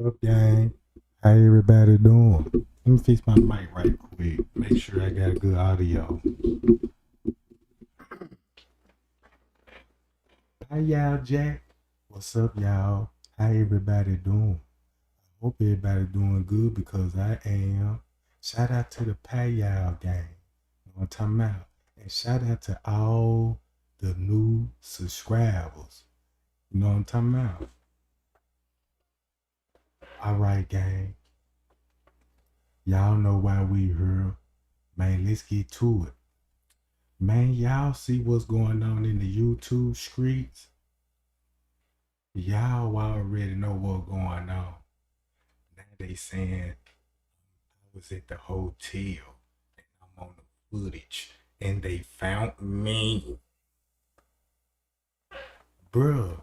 Up, gang? How everybody doing? Let me fix my mic right quick. Make sure I got good audio. Hi, y'all, Jack. What's up, y'all? How everybody doing? Hope everybody doing good because I am. Shout out to the y'all gang. You know what I'm talking about? And shout out to all the new subscribers. You know what I'm talking about? All right, gang. Y'all know why we here. Man, let's get to it. Man, y'all see what's going on in the YouTube streets? Y'all already know what's going on. Now they saying I was at the hotel and I'm on the footage and they found me. Bruh,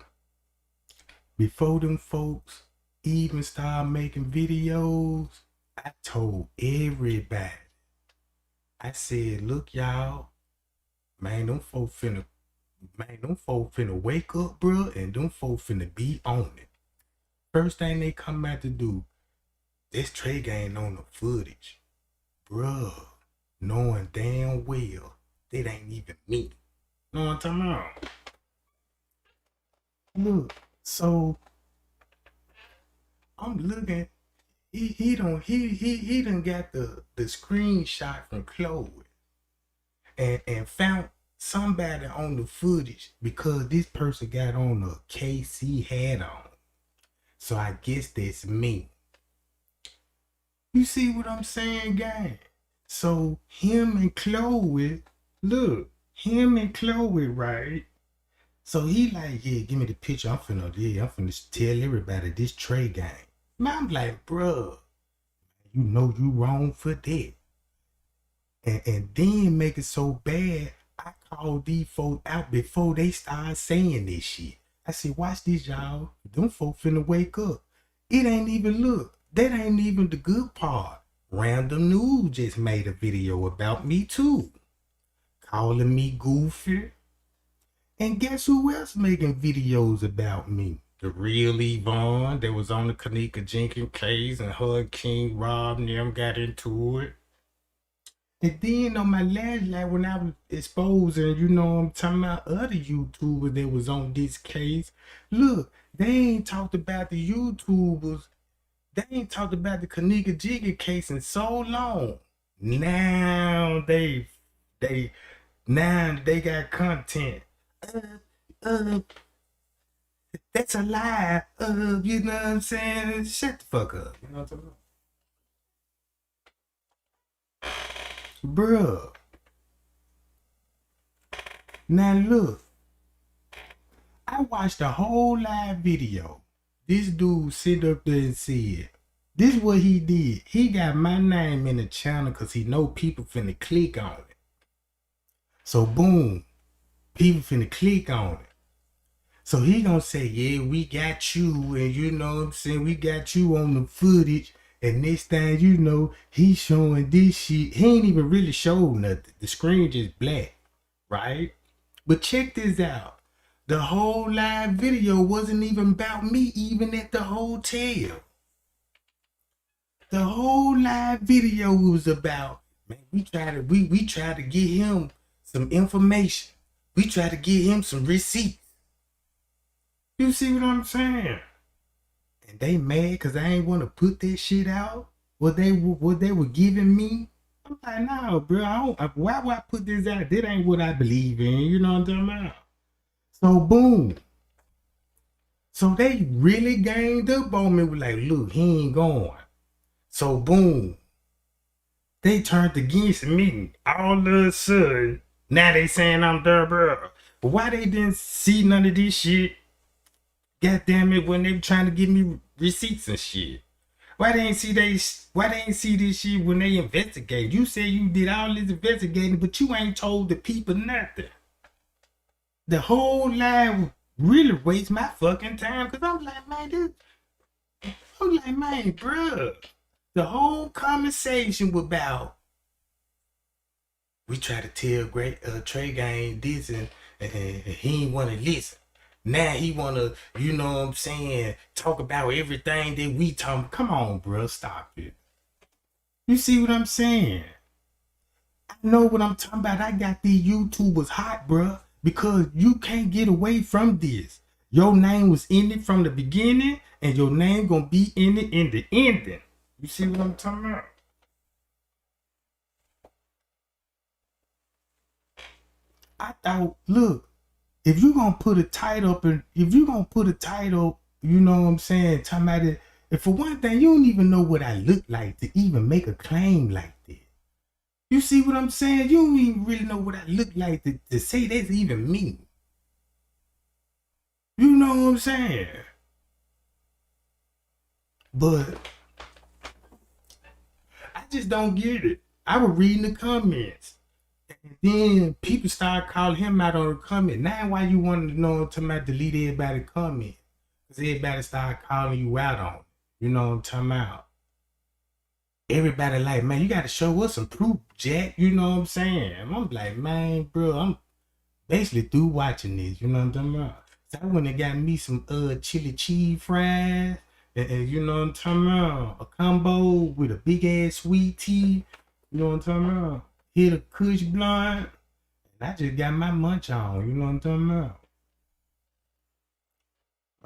before them folks even start making videos, I told everybody. I said, look, y'all, man, them folk finna wake up, bro, and them folk finna be on it. First thing they come out to do, this Trey ain't on the footage. Bruh, knowing damn well that ain't even me. Know what I'm talking about? Look, so I'm looking, he done got the screenshot from Chloe and found somebody on the footage because this person got on a KC hat on. So I guess that's me. You see what I'm saying, gang? So him and Chloe, look, him and Chloe, right? So he like, yeah, give me the picture. I'm finna tell everybody this Trey gang. Man, I'm like, bruh, you know you wrong for that. And then make it so bad, I called these folks out before they started saying this shit. I said, watch this, y'all. Them folks finna wake up. It ain't even look. That ain't even the good part. Random News just made a video about me too. Calling me goofy. And guess who else making videos about me? The real Yvonne that was on the Kenneka Jenkins case and her and King Rob and them got into it. And then on my last live when I was exposing, you know, I'm talking about other YouTubers that was on this case. Look, they ain't talked about the YouTubers. They ain't talked about the Kenneka Jiggy case in so long. Now now they got content. Uh, uh, that's a lie. You know what I'm saying? Shut the fuck up. You know what I'm talking about? Bruh. Now look, I watched the whole live video. This dude sit up there and said, this is what he did. He got my name in the channel because he know people finna click on it. So boom, people finna click on it. So he gonna say, yeah, we got you, and you know what I'm saying, we got you on the footage, and next thing you know, he showing this shit. He ain't even really showed nothing. The screen just black, right? But check this out. The whole live video wasn't even about me, even at the hotel. The whole live video was about, man, we try to get him some information. We try to get him some receipts. You see what I'm saying? And they mad because I ain't want to put that shit out. What they were giving me. I'm like, no, bro. Why would I put this out? That ain't what I believe in. You know what I'm talking about? So boom. So they really ganged up on me. With like, look, he ain't going. So boom. They turned against me. All of a sudden, now they saying I'm their bro. But why they didn't see none of this shit? God damn it, when they were trying to give me receipts and shit. Why they ain't see this shit when they investigate? You say you did all this investigating, but you ain't told the people nothing. The whole live really wastes my fucking time because I'm like, man, bruh. The whole conversation was about we try to tell Trey Gang this and he ain't want to listen. Now he wanna, you know what I'm saying, talk about everything that we talk. Come on, bro, stop it. You see what I'm saying? I know what I'm talking about. I got these YouTubers hot, bro, because you can't get away from this. Your name was in it from the beginning, and your name gonna be in it in the ending. You see what I'm talking about? I thought, look, if you gonna put a title up, and if you gonna put a title, you know what I'm saying, talking about it. If for one thing, you don't even know what I look like to even make a claim like that. You see what I'm saying? You don't even really know what I look like to say that's even me. You know what I'm saying? But I just don't get it. I was reading the comments. And then people started calling him out on the comment. Now why you want to know to my delete everybody comment? Because everybody started calling you out on it. You know what I'm talking about? Everybody like, man, you got to show us some proof, Jack. You know what I'm saying? I'm like, man, bro, I'm basically through watching this. You know what I'm talking about? So I went and got me some chili cheese fries. And you know what I'm talking about? A combo with a big ass sweet tea. You know what I'm talking about? Hit a Kush blunt. And I just got my munch on. You know what I'm talking about?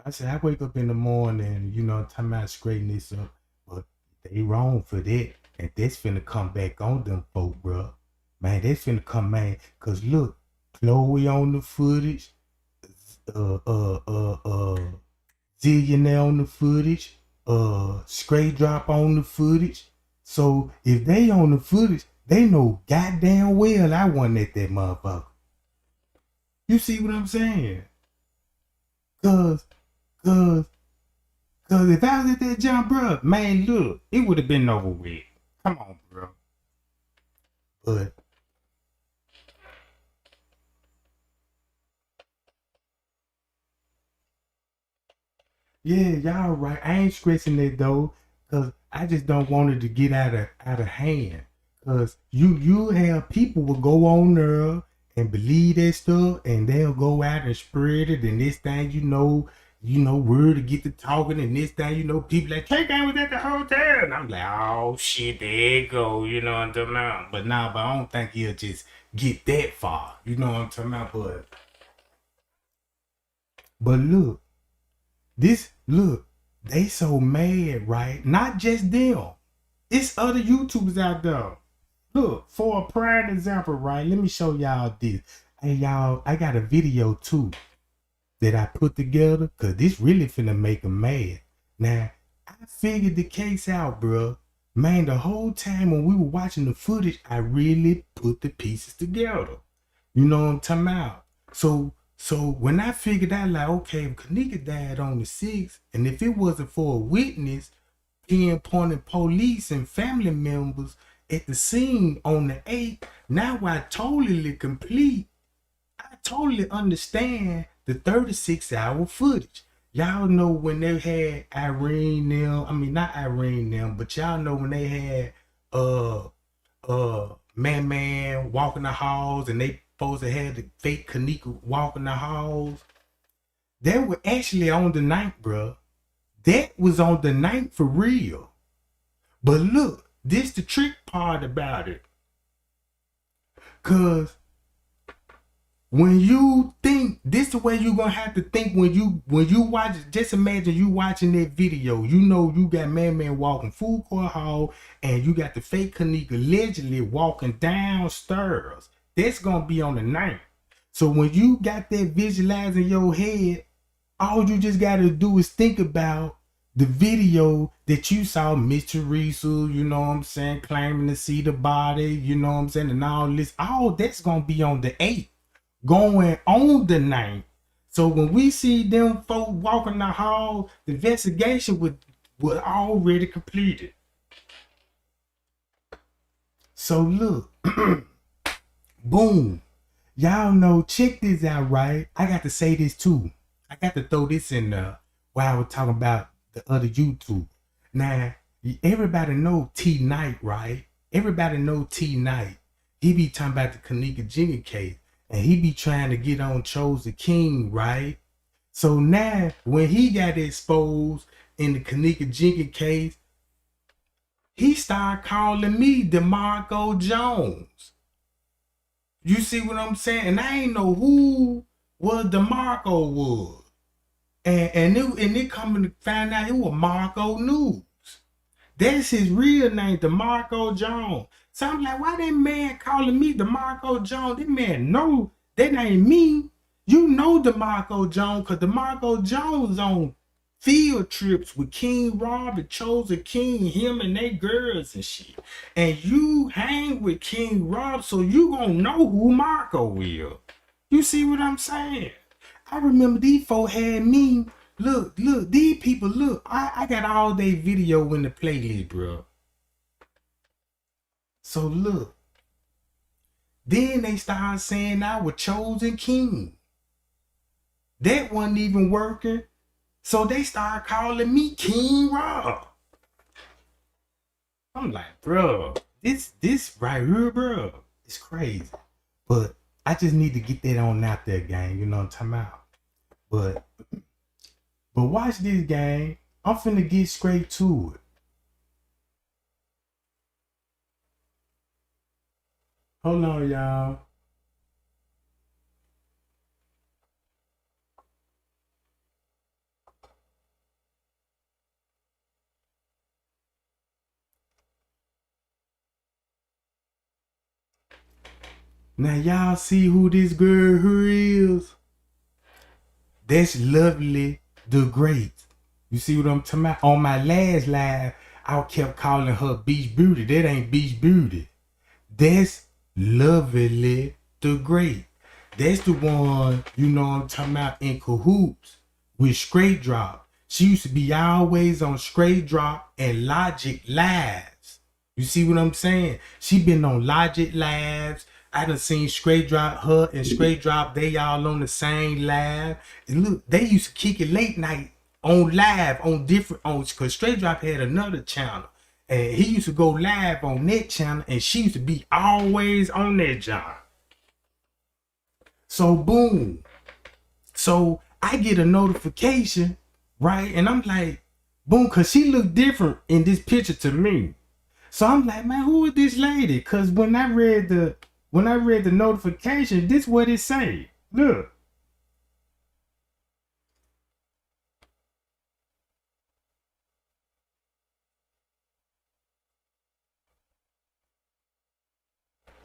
I said, I wake up in the morning, you know, I'm talking about straightening this up. But they wrong for that. And that's finna come back on them folk, bro. Man, that's finna come, man. Cause look, Chloe on the footage. Zillionaire on the footage. Straight Drop on the footage. So if they on the footage, they know goddamn well I wasn't at that motherfucker. You see what I'm saying? Cause if I was at that jump, bro, man, look, it would have been over with. Come on, bro. But yeah, y'all right. I ain't stressing that though, cause I just don't want it to get out of hand. Cause you have people will go on there and believe that stuff, and they'll go out and spread it, and this thing word to get to talking, and this thing people like K-Gang was at the hotel, and I'm like, oh shit, there you go, you know what I'm talking about. But nah, but I don't think he'll just get that far, you know what I'm talking about. But look. Look, they so mad, right? Not just them. It's other YouTubers out there. Look, for a prime example, right? Let me show y'all this. Hey, y'all, I got a video too that I put together because this really finna make them mad. Now, I figured the case out, bro. Man, the whole time when we were watching the footage, I really put the pieces together. You know what I'm talking about? So when I figured out, like, okay, if Kenneka died on the 6th, and if it wasn't for a witness pinpointing police and family members at the scene on the 8th, now I totally understand the 36-hour footage. Y'all know when they had Irene them, I mean not Irene them, but y'all know when they had Man walking the halls, and they supposed to have the fake Kenneka walking the halls. They were actually on the night, bro. That was on the night for real. But look, this the trick part about it. Cause when you think, this the way you gonna have to think when you watch. Just imagine you watching that video. You know you got Man walking food court hall, and you got the fake Kenneka allegedly walking downstairs. That's gonna be on the 9th. So when you got that visualized in your head, all you just gotta do is think about the video that you saw Mr. Riesel, you know what I'm saying, claiming to see the body, you know what I'm saying, and all this. All that's gonna be on the 8th, going on the 9th. So when we see them folk walking the hall, the investigation was already completed. So look. Boom. Y'all know, check this out, right? I got to say this too. I got to throw this in there while I was talking about the other YouTube. Now, everybody know T Knight, right? Everybody know T Knight. He be talking about the Kenneka Jenkins case, and he be trying to get on Chose the King, right? So now, when he got exposed in the Kenneka Jenkins case, he started calling me DeMarco Jones. You see what I'm saying? And I ain't know who DeMarco was. And it coming to find out it was Marco News. That's his real name, DeMarco Jones. So I'm like, why that man calling me DeMarco Jones? That man know that ain't me. You know DeMarco Jones, because DeMarco Jones on field trips with King Rob and Chosen King, him and they girls and shit. And you hang with King Rob, so you gonna know who Marco is. You see what I'm saying? I remember these folks had me. Look, these people, look. I got all day video in the playlist, bro. So look. Then they started saying I was Chosen King. That wasn't even working. So they started calling me King Rob. I'm like, bro, this right here, bro, it's crazy. But I just need to get that on out there, gang. You know what I'm talking about? But watch this, gang. I'm finna get straight to it. Hold on, y'all. Now y'all see who this girl here is? That's Lovely the Great. You see what I'm talking about? On my last live, I kept calling her Beach Beauty. That ain't Beach Beauty. That's Lovely the Great. That's the one, you know what I'm talking about, in cahoots with Straight Drop. She used to be always on Straight Drop and Logic Lives. You see what I'm saying? She been on Logic Lives. I done seen Straight Drop, her and Straight Drop, they all on the same live. And look, they used to kick it late night on live, on different, because Straight Drop had another channel. And he used to go live on that channel, and she used to be always on that job. So boom. So I get a notification, right? And I'm like, boom, because she looked different in this picture to me. So I'm like, man, who is this lady? Because when I read the notification, this what it say. Look.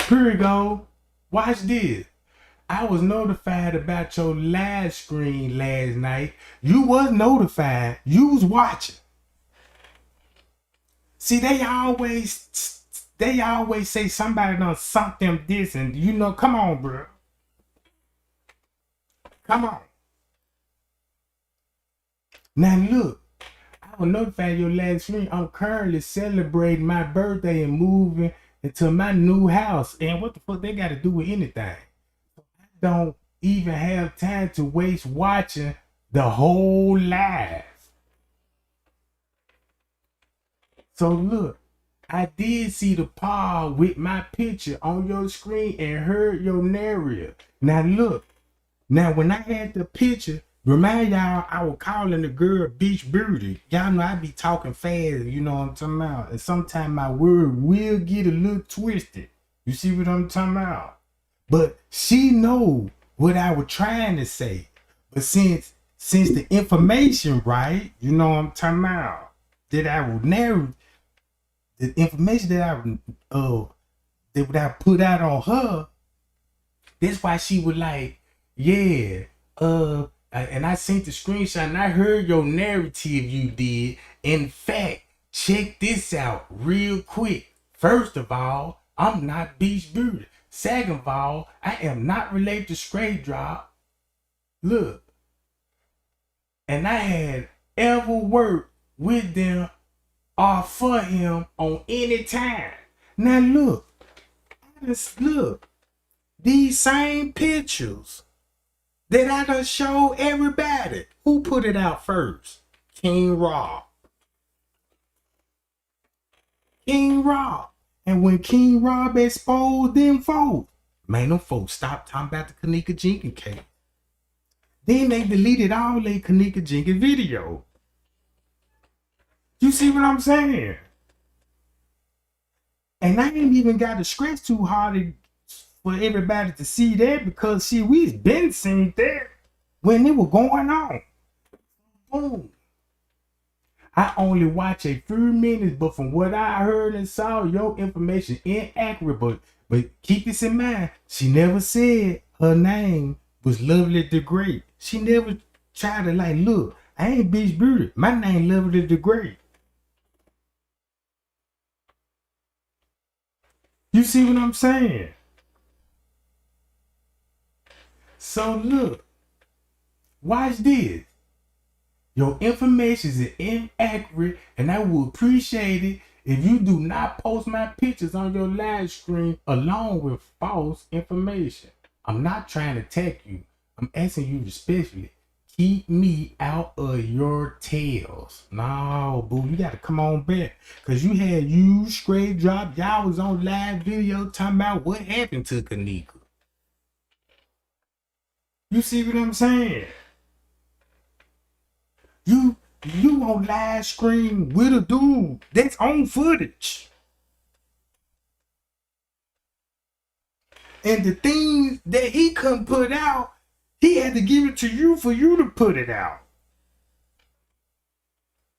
Here we go. Watch this. I was notified about your live stream last night. You was notified. You was watching. See, they always say somebody done sunk them this, and you know, come on, bro. Come on. Now look, I was notified your last stream. I'm currently celebrating my birthday and moving into my new house. And what the fuck they got to do with anything? I don't even have time to waste watching the whole live. So look, I did see the paw with my picture on your screen and heard your narrative. Now look, now when I had the picture, remind y'all I was calling the girl Beach Beauty. Y'all know I be talking fast, you know what I'm talking about. And sometimes my word will get a little twisted. You see what I'm talking about? But she know what I was trying to say. But since the information, right, you know what I'm talking about, that I would narrate, the information that I put out on her, that's why she was like, yeah, and I sent the screenshot and I heard your narrative you did. In fact, check this out real quick. First of all, I'm not Beach Beauty. Second of all, I am not related to Straight Drop. Look, and I had ever worked with them or for him on any time. Now look, these same pictures that I done showed everybody. Who put it out first? King Rob. King Rob. And when King Rob exposed them folks, man, them folks stopped talking about the Kenneka Jenkins case. Then they deleted all their Kenneka Jenkins video. You see what I'm saying? And I ain't even got to stress too hard for everybody to see that, because see, we've been seeing that when it was going on. Boom. I only watch a few minutes, but from what I heard and saw, your information inaccurate. But keep this in mind, she never said her name was Lovely the Great. She never tried to like, look, I ain't Bitch Beauty. My name Lovely the Great. You see what I'm saying? So look, watch this. Your information is inaccurate, and I would appreciate it if you do not post my pictures on your live stream along with false information. I'm not trying to attack you. I'm asking you respectfully. Keep me out of your tails. No, boo, you gotta come on back. Cause you straight drop. Y'all was on live video talking about what happened to Kenneka. You see what I'm saying? You on live stream with a dude that's on footage. And the things that he couldn't put out, he had to give it to you for you to put it out.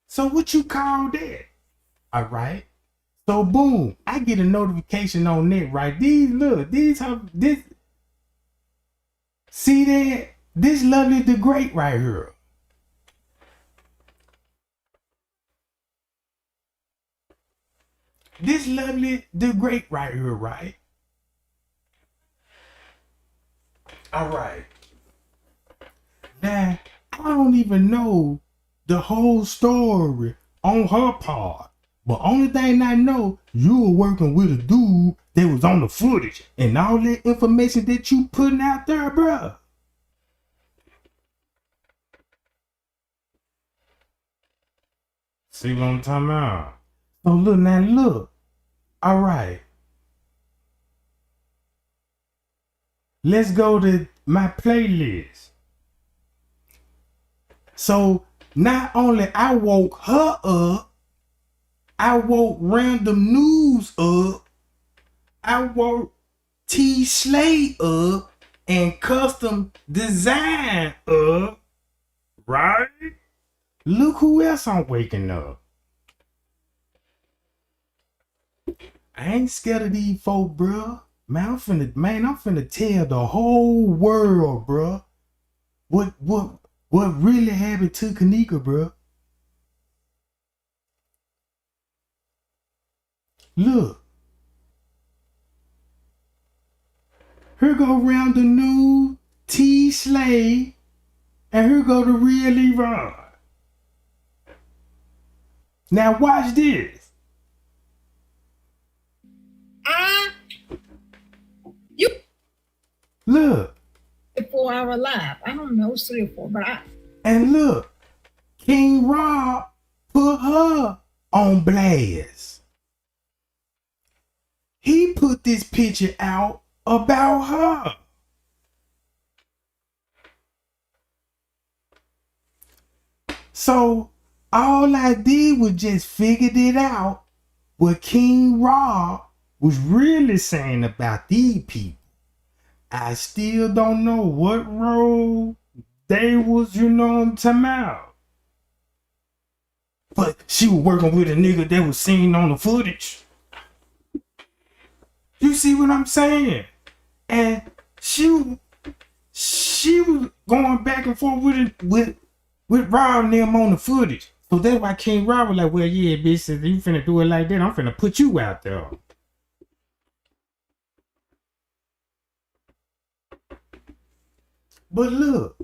So what you call that? All right. So boom, I get a notification on that, right? See that? This Lovely the Great right here. This Lovely the Great right here, right? All right. Now, I don't even know the whole story on her part. But only thing I know, you were working with a dude that was on the footage. And all that information that you putting out there, bruh. See what I'm talking about? So look, now look. All right. Let's go to my playlist. So not only I woke her up, I woke Random News up, I woke T Slay up, and Custom Design up, right? Look who else I'm waking up. I ain't scared of these folk, bro. Man, I'm finna tell the whole world, bro, what really happened to Kenneka, bro. Look. Here go Round the New, T Slay, and here go the real Leron. Now watch this. You look. 4-hour live. I don't know, 3 or 4, but and look, King Rob put her on blast. He put this picture out about her. So all I did was just figured it out what King Rob was really saying about these people. I still don't know what role they was, you know what I'm talking about. But she was working with a nigga that was seen on the footage. You see what I'm saying? And she was going back and forth with Rob and them on the footage. So that's why King Rob was like, well, yeah, bitch, if you finna do it like that, I'm finna put you out there. But look,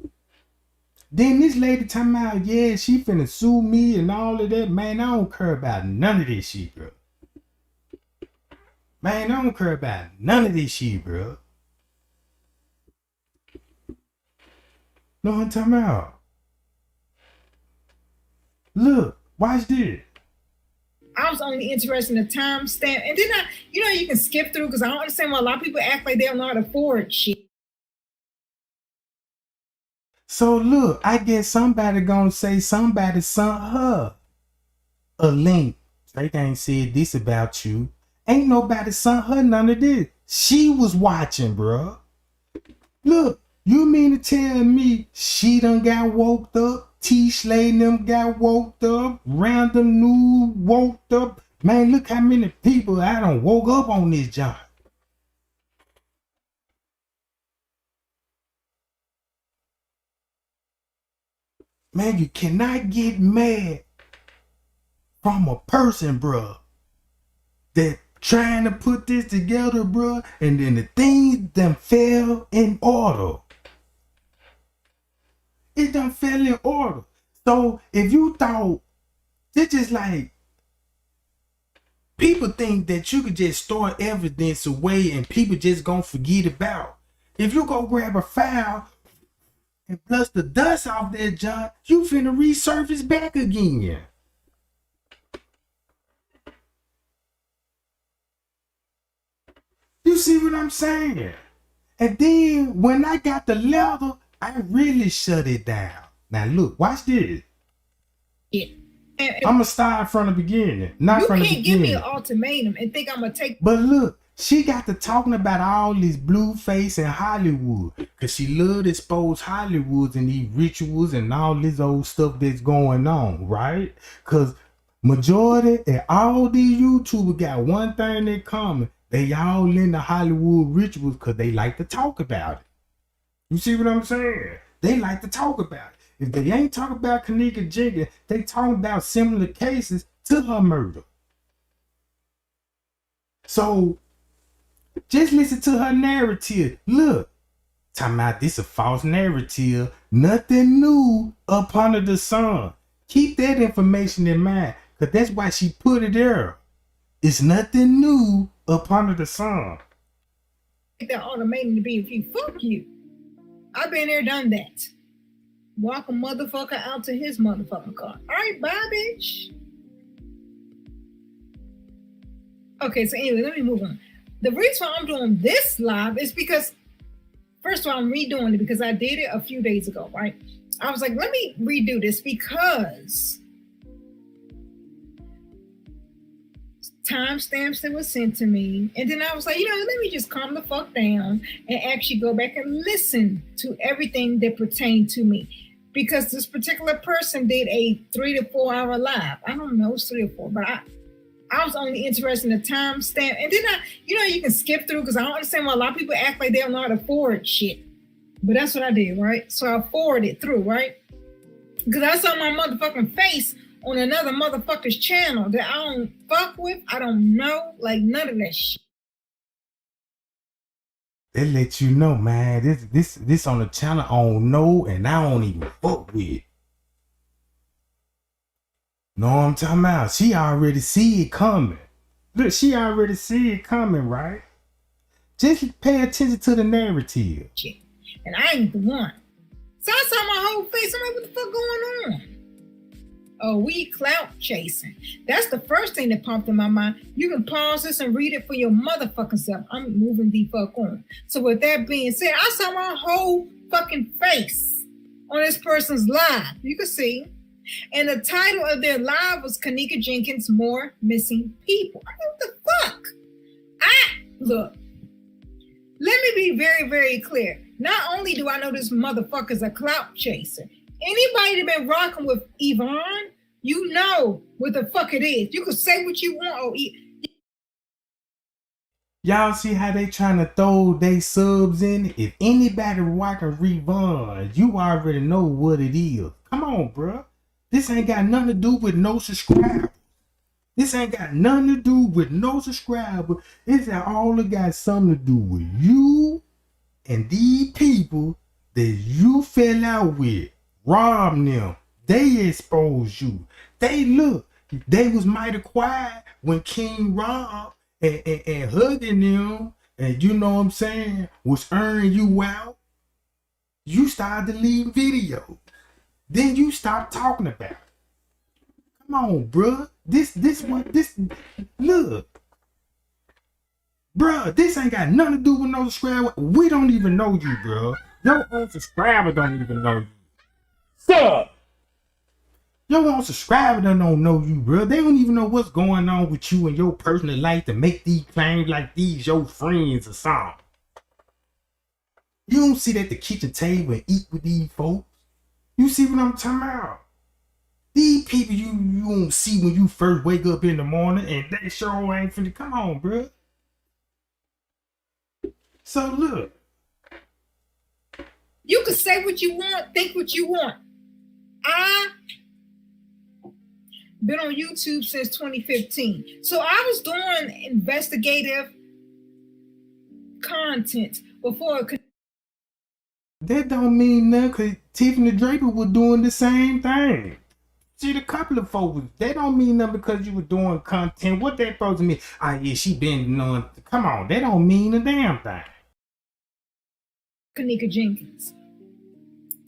then this lady talking about, yeah, she finna sue me and all of that. Man, I don't care about none of this shit, bro. Man, I don't care about none of this shit, bro. No, I'm talking about. Look, watch this. I was only interested in the timestamp. And then you can skip through because I don't understand why a lot of people act like they don't know how to forward shit. So look, I guess somebody gonna say somebody sent her a link. They ain't said this about you. Ain't nobody sent her none of this. She was watching, bruh. Look, you mean to tell me she done got woke up? T-Slay and them got woke up? Random News woke up? Man, look how many people I done woke up on this job. Man, you cannot get mad from a person, bruh, that trying to put this together, bruh, and then the things done fell in order. It done fell in order. So if you thought, it's just like, people think that you could just store evidence away and people just gonna forget about. If you go grab a file and plus the dust off that junk, you finna resurface back again. You see what I'm saying? And then when I got the leather, I really shut it down. Now look, watch this. Yeah. I'm gonna start from the beginning, not from the beginning. You can't give me an ultimatum and think I'm gonna take. But look, she got to talking about all this Blueface and Hollywood, cause she loved to expose Hollywoods and these rituals and all this old stuff that's going on, right? Cause majority and all these YouTubers got one thing in common: they all into Hollywood rituals, cause they like to talk about it. You see what I'm saying? They like to talk about it. If they ain't talking about Kenneka Jenkins, they talking about similar cases to her murder. So just listen to her narrative. Look, talking about this a false narrative. Nothing new up under the sun. Keep that information in mind, because that's why she put it there. It's nothing new up under the sun. That ultimatum to be if you fuck you. I've been there, done that. Walk a motherfucker out to his motherfucking car. All right, bye, bitch. Okay, so anyway, let me move on. The reason why I'm doing this live is because, first of all, I'm redoing it because I did it a few days ago, right? I was like, let me redo this because timestamps that were sent to me. And then I was like, let me just calm the fuck down and actually go back and listen to everything that pertained to me. Because this particular person did a 3 to 4 hour live. I don't know, it's 3 or 4, but I was only interested in the timestamp. And then you can skip through because I don't understand why a lot of people act like they don't know how to forward shit. But that's what I did, right? So I forwarded through, right? Because I saw my motherfucking face on another motherfucker's channel that I don't fuck with. I don't know, like none of that shit. They let you know, man, this on the channel I don't know and I don't even fuck with. Know what I'm talking about? She already see it coming. Look, she already see it coming, right? Just pay attention to the narrative. Shit. And I ain't the one. So I saw my whole face. I'm like, what the fuck going on? Oh, we clout chasing. That's the first thing that popped in my mind. You can pause this and read it for your motherfucking self. I'm moving the fuck on. So with that being said, I saw my whole fucking face on this person's live. You can see. And the title of their live was Kenneka Jenkins, More Missing People. I mean, what the fuck? Look, let me be very, very clear. Not only do I know this motherfucker's a clout chaser, anybody that been rocking with Yvonne, you know what the fuck it is. You can say what you want. Y'all see how they trying to throw they subs in it? If anybody rocking Yvonne, you already know what it is. Come on, bruh. This ain't got nothing to do with no subscribers. This ain't got nothing to do with no subscribers. It's all got something to do with you and these people that you fell out with. Rob them. They exposed you. They was mighty quiet when King Rob and hugging them, and you know what I'm saying, was earning you out. You started to leave videos. Then you stopped talking about it. Come on, bruh. Look. Bruh, this ain't got nothing to do with no subscriber. We don't even know you, bruh. Your own subscriber don't even know you. Sir! Your own subscriber don't know you, bro. They don't even know what's going on with you and your personal life to make these claims like these your friends or something. You don't sit at the kitchen table and eat with these folks. You see what I'm talking about? These people you don't see when you first wake up in the morning, and they sure ain't finna. Come on, bro. So look. You can say what you want, think what you want. I been on YouTube since 2015. So I was doing investigative content before it could. That don't mean nothing, because Tiffany Draper was doing the same thing. See, a couple of folks, that don't mean nothing because you were doing content. What that supposed to mean? Ah, yeah, she been on. Come on, that don't mean a damn thing. Kenneka Jenkins.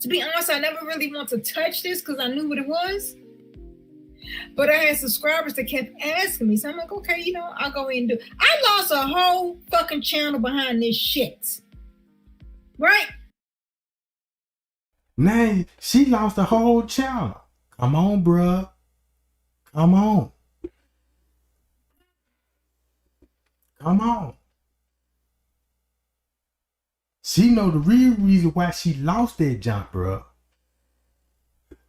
To be honest, I never really want to touch this because I knew what it was. But I had subscribers that kept asking me. So I'm like, okay, you know, I'll go in and do it. I lost a whole fucking channel behind this shit. Right? Now, she lost a whole channel. Come on, bruh. Come on. Come on. She know the real reason why she lost that jump, bruh.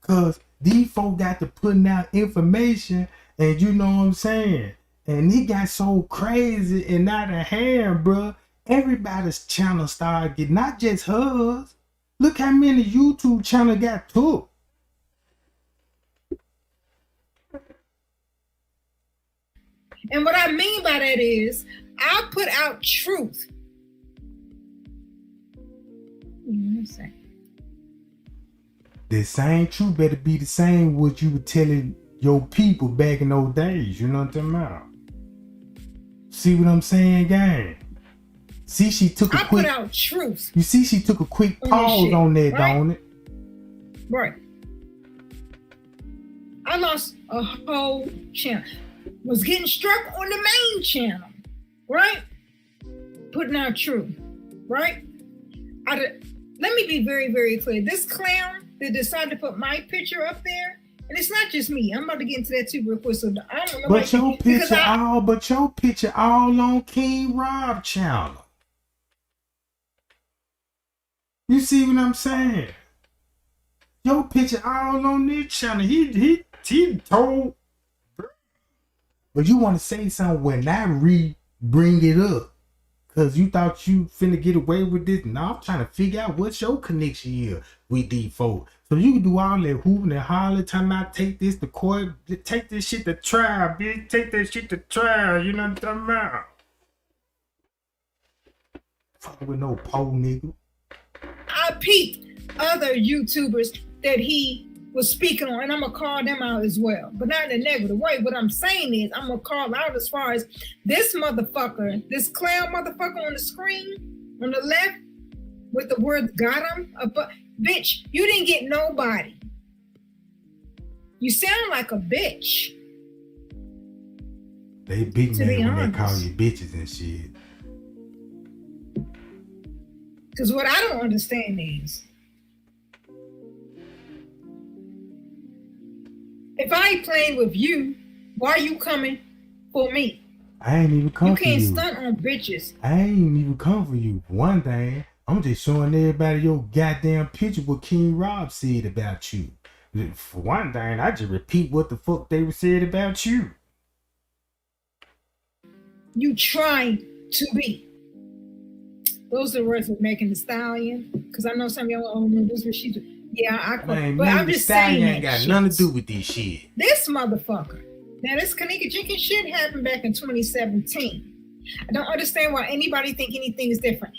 Because these folk got to putting out information, and you know what I'm saying? And it got so crazy and out of hand, bruh. Everybody's channel started getting, not just hers. Look how many YouTube channels got took. And what I mean by that is, I put out truth. The same truth better be the same what you were telling your people back in those days. You know what I'm talking about? See what I'm saying, gang? See, she took a quick. I put out truth. You see, she took a quick pause on that, right? Don't it? Right. I lost a whole channel. Was getting struck on the main channel, right? Putting out truth, right? Let me be very, very clear. This clown that decided to put my picture up there, and it's not just me. I'm about to get into that too real quick. So I don't know. But your picture all on King Rob channel. You see what I'm saying? Your picture all on this channel. He told. But you want to say something when I bring it up. Because you thought you finna get away with this. Now I'm trying to figure out what's your connection here with these folks. So you can do all that hooping and hollering, time I take this to court, take this shit to trial, bitch. Take that shit to trial. You know what I'm talking about? Fuck with no pole nigga. I peeped other YouTubers that he was speaking on, and I'm gonna call them out as well, but not in a negative way. What I'm saying is, I'm gonna call out as far as this motherfucker, this clown motherfucker on the screen on the left with the words "got him." Bitch, you didn't get nobody. You sound like a bitch. They big man when they call you bitches and shit. Because what I don't understand is, if I ain't playing with you, why are you coming for me? I ain't even come for you. You can't stunt on bitches. I ain't even come for you. One thing, I'm just showing everybody your goddamn picture what King Rob said about you. For one thing, I just repeat what the fuck they said about you. You trying to be. Those are the words of Megan Thee Stallion. Because I know some of y'all don't know this, but she's. Yeah, I quit. Man, but I'm just saying ain't got shit. nothing to do with this shit. This motherfucker. Now, this Kenneka Jenkins shit happened back in 2017. I don't understand why anybody think anything is different.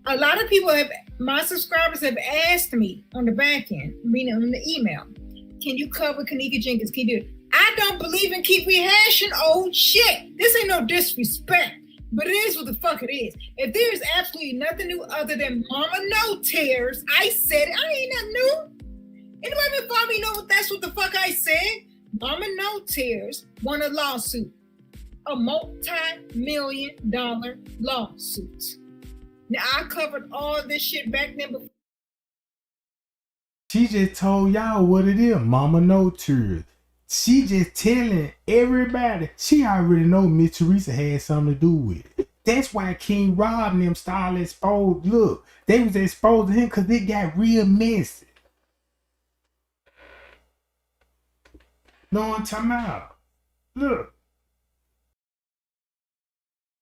A lot of people my subscribers have asked me on the back end, meaning on the email, can you cover Kenneka Jenkins? Can you do it? I don't believe in keep rehashing old shit. This ain't no disrespect. But it is what the fuck it is. If there's absolutely nothing new other than Mama No Tears, I said it. I ain't nothing new. Anybody before me know that's what the fuck I said? Mama No Tears won a lawsuit. A multi-million-dollar lawsuit. Now, I covered all this shit back then before. She just told y'all what it is. Mama no tears. She just telling everybody. She already know Miss Teresa had something to do with it. That's why King Rob and them started exposed. Look, they was exposed to him because it got real messy. No one talking about. Look.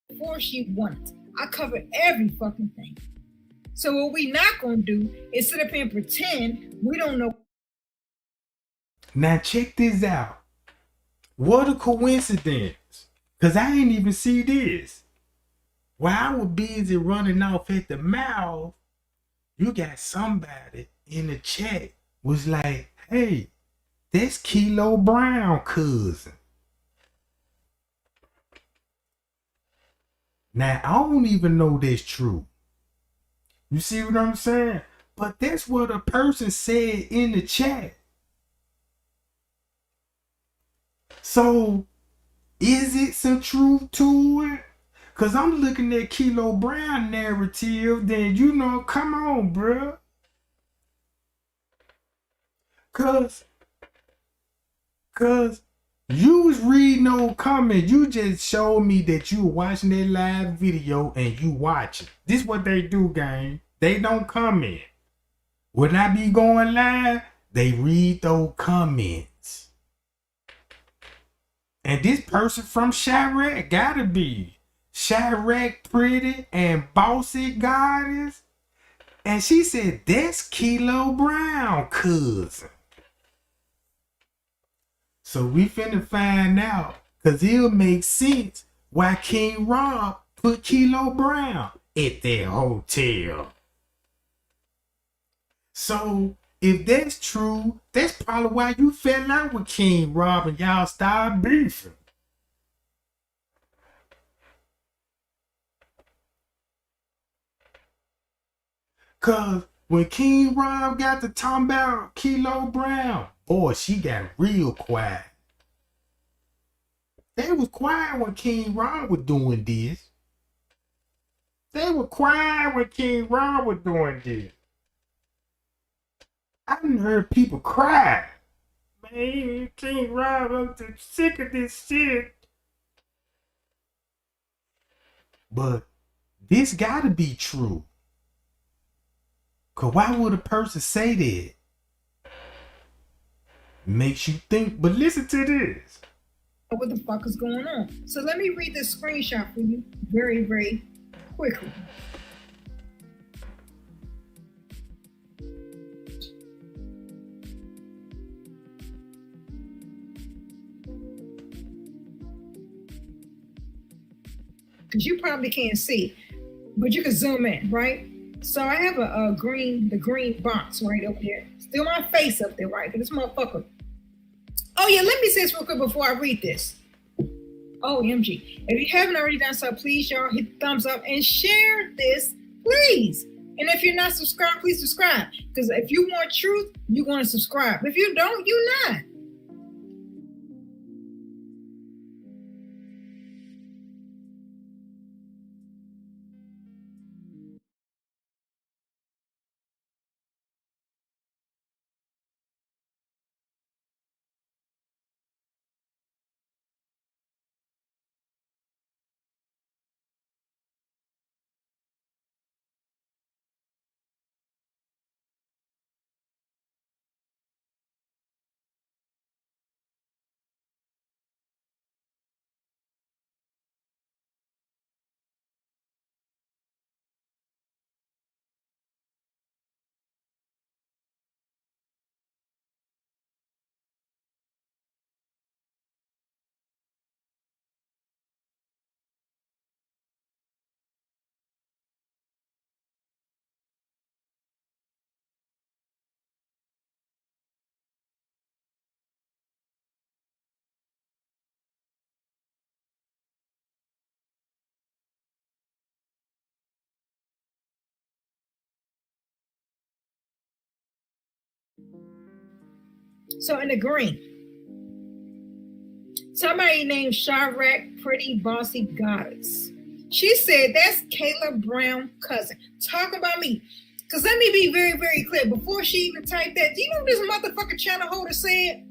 Before she wanted, I covered every fucking thing. So what we not gonna do is sit up here and pretend we don't know. Now check this out. What a coincidence. Cause I ain't even see this. While I was busy running off at the mouth, you got somebody in the chat was like, hey, that's Kilo Brown cousin. Now I don't even know that's true. You see what I'm saying? But that's what a person said in the chat. So is it some truth to it? Cause I'm looking at Kilo Brown narrative, then you know, come on, bro. Cause you was reading no comment. You just showed me that you were watching that live video and you watching. This what they do, gang. They don't comment. When I be going live, they read those comments. And this person from Chirac gotta be. Chirac pretty and bossy goddess. And she said, that's Kilo Brown cousin. So we finna find out, cause it'll make sense why King Rob put Kilo Brown at that hotel. So if that's true, that's probably why you fell out with King Rob and y'all started beefing. Cause when King Rob got to talking about Kilo Brown, boy, she got real quiet. They was quiet when King Rob was doing this. They were quiet when King Rob was doing this. I done heard people cry. Man, King Rob, I'm too sick of this shit. But this gotta be true. Cause why would a person say that? Makes you think, but listen to this. What the fuck is going on? So let me read this screenshot for you very, very quickly. Because you probably can't see, but you can zoom in, right? So I have the green box right up there. Still my face up there, right? But this motherfucker. Oh yeah, let me say this real quick before I read this. OMG. If you haven't already done so, please y'all hit the thumbs up and share this, please. And if you're not subscribed, please subscribe. Because if you want truth, you're going to subscribe. If you don't, you're not. So in the green, somebody named Chirac Pretty Bossy Goddess. She said, that's Kayla Brown cousin. Talk about me. Because let me be very, very clear. Before she even typed that, do you know what this motherfucking channel holder said?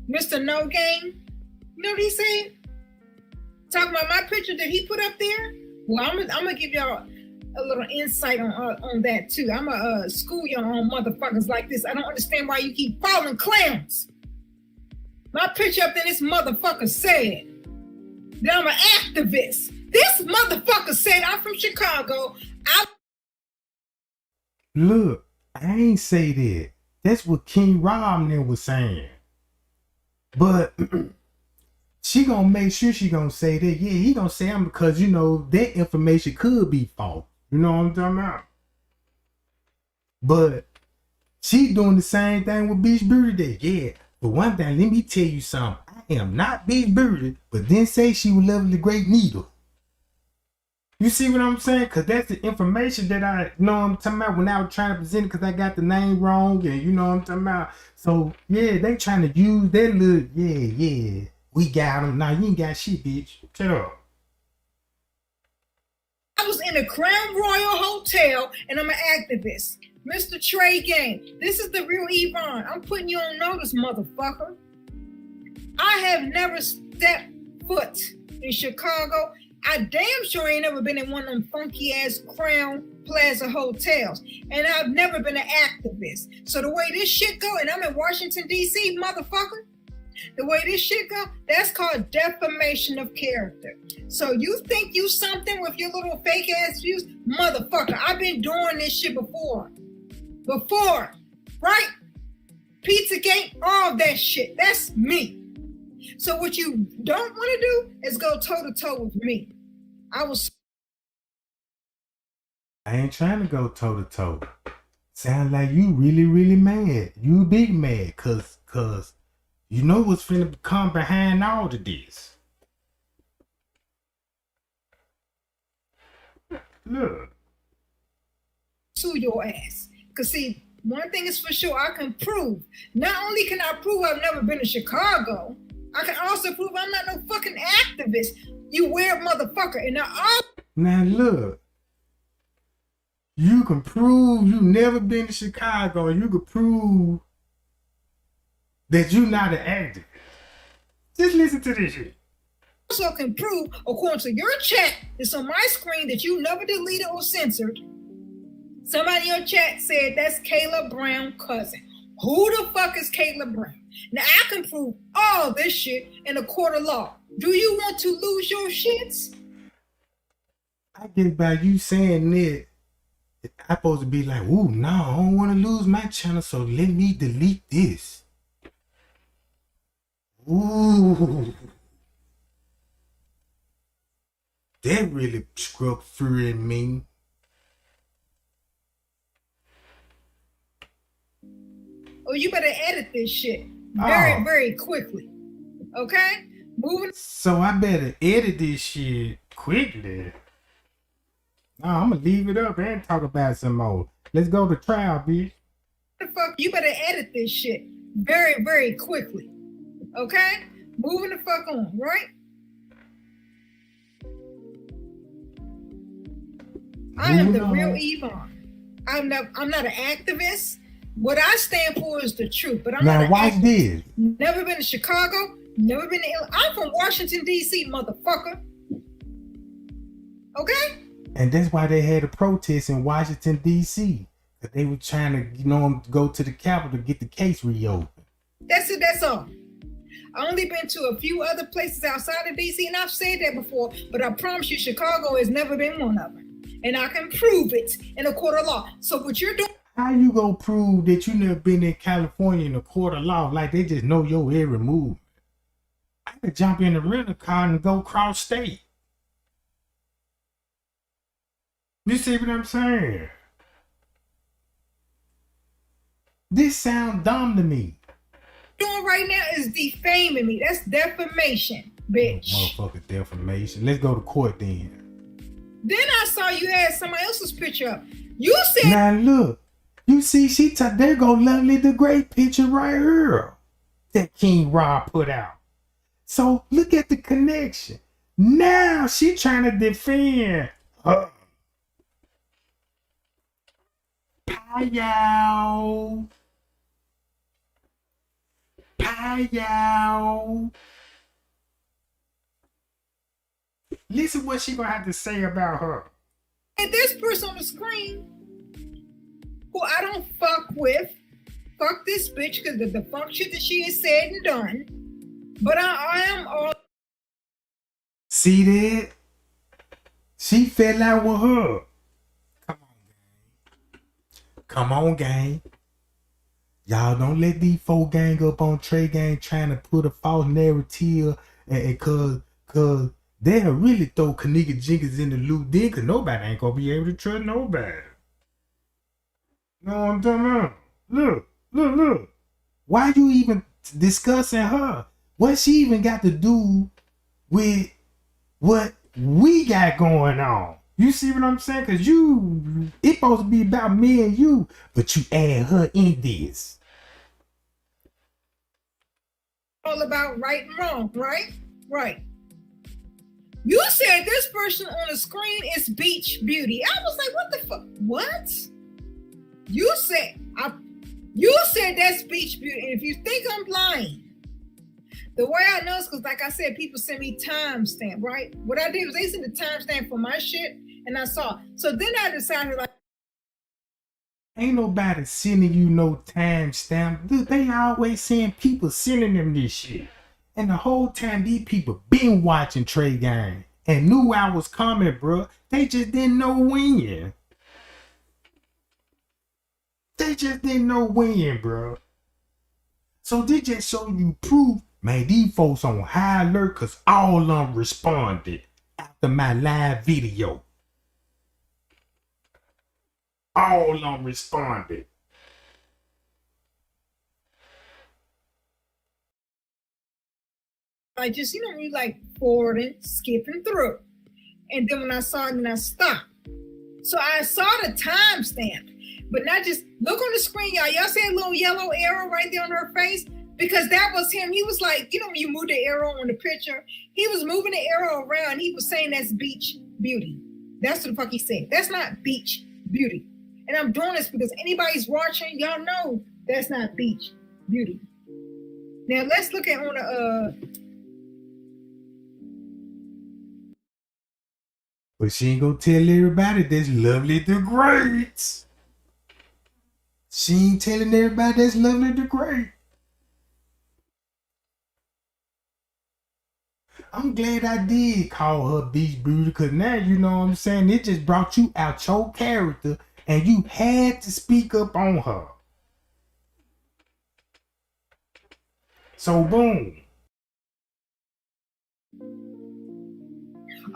Mr. No Game. You know what he said? Talking about my picture that he put up there. Well, I'm gonna give y'all a little insight on that too. I'm gonna school y'all on motherfuckers like this. I don't understand why you keep following clowns. My picture up there, this motherfucker said that I'm an activist. This motherfucker said I'm from Chicago. Look, I ain't say that. That's what King Romney was saying. But she gonna make sure she gonna say that. Yeah, he gonna say I'm because, you know, that information could be false. You know what I'm talking about? But she doing the same thing with Beach Beauty Day. Yeah, but one thing, let me tell you something. I am not Beach Beauty, but then say she was lovely great needle. You see what I'm saying? Because that's the information that I know what I'm talking about when I was trying to present it because I got the name wrong and you know what I'm talking about. So, yeah, they trying to use that little, yeah, we got them. Nah, you ain't got shit, bitch. Shut up. I was in a Crown Royal Hotel and I'm an activist. Mr. Trey Game, this is the real Yvonne. I'm putting you on notice, motherfucker. I have never stepped foot in Chicago. I damn sure ain't never been in one of them funky ass Crown Plaza hotels. And I've never been an activist. So the way this shit go, and I'm in Washington, D.C., motherfucker, the way this shit go, that's called defamation of character. So you think you something with your little fake ass views? Motherfucker, I've been doing this shit before. Right? Pizzagate, all that shit. That's me. So what you don't want to do is go toe-to-toe with me. I ain't trying to go toe-to-toe. Sound like you really, really mad. You big mad, cause you know what's finna come behind all of this. Look. Sue your ass. Cause see, one thing is for sure, I can prove. Not only can I prove I've never been to Chicago, I can also prove I'm not no fucking activist. You weird motherfucker. And now look, you can prove you never been to Chicago, and you can prove that you're not an activist. Just listen to this shit. Also can prove, according to your chat that's on my screen that you never deleted or censored, somebody in your chat said that's Kayla Brown's cousin. Who the fuck is Kayla Brown? Now I can prove all this shit in a court of law. Do you want to lose your shits? I get by you saying that I'm supposed to be like, ooh, no, I don't want to lose my channel, so let me delete this. Ooh. That really struck fear in me. Oh, you better edit this shit very, very quickly. Okay? Moving. So I better edit this shit quickly. No, I'm gonna leave it up and talk about some more. Let's go to trial, bitch. The fuck? You better edit this shit very, very quickly. Okay? Moving the fuck on, right? I am the real Yvonne. I'm not an activist. What I stand for is the truth. But I'm now not watch this. Never been to Chicago. Never been to Illinois. I'm from Washington, D.C., motherfucker. Okay? And that's why they had a protest in Washington, D.C. Because they were trying to, go to the Capitol to get the case reopened. That's it. That's all. I only been to a few other places outside of D.C. and I've said that before, but I promise you Chicago has never been one of them. And I can prove it in a court of law. So what you're doing... How you gonna prove that you never been in California in a court of law like they just know your every move? I could jump in the rental car and go cross state. You see what I'm saying? This sounds dumb to me. Doing right now is defaming me. That's defamation, bitch. Motherfucker defamation. Let's go to court then. Then I saw you had somebody else's picture up. You said... Now look. You see, there go Lovely the Great picture right here that King Rob put out. So look at the connection. Now she trying to defend her. Y'all. Bye, y'all. Listen what she gonna have to say about her. And this person on the screen, who I don't fuck with, fuck this bitch because of the fuck shit that she has said and done. But I am all. See that? She fell out with her. Come on, gang. Y'all don't let these folk gang up on Trey Gang trying to put a false narrative and cause they'll really throw Kenneka Jenkins in the loop then cause nobody ain't gonna be able to trust nobody. You know what I'm talking about? Look. Why you even discussing her? What she even got to do with what we got going on? You see what I'm saying? Cause it's supposed to be about me and you, but you add her in this. All about right and wrong, right? Right. You said this person on the screen is beach beauty. I was like, what the fuck? What? You said that's beach beauty. And if you think I'm lying, the way I know is because, like I said, people send me timestamp, right? What I did was they sent the timestamp for my shit, and I saw. So then I decided, like, ain't nobody sending you no timestamp. Dude, they always send people sending them this shit. And the whole time, these people been watching Trey Gang and knew I was coming, bro. They just didn't know when. Bro. So they just show you proof. Man, these folks on high alert because all of them responded after my live video. All of them responded. I just, you like forwarding, skipping through. And then when I saw it, then I stopped. So I saw the timestamp, but not just look on the screen, y'all. Y'all see a little yellow arrow right there on her face? Because that was him. He was like, when you move the arrow on the picture, he was moving the arrow around. He was saying that's beach beauty. That's what the fuck he said. That's not beach beauty. And I'm doing this because anybody's watching, y'all know that's not beach beauty. Now let's look at on the But she ain't gonna tell everybody that's Lovely the Great. She ain't telling everybody that's Lovely the Great. I'm glad I did call her beach beauty because now you know what I'm saying. It just brought you out your character and you had to speak up on her. So boom.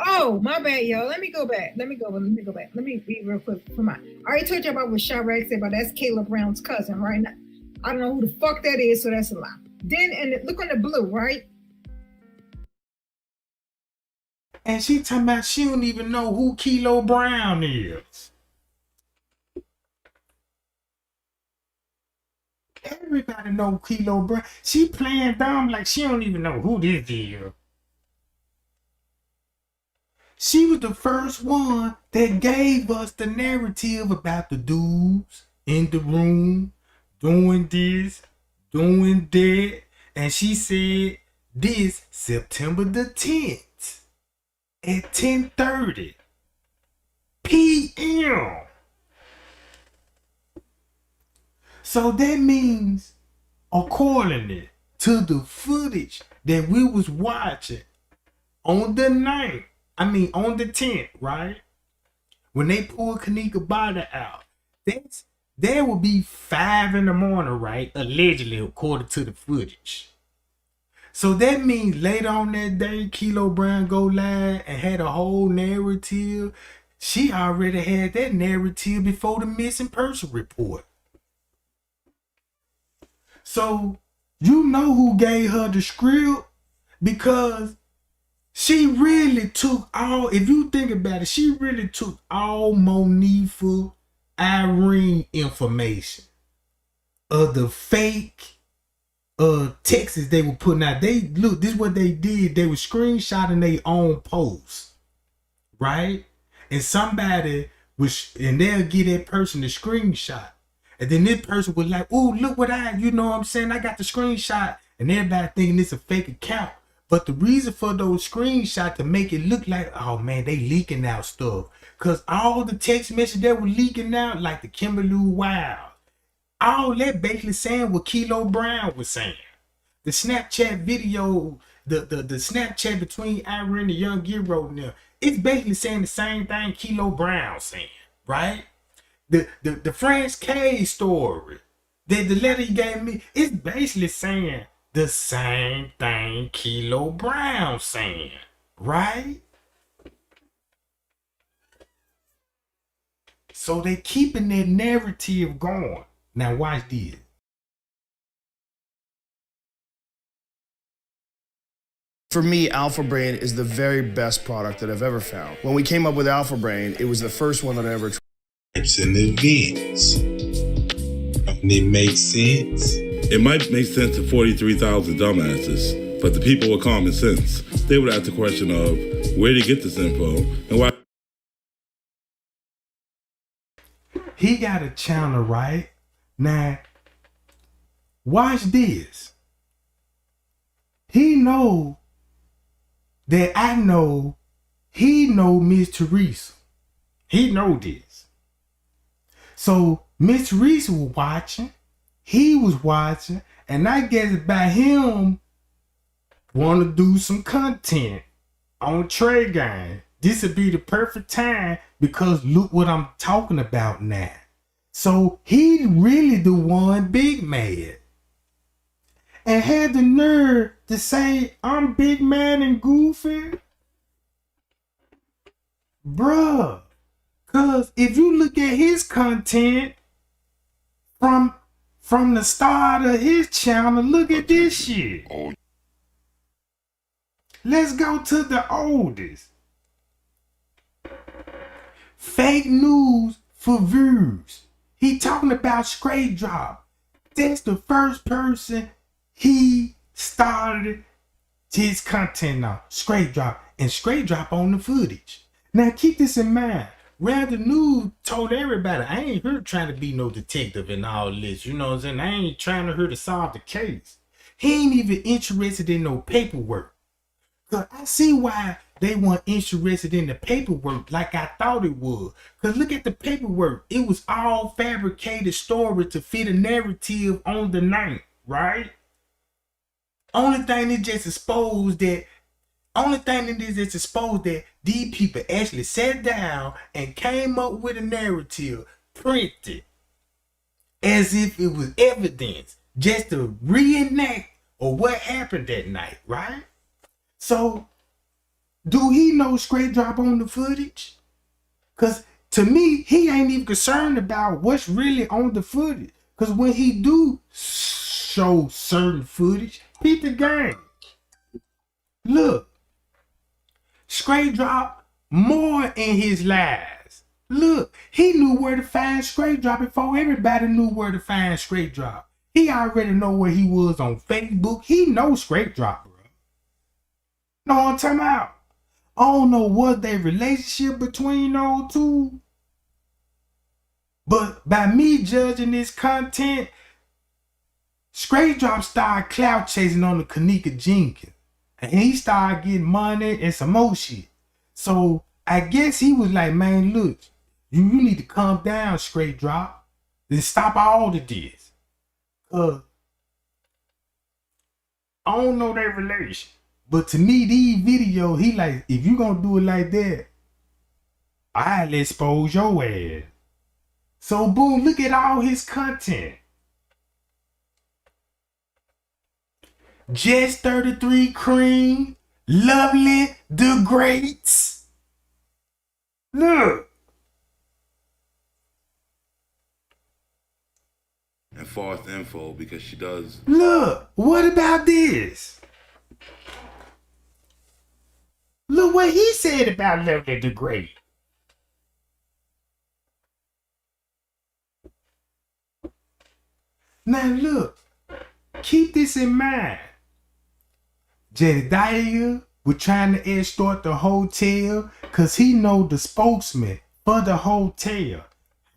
Oh, my bad, y'all. Let me go back. Let me be real quick for my. I already told you about what Chirac said about that's Caleb Brown's cousin, right? Now, I don't know who the fuck that is, so that's a lie. Then, and look on the blue, right? And she talking about she don't even know who Kilo Brown is. Everybody know Kilo Brown. She playing dumb like she don't even know who this is. She was the first one that gave us the narrative about the dudes in the room doing this, doing that. And she said this September the 10th at 10:30 p.m. So that means, accordingly to the footage that we was watching on the 9th, on the 10th, right? When they pulled Kenneka body out, that would be 5 in the morning, right? Allegedly, according to the footage. So that means later on that day, Kilo Brown go live and had a whole narrative. She already had that narrative before the missing person report. So you know who gave her the script because she really took all, if you think about it, she really took all Monifa Irene information of the fake texts they were putting out. This is what they did. They were screenshotting their own posts, right? And somebody and they'll get that person the screenshot. And then this person was like, oh, look what you know what I'm saying? I got the screenshot. And everybody thinking it's a fake account. But the reason for those screenshots to make it look like, oh man, they leaking out stuff. Because all the text messages that were leaking out, like the Kimberly Wild, all that basically saying what Kilo Brown was saying. The Snapchat video, the Snapchat between Ira and the young Giro now, it's basically saying the same thing Kilo Brown saying, right? The French K story, the letter he gave me, it's basically saying the same thing Kilo Brown saying, right? So they keeping that narrative going. Now watch this. For me, Alpha Brain is the very best product that I've ever found. When we came up with Alpha Brain, it was the first one that I ever tried. Types and events. Don't it make sense? It might make sense to 43,000 dumbasses, but the people with common sense, they would ask the question of where to get this info and why. He got a channel, right? Now, watch this. He know that I know he know Miss Teresa. He know this. So Miss Teresa was watching, he was watching, and I guess by him want to do some content on Trey Gang. This would be the perfect time because look what I'm talking about now. So he really the one big mad. And had the nerve to say, I'm big man and goofy. Bruh. Cause if you look at his content from the start of his channel, look at this shit. Let's go to the oldest. Fake news for views. He talking about Straight Drop. That's the first person he started his content on. Straight Drop. And Straight Drop on the footage. Now keep this in mind. Rather News told everybody, I ain't here trying to be no detective and all this. You know what I'm saying? I ain't trying to here to solve the case. He ain't even interested in no paperwork. Cause I see why they weren't interested in the paperwork like I thought it would. Cause look at the paperwork. It was all fabricated story to fit a narrative on the night, right? Only thing it just exposed that these people actually sat down and came up with a narrative, printed, as if it was evidence, just to reenact or what happened that night, right? So, do he know Straight Drop on the footage? Because to me, he ain't even concerned about what's really on the footage. Because when he do show certain footage, peep the game. Look, Straight Drop more in his lives. Look, he knew where to find Straight Drop before everybody knew where to find Straight Drop. He already know where he was on Facebook. He knows Straight Drop, bro. Know what I'm talking about? I don't know what their relationship between those two. But by me judging this content, Straight Drop started clout chasing on the Kenneka Jenkins. And he started getting money and some more shit. So I guess he was like, man, look, you need to calm down, Straight Drop. Then stop all of this. I don't know their relation. But to me, these videos, he like, if you gonna do it like that, I'll expose your ass. So boom, look at all his content. Just 33 Cream, Lovely, The Greats. Look. And false info because she does. Look, what about this? Look what he said about Lovely the Great. Now look, keep this in mind. Jedediah was trying to extort the hotel because he know the spokesman for the hotel.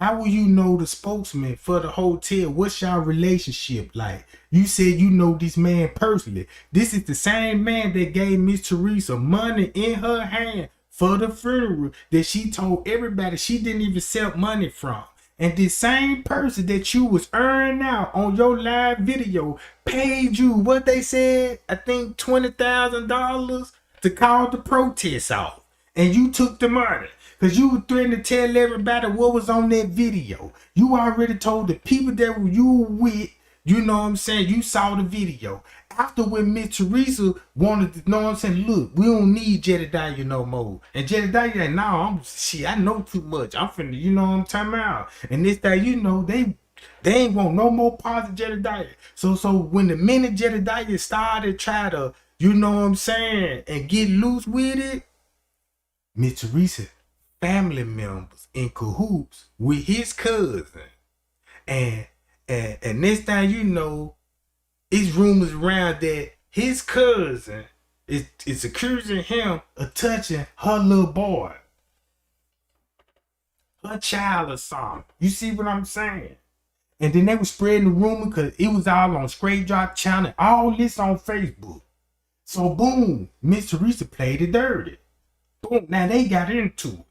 How will you know the spokesman for the hotel? What's your relationship like? You said you know this man personally. This is the same man that gave Miss Teresa money in her hand for the funeral that she told everybody she didn't even accept money from. And the same person that you was earning out on your live video paid you what they said, I think $20,000 to call the protests off. And you took the money. Because you were threatening to tell everybody what was on that video. You already told the people that you were with, you know what I'm saying, you saw the video. After when Miss Teresa wanted to, know what I'm saying, look, we don't need Jedediah no more. And Jedediah like, no, I know too much. I'm finna, you know what I'm talking about. And this thing, you know, they ain't want no more parts of Jedediah. So when the minute Jedediah started try to, you know what I'm saying, and get loose with it, Miss Teresa family members in cahoots with his cousin, and next thing you know, it's rumors around that his cousin is accusing him of touching her little boy, her child or something. You see what I'm saying? And then they were spreading the rumor because it was all on Straight Drop Channel, all this on Facebook. So boom, Miss Teresa played it dirty. Boom, now they got into it.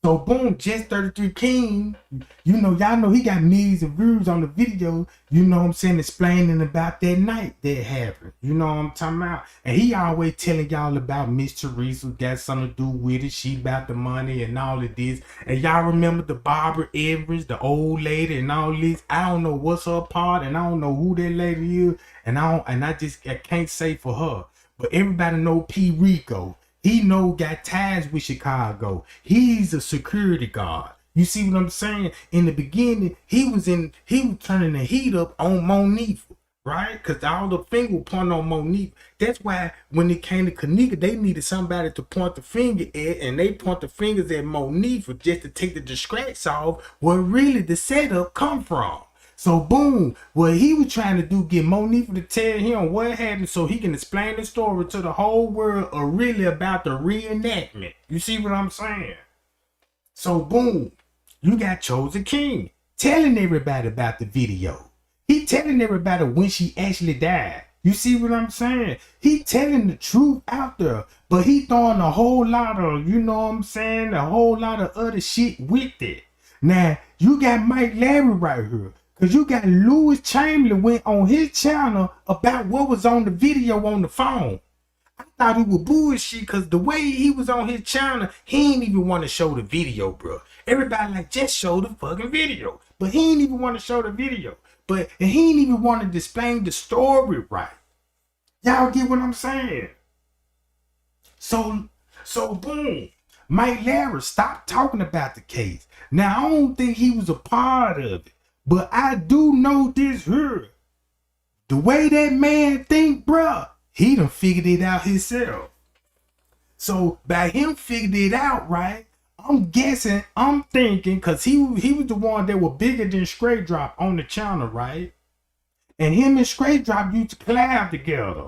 So boom, Just 33 King, you know, y'all know he got millions of views on the video, you know what I'm saying, explaining about that night that happened. You know what I'm talking about? And he always telling y'all about Miss Teresa, got something to do with it, she about the money and all of this. And y'all remember the Barbara Evans, the old lady and all this. I don't know what's her part and I don't know who that lady is. And I can't say for her. But everybody know P. Rico. He got ties with Chicago. He's a security guard. You see what I'm saying? In the beginning, he was turning the heat up on Monifa, right? Because all the finger pointing on Monifa. That's why when it came to Kenneka, they needed somebody to point the finger at, and they point the fingers at Monifa just to take the distracts off where really the setup come from. So boom, what he was trying to do, get Monifa to tell him what happened so he can explain the story to the whole world or really about the reenactment. You see what I'm saying? So boom, you got Chosen King telling everybody about the video. He telling everybody when she actually died. You see what I'm saying? He telling the truth out there, but he throwing a whole lot of, you know what I'm saying, a whole lot of other shit with it. Now, you got Mike Larry right here. Because you got Lewis Chamberlain went on his channel about what was on the video on the phone. I thought it was bullshit because the way he was on his channel, he ain't even want to show the video, bro. Everybody like, just show the fucking video. But he ain't even want to show the video. And he ain't even want to explain the story right. Y'all get what I'm saying? So boom. Mike Larry stopped talking about the case. Now, I don't think he was a part of it. But I do know this here. The way that man think, bruh, he done figured it out himself. So by him figured it out, right, I'm thinking, because he was the one that was bigger than Straight Drop on the channel, right? And him and Straight Drop used to collab together.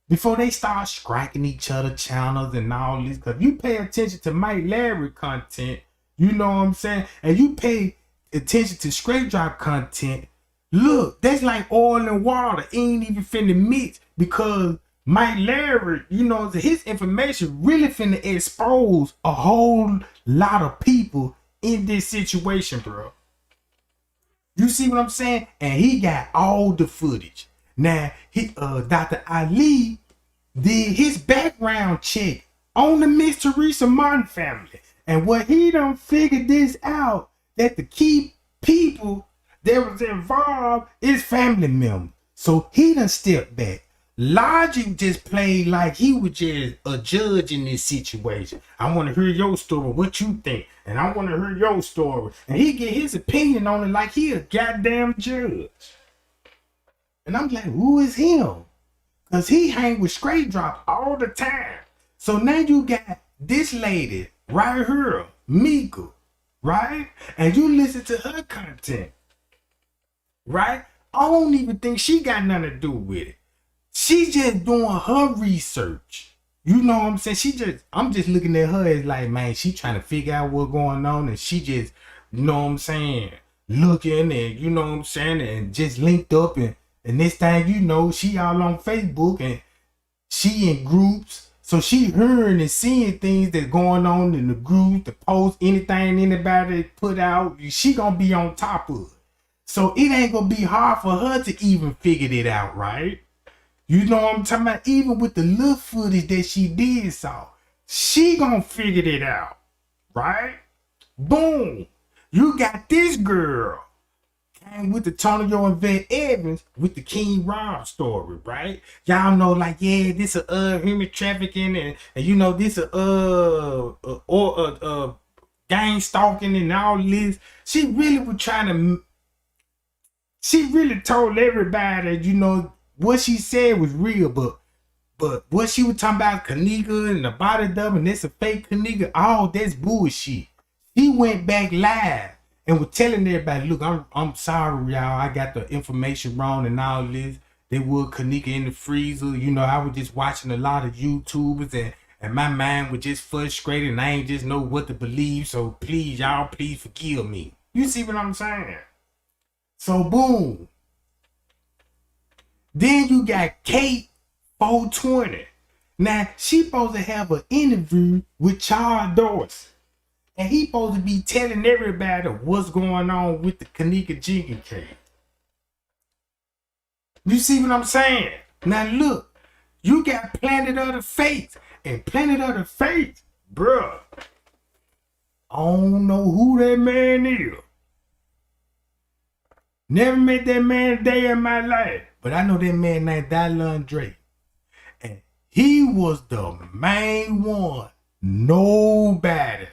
Before they start striking each other channels and all this. Because you pay attention to Mike Larry content, you know what I'm saying? And you pay attention to Straight Drop content, look, that's like oil and water. It ain't even finna mix because Mike Larry, you know, his information really finna expose a whole lot of people in this situation, bro. You see what I'm saying? And he got all the footage. Now, Dr. Ali did his background check on the Miss Teresa Martin family. And what he done figured this out, that the key people that was involved is family members. So he done stepped back. Logic just played like he was just a judge in this situation. I want to hear your story, what you think. And I want to hear your story. And he get his opinion on it like he a goddamn judge. And I'm like, who is him? Because he hang with Straight Drop all the time. So now you got this lady right here, Mika. Right? And you listen to her content. Right? I don't even think she got nothing to do with it. She's just doing her research. You know what I'm saying? I'm just looking at her as like, man, she trying to figure out what's going on, and she just, you know what I'm saying, looking, and you know what I'm saying, and just linked up, and this thing, you know, she all on Facebook, and she in groups, so she hearing and seeing things that's going on in the group, the post, anything anybody put out, she gonna be on top of it. So it ain't gonna be hard for her to even figure it out, right? You know what I'm talking about? Even with the little footage that she did saw, she gonna figure it out, right? Boom. You got this girl came with the Tonyo and Vet Evans with the King Rob story, right? Y'all know, like, yeah, this human trafficking, and you know, this gang stalking and all this. She really was trying to. She really told everybody, you know, what she said was real, but what she was talking about, Kenneka and the body double, and that's a fake Kenneka, all that's bullshit. He went back live and was telling everybody, look, I'm sorry, y'all, I got the information wrong and all this. They were Kenneka in the freezer. You know, I was just watching a lot of YouTubers, and my mind was just frustrated, and I ain't just know what to believe. So please, y'all, please forgive me. You see what I'm saying? So boom. Then you got Kate 420. Now, she supposed to have an interview with Charles Dorsey. And he supposed to be telling everybody what's going on with the Kenneka Jenkins case. You see what I'm saying? Now look, you got Planet of the Fates. And Planet of the Fates, bruh, I don't know who that man is. Never met that man a day in my life. But I know that man named Dylan Drake. And he was the main one. Nobody.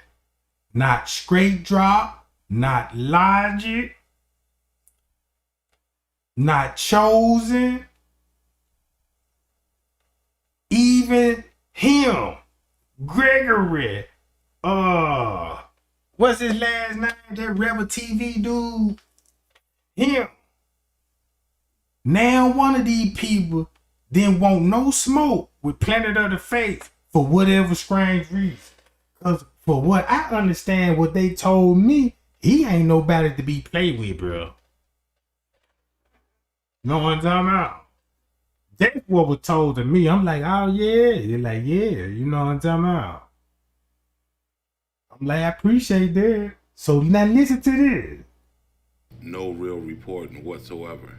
Not Straight Drop. Not Logic. Not Chosen. Even him. Gregory. What's his last name? That Rebel TV dude. Him. Now one of these people didn't want no smoke with Planet of the Fates for whatever strange reason. Because for what I understand, what they told me, he ain't nobody to be played with, bro. Know what I'm talking about? That's what was told to me. I'm like, oh yeah. They're like, yeah, you know what I'm talking about. I'm like, I appreciate that. So now listen to this. No real reporting whatsoever.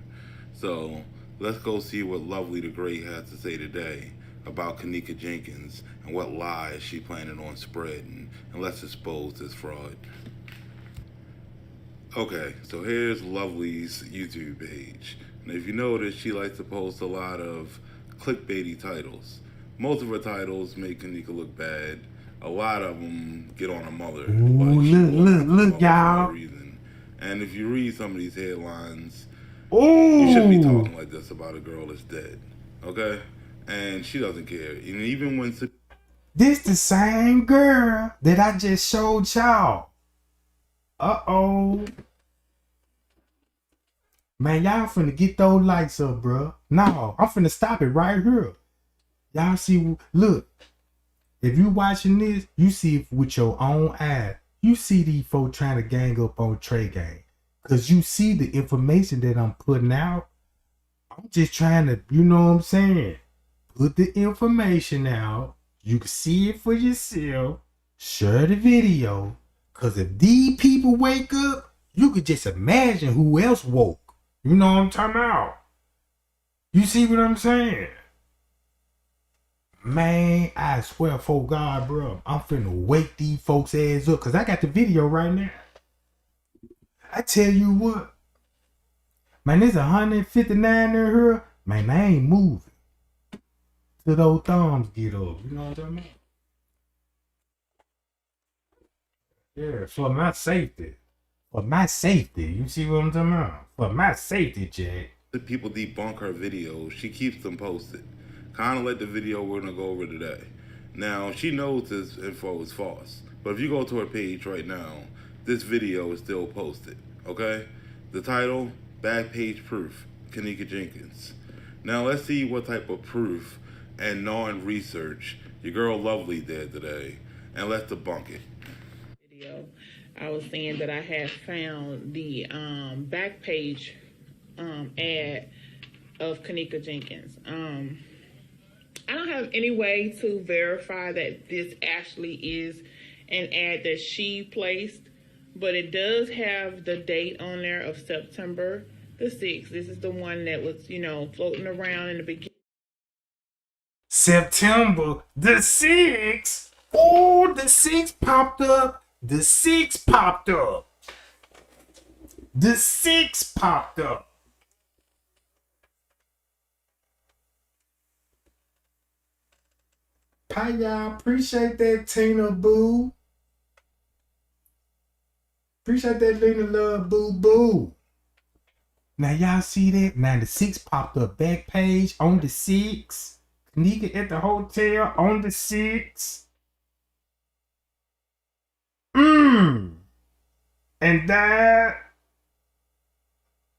So let's go see what Lovely the Great has to say today about Kenneka Jenkins and what lies she planning on spreading, and let's expose this fraud. Okay, so here's Lovely's YouTube page. And if you notice, she likes to post a lot of clickbaity titles. Most of her titles make Kenneka look bad. A lot of them get on her mother. Ooh, look, y'all. For no reason. And if you read some of these headlines, Ooh. you shouldn't be talking like this about a girl that's dead. Okay? And she doesn't care. And even when... This the same girl that I just showed y'all. Uh-oh. Man, y'all finna get those lights up, bro. No, I'm finna stop it right here. Y'all see, look. If you watching this, you see it with your own eyes. You see these folks trying to gang up on Trey Gang. Because you see the information that I'm putting out. I'm just trying to, you know what I'm saying? Put the information out. You can see it for yourself. Share the video. Because if these people wake up, you could just imagine who else woke. You know what I'm talking about? You see what I'm saying? Man, I swear for God, bro, I'm finna wake these folks' ass up. Because I got the video right now. I tell you what. Man, there's 159 in here. Man, I ain't moving. Till those thumbs get up. You know what I'm talking about? Yeah, for my safety. For my safety. You see what I'm talking about? For my safety, Jack. The people debunk her videos. She keeps them posted. Kind of like the video we're going to go over today. Now, she knows this info is false. But if you go to her page right now, this video is still posted. Okay? The title, Back Page Proof, Kenneka Jenkins. Now, let's see what type of proof and non-research Your girl Lovely did today, and let's debunk it. Video, I was saying that I had found the back page ad of Kenneka Jenkins. I don't have any way to verify that this actually is an ad that she placed, but it does have the date on there of September the 6th. This is the one that was, floating around in the beginning. September the 6th. Oh, the 6 popped up. The 6 popped up. The 6 popped up. Hi, y'all. Appreciate that, Tina Boo. Appreciate that, Lena Love Boo Boo. Now, y'all see that? Now, the 6 popped up. Back page on the 6. Kenneka at the hotel on the 6. And died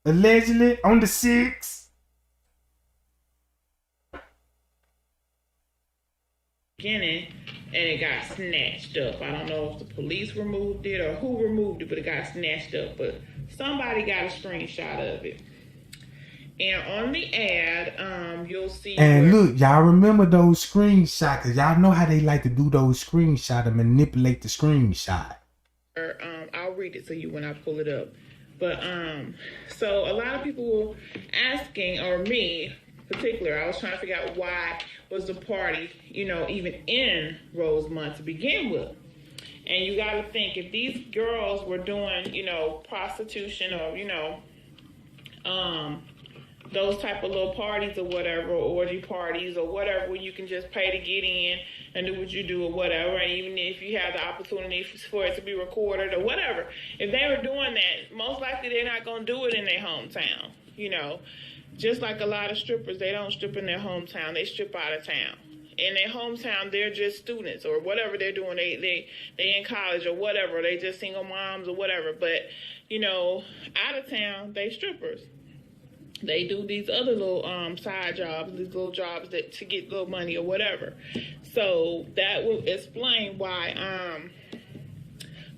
allegedly on the 6. Beginning, and it got snatched up. I don't know if the police removed it or who removed it, but it got snatched up. But somebody got a screenshot of it. And on the ad, you'll see. And look, y'all remember those screenshots, because y'all know how they like to do those screenshots and manipulate the screenshot. I'll read it to you when I pull it up. But so a lot of people were asking, or me in particular, I was trying to figure out why was the party, even in Rosemont to begin with. And you got to think, if these girls were doing, prostitution or, those type of little parties or whatever, orgy parties or whatever, where you can just pay to get in and do what you do or whatever, and even if you have the opportunity for it to be recorded or whatever, if they were doing that, most likely they're not going to do it in their hometown, Just like a lot of strippers, they don't strip in their hometown, they strip out of town. In their hometown, they're just students or whatever they're doing. They in college or whatever. They just single moms or whatever. But, out of town, they strippers. They do these other little side jobs, these little jobs that to get little money or whatever. So that will explain why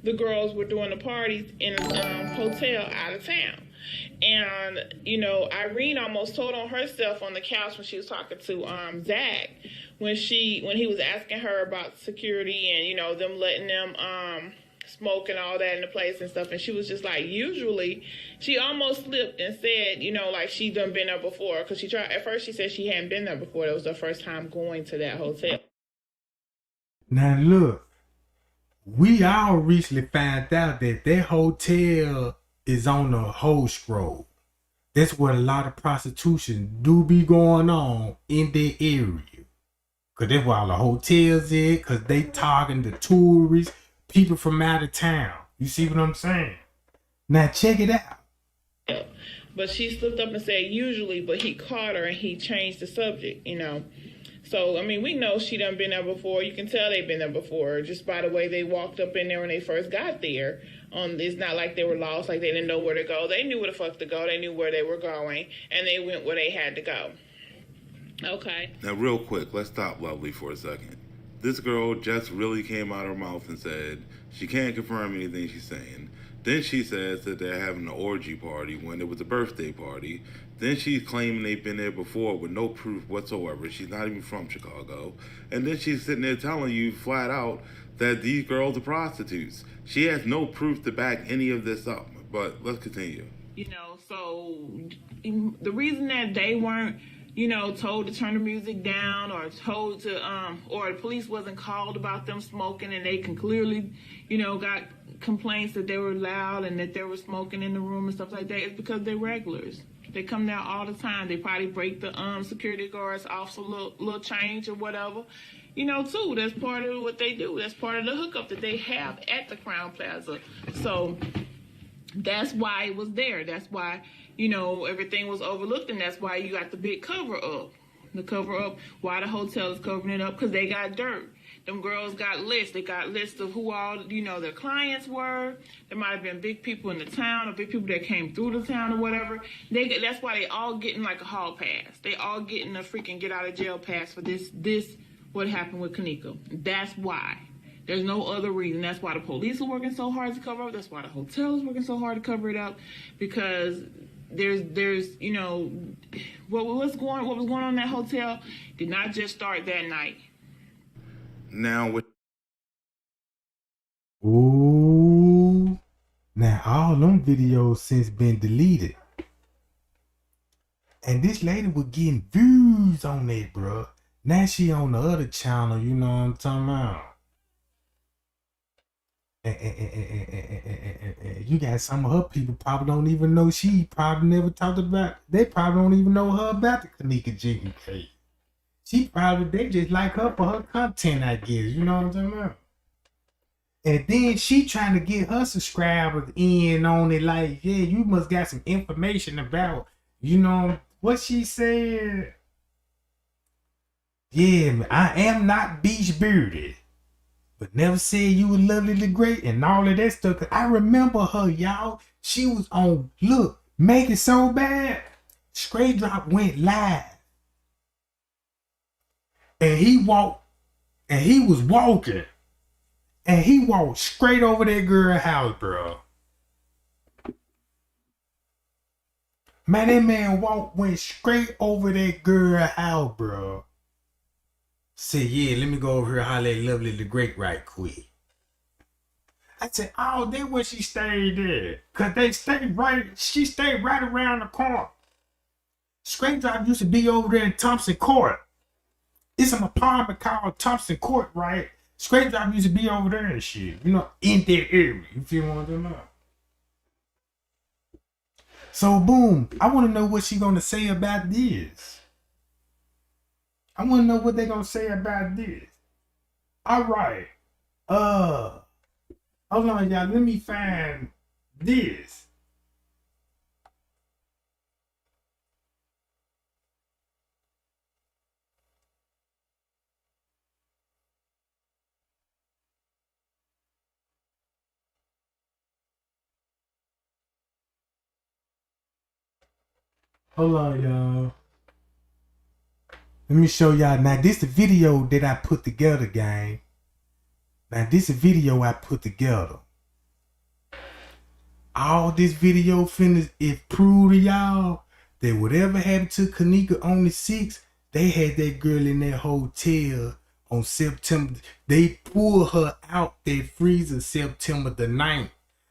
the girls were doing the parties in a hotel out of town. And, Irene almost told on herself on the couch when she was talking to Zach, when he was asking her about security and, them letting them smoke and all that in the place and stuff. And she was just like, usually she almost slipped and said, like she done been there before. Because at first she said she hadn't been there before. That was her first time going to that hotel. Now look, we all recently found out that hotel is on the Host Road. That's where a lot of prostitution do be going on in that area. Because that's where all the hotels is, because they targeting the tourists, people from out of town. You see what I'm saying? Now check it out. But she slipped up and said usually, but he caught her and he changed the subject, So, we know she done been there before. You can tell they've been there before just by the way they walked up in there when they first got there. It's not like they were lost, like they didn't know where to go. They knew where the fuck to go. They knew where they were going, and they went where they had to go. Okay. Now, real quick, let's stop Lovely for a second. This girl just really came out of her mouth and said she can't confirm anything she's saying. Then she says that they're having an orgy party when it was a birthday party. Then she's claiming they've been there before with no proof whatsoever. She's not even from Chicago. And then she's sitting there telling you flat out that these girls are prostitutes. She has no proof to back any of this up. But let's continue. So the reason that they weren't, told to turn the music down or told to, or the police wasn't called about them smoking, and they can clearly, got complaints that they were loud and that they were smoking in the room and stuff like that, is because they're regulars. They come down all the time. They probably break the security guards off some little change or whatever. Too. That's part of what they do. That's part of the hookup that they have at the Crown Plaza. So that's why it was there. That's why, everything was overlooked, and that's why you got the big cover up. The cover up, why the hotel is covering it up, because they got dirt. Them girls got lists. They got lists of who all, their clients were. There might have been big people in the town or big people that came through the town or whatever. That's why they all getting like a hall pass. They all getting a freaking get out of jail pass for this what happened with Kenneka. That's why. There's no other reason. That's why the police are working so hard to cover up. That's why the hotel is working so hard to cover it up, because there's you know, what was going on in that hotel did not just start that night. Now with Ooh. Now all them videos since been deleted. And this lady was getting views on that, bro. Now she on the other channel, you know what I'm talking about? And you got some of her people probably don't even know, she probably never talked about, they probably don't even know her about the Kenneka Jenkins case. She probably, they just like her for her content, I guess, you know what I'm talking about? And then she trying to get her subscribers in on it, like, yeah, you must got some information about, you know, what she said. Yeah, I am not beach bearded, but never said you were lovely to great and all of that stuff. Cause I remember her, y'all. She was on, look, Make It So Bad. Straight Drop went live. And he walked, and he was walking. And he walked straight over that girl's house, bro. Man, that man went straight over that girl's house, bro. Said, yeah, let me go over here and holler at Lovely the Great right quick. I said, oh, that's where she stayed there. Cause she stayed right around the corner. Straight Drop used to be over there in Thompson Court. It's an apartment called Thompson Court, right? Straight Drop used to be over there and shit. You know, in that area. You feel what I'm talking about? So boom, I want to know what she gonna say about this. I want to know what they gonna say about this. All right. Hold on, y'all. Let me find this. Hold on, y'all. Let me show y'all. Now, this is the video that I put together, gang. Now, this is a video I put together. All this video finished, it proved to y'all that whatever happened to Kenneka on the 6th, they had that girl in that hotel on September. They pulled her out that freezer September the 9th,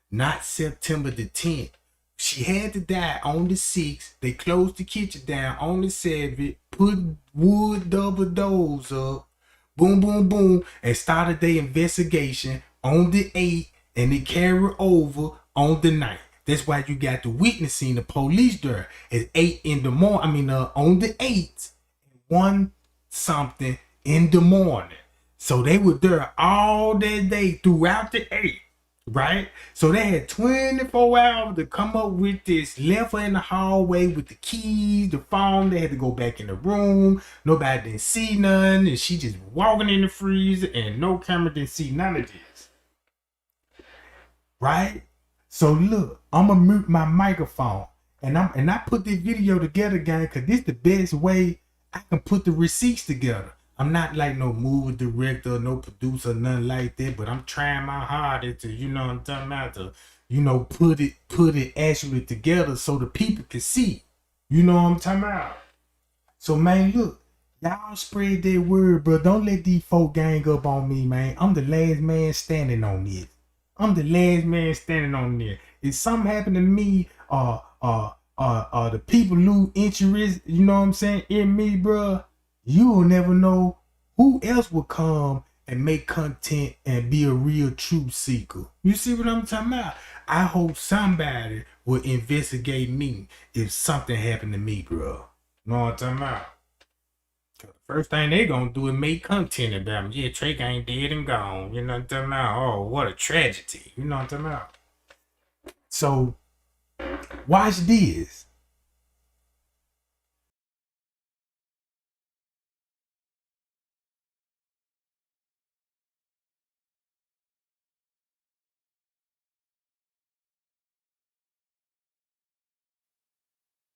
not September the 10th. She had to die on the 6th. They closed the kitchen down on the 7th, put wood double doors up, boom, boom, boom, and started their investigation on the 8th, and it carried over on the 9th. That's why you got the witnessing the police there at 8 in the morning. On the 8th, 1 something in the morning. So they were there all that day throughout the 8th. Right? So they had 24 hours to come up with this. Left her in the hallway with the keys, the phone. They had to go back in the room. Nobody didn't see none. And she just walking in the freezer and no camera didn't see none of this. Right? So look, I'm gonna mute my microphone. And I put this video together, gang, because this is the best way I can put the receipts together. I'm not like no movie director, no producer, nothing like that, but I'm trying my hardest to, you know what I'm talking about, to, you know, put it actually together so the people can see. You know what I'm talking about? So man, look, y'all spread that word, bro. Don't let these folk gang up on me, man. I'm the last man standing on this. I'm the last man standing on this. If something happened to me, the people lose interest, you know what I'm saying, in me, bro, you will never know who else will come and make content and be a real truth seeker. You see what I'm talking about? I hope somebody will investigate me if something happened to me, bro. You know what I'm talking about? The first thing they gonna do is make content about me. Yeah, Trey ain't dead and gone. You know what I'm talking about? Oh, what a tragedy. You know what I'm talking about? So, watch this.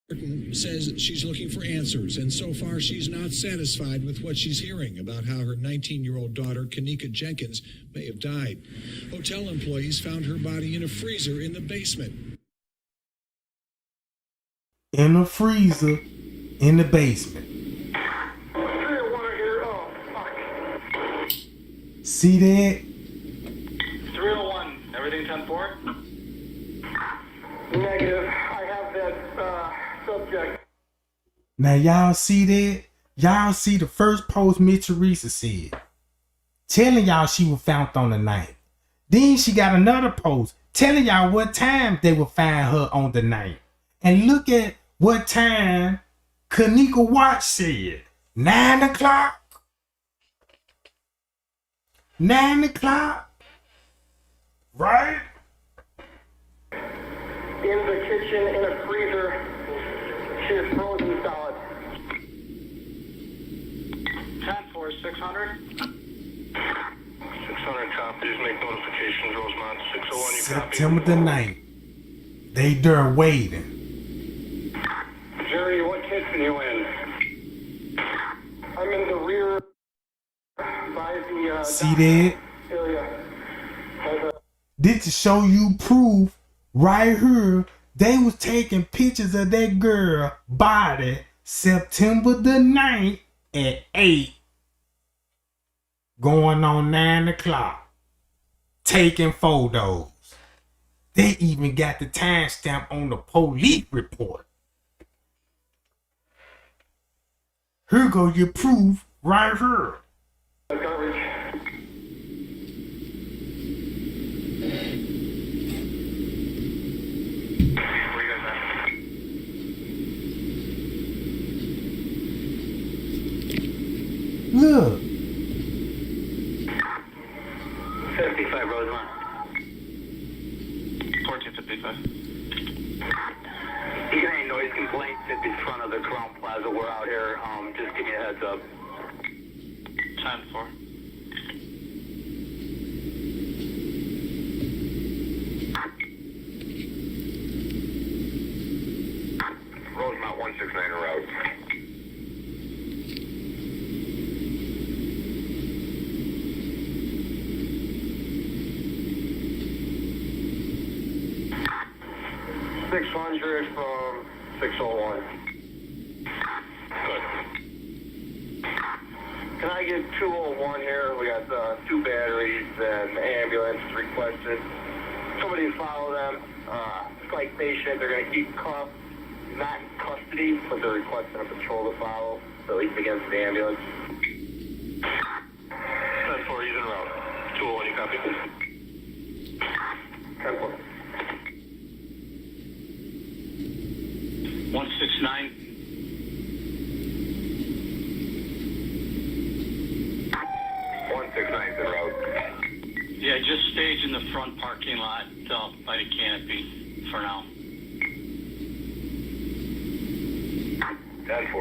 says she's looking for answers, and so far she's not satisfied with what she's hearing about how her 19-year-old daughter, Kenneka Jenkins, may have died. Hotel employees found her body in a freezer in the basement. In a freezer in the basement. See that? 301, everything 10-4? Negative. I have that subject. Now y'all see that? Y'all see the first post Miss Teresa said, telling y'all she was found on the 9th. Then she got another post telling y'all what time they would find her on the 9th. And look at what time Kenneka watch said. 9 o'clock. 9 o'clock. Right? In the kitchen, in a freezer, she is frozen solid. 10-4, 600. 600 copies, make notifications, Rosemont. 601, you copy. September the 9th. They there waiting. Jerry, what kitchen you in? I'm in the rear by the See that? area. This to show you proof right here. They was taking pictures of that girl body September the 9th at 8. Going on 9 o'clock. Taking photos. They even got the timestamp on the police report. Here go your proof right here. Garbage. Where you guys at? Look. 55 Rosemont. 1455. You got any noise complaints at the front of the Crown Plaza? We're out here. Just give me a heads up. 10-4. Rosemont 169 route. $600 from 601. Good. Can I get 201 here? We got 2 batteries and the ambulance is requested. Somebody follow them. Psych patient, they're going to keep cuffed. Not in custody, but they're requesting a patrol to follow, so at least against the ambulance. 10-4, he's en route. 201, you copy? 10-4. 169. 169 is en route. Yeah, just stage in the front parking lot by the canopy for now. 10-4.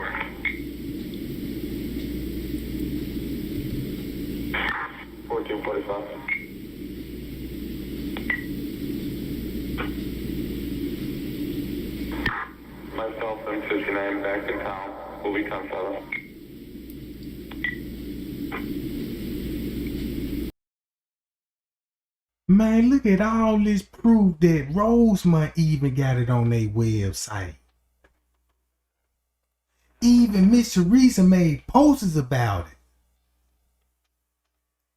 1445. Myself and 59 back in town. We'll be 10-7. Man, look at all this proof that Rosemont even got it on their website. Even Miss Teresa made posters about it.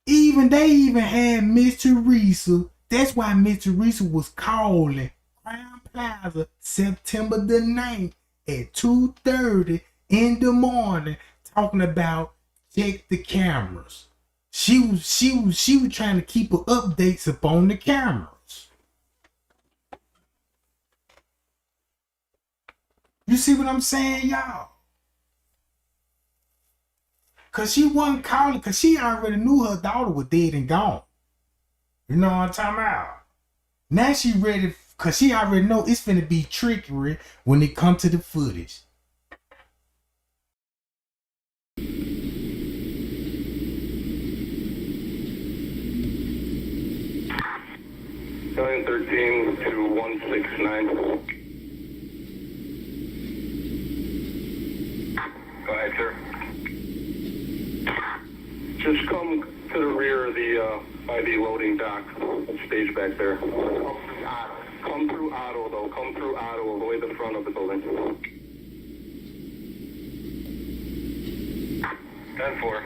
They even had Miss Teresa. That's why Miss Teresa was calling Crown Plaza September the 9th at 2:30 in the morning, talking about check the cameras. She was trying to keep her updates upon the cameras. You see what I'm saying, y'all? Cause she wasn't calling, cause she already knew her daughter was dead and gone. You know what I'm talking about? Now she ready, cause she already know it's finna be trickery when it comes to the footage. 913 to 169. Just come to the rear of the, by the loading dock, stage back there. Come through Otto, though. Come through Otto. Avoid the front of the building. 10-4.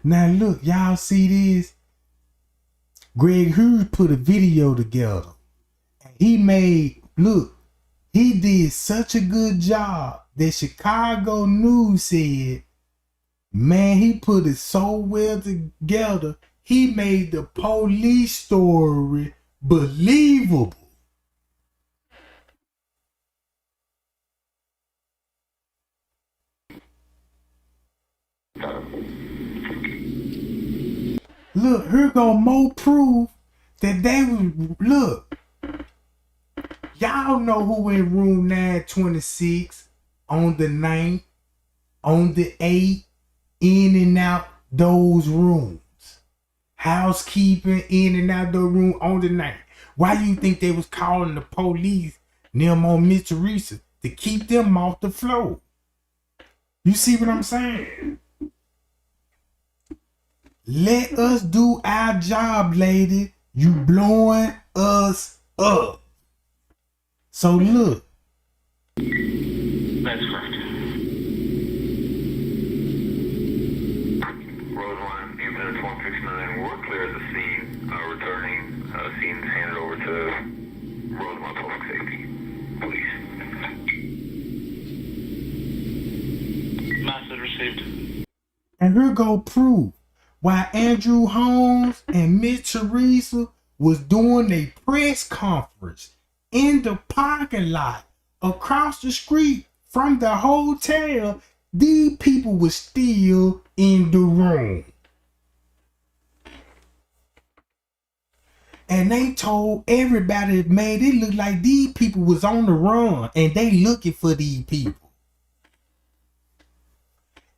Now look, y'all see this? Greg Hughes put a video together. He did such a good job that Chicago News said, man, he put it so well together, he made the police story believable. Look, here go more proof that they was, look, y'all know who in room 926 on the 9th, on the 8th, in and out those rooms. Housekeeping in and out the room on the 9th. Why you think they was calling the police, them on Miss Teresa, to keep them off the floor? You see what I'm saying? Let us do our job, lady. You blowing us up. So look. That's correct. Road 1, units 169, we're clear of the scene. Returning, scene's handed over to Road 1 Public Safety. Police. Message received. And here go proof. While Andrew Holmes and Miss Teresa was doing a press conference in the parking lot across the street from the hotel, these people were still in the room. And they told everybody, man, it looked like these people was on the run and they looking for these people.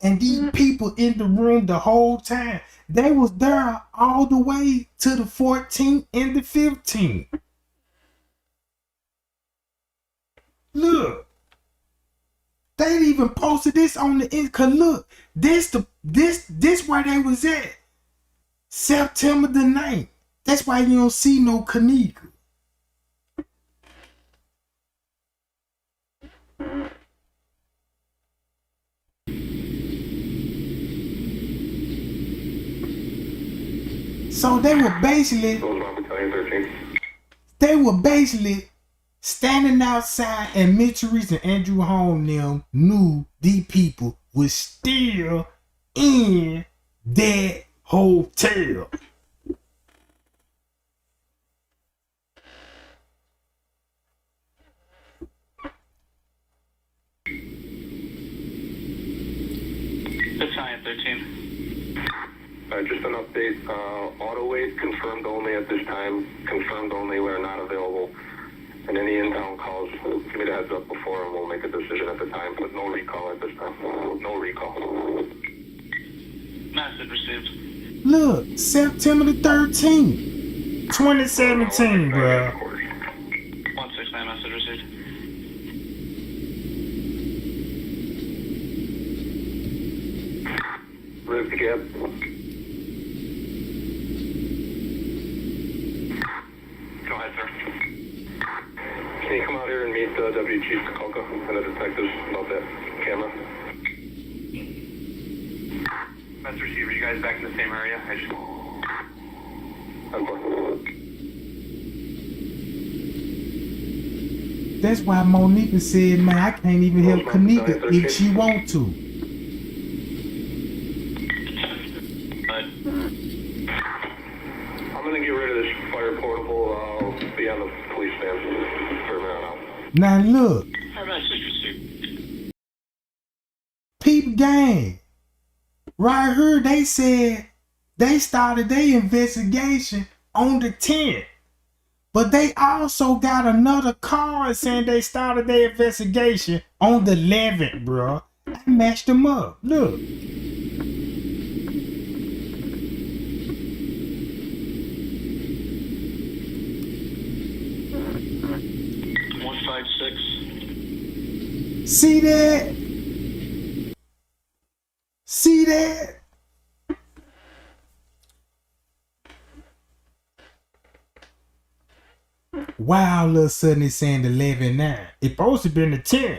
And these people in the room the whole time, they was there all the way to the 14th and the 15th. Look, they even posted this on the end. Cause look, this where they was at. September the 9th. That's why you don't see no Kenneka. So they were basically standing outside, and Miss Teresa and Andrew Holmes them knew these people was still in that hotel. That's fine, 13. Just an update. Auto wait confirmed only at this time. Confirmed only. We're not available. And any in-town calls, give me the heads up before, and we'll make a decision at the time. But no recall at this time. No recall. Message received. Look, September the 13th, 2017, bro. 169, message received. Riv the gap. Go ahead, sir. Can you come out here and meet Deputy Chief Kenneka and the detectives about that camera? That's receiver. You guys back in the same area? I just... That's why Monica said, man, I can't even help Kenneka if she want to. I'm going to get rid of this fire portable. I'll be on the police stand for a minute Now now. look, Message received. peep gang. Right here, they said they started their investigation on the 10th. But they also got another card saying they started their investigation on the 11th, bro. I matched them up. Look. 156. See that? See that? Wow, all of a sudden it's saying the 11-9. It's supposed to be in the 10.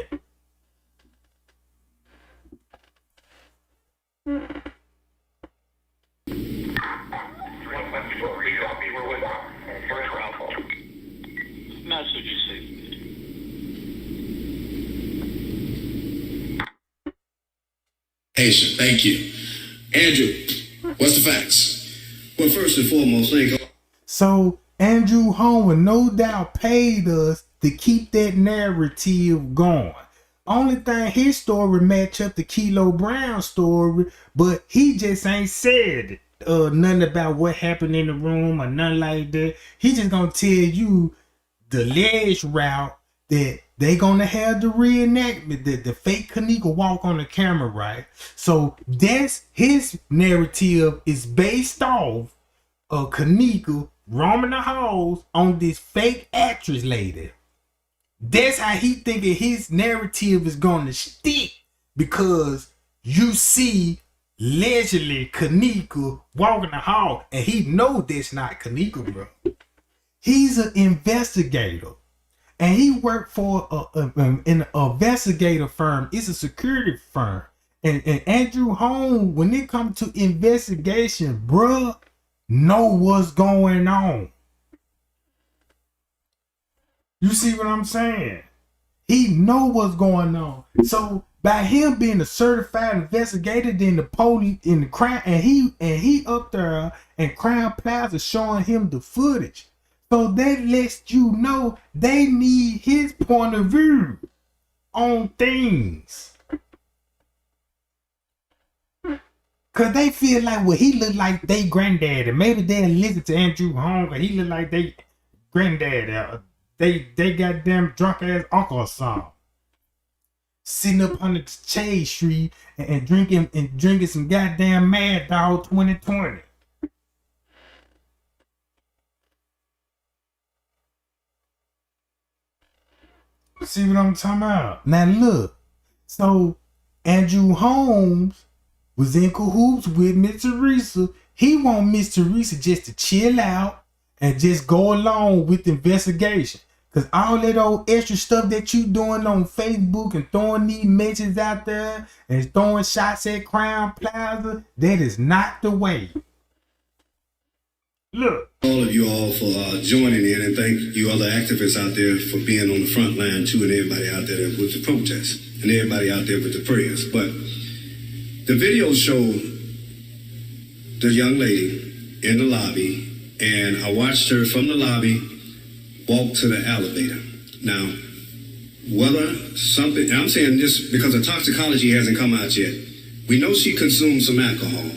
Message you see. Haitian, thank you. Andrew, what's the facts? Well, first and foremost, so Andrew Holman no doubt paid us to keep that narrative going. Only thing his story match up to Kilo Brown's story, but he just ain't said nothing about what happened in the room or nothing like that. He just gonna tell you the alleged route that they gonna have the reenactment, the fake Kenneka walk on the camera, right? So that's his narrative is based off of Kenneka roaming the halls on this fake actress lady. That's how he thinking his narrative is gonna stick, because you see allegedly Kenneka walking the hall and he know that's not Kenneka, bro. He's an investigator and he worked for an investigator firm. It's a security firm. And Andrew Holmes, when it comes to investigation, bruh, know what's going on. You see what I'm saying? He know what's going on. So by him being a certified investigator, then the police in the crime, and he up there and Crown Plaza showing him the footage. So that lets you know they need his point of view on things. Cause they feel like, well, he look like they granddaddy. Maybe they'll listen to Andrew Holmes, he look like they granddaddy. They goddamn drunk ass uncle or something. Sitting up on the Shade Street and drinking some goddamn Mad Dog 2020. See what I'm talking about? Now look, so Andrew Holmes was in cahoots with Miss Teresa. He want Miss Teresa just to chill out and just go along with the investigation. Cause all that old extra stuff that you doing on Facebook and throwing these messages out there and throwing shots at Crown Plaza, that is not the way. Look. all of you all for joining in, and thank you other activists out there for being on the front line too, and everybody out there with the protests and everybody out there with the prayers. But the videos show the young lady in the lobby, and I watched her from the lobby walk to the elevator. Now, whether something, and I'm saying this because the toxicology hasn't come out yet, we know she consumed some alcohol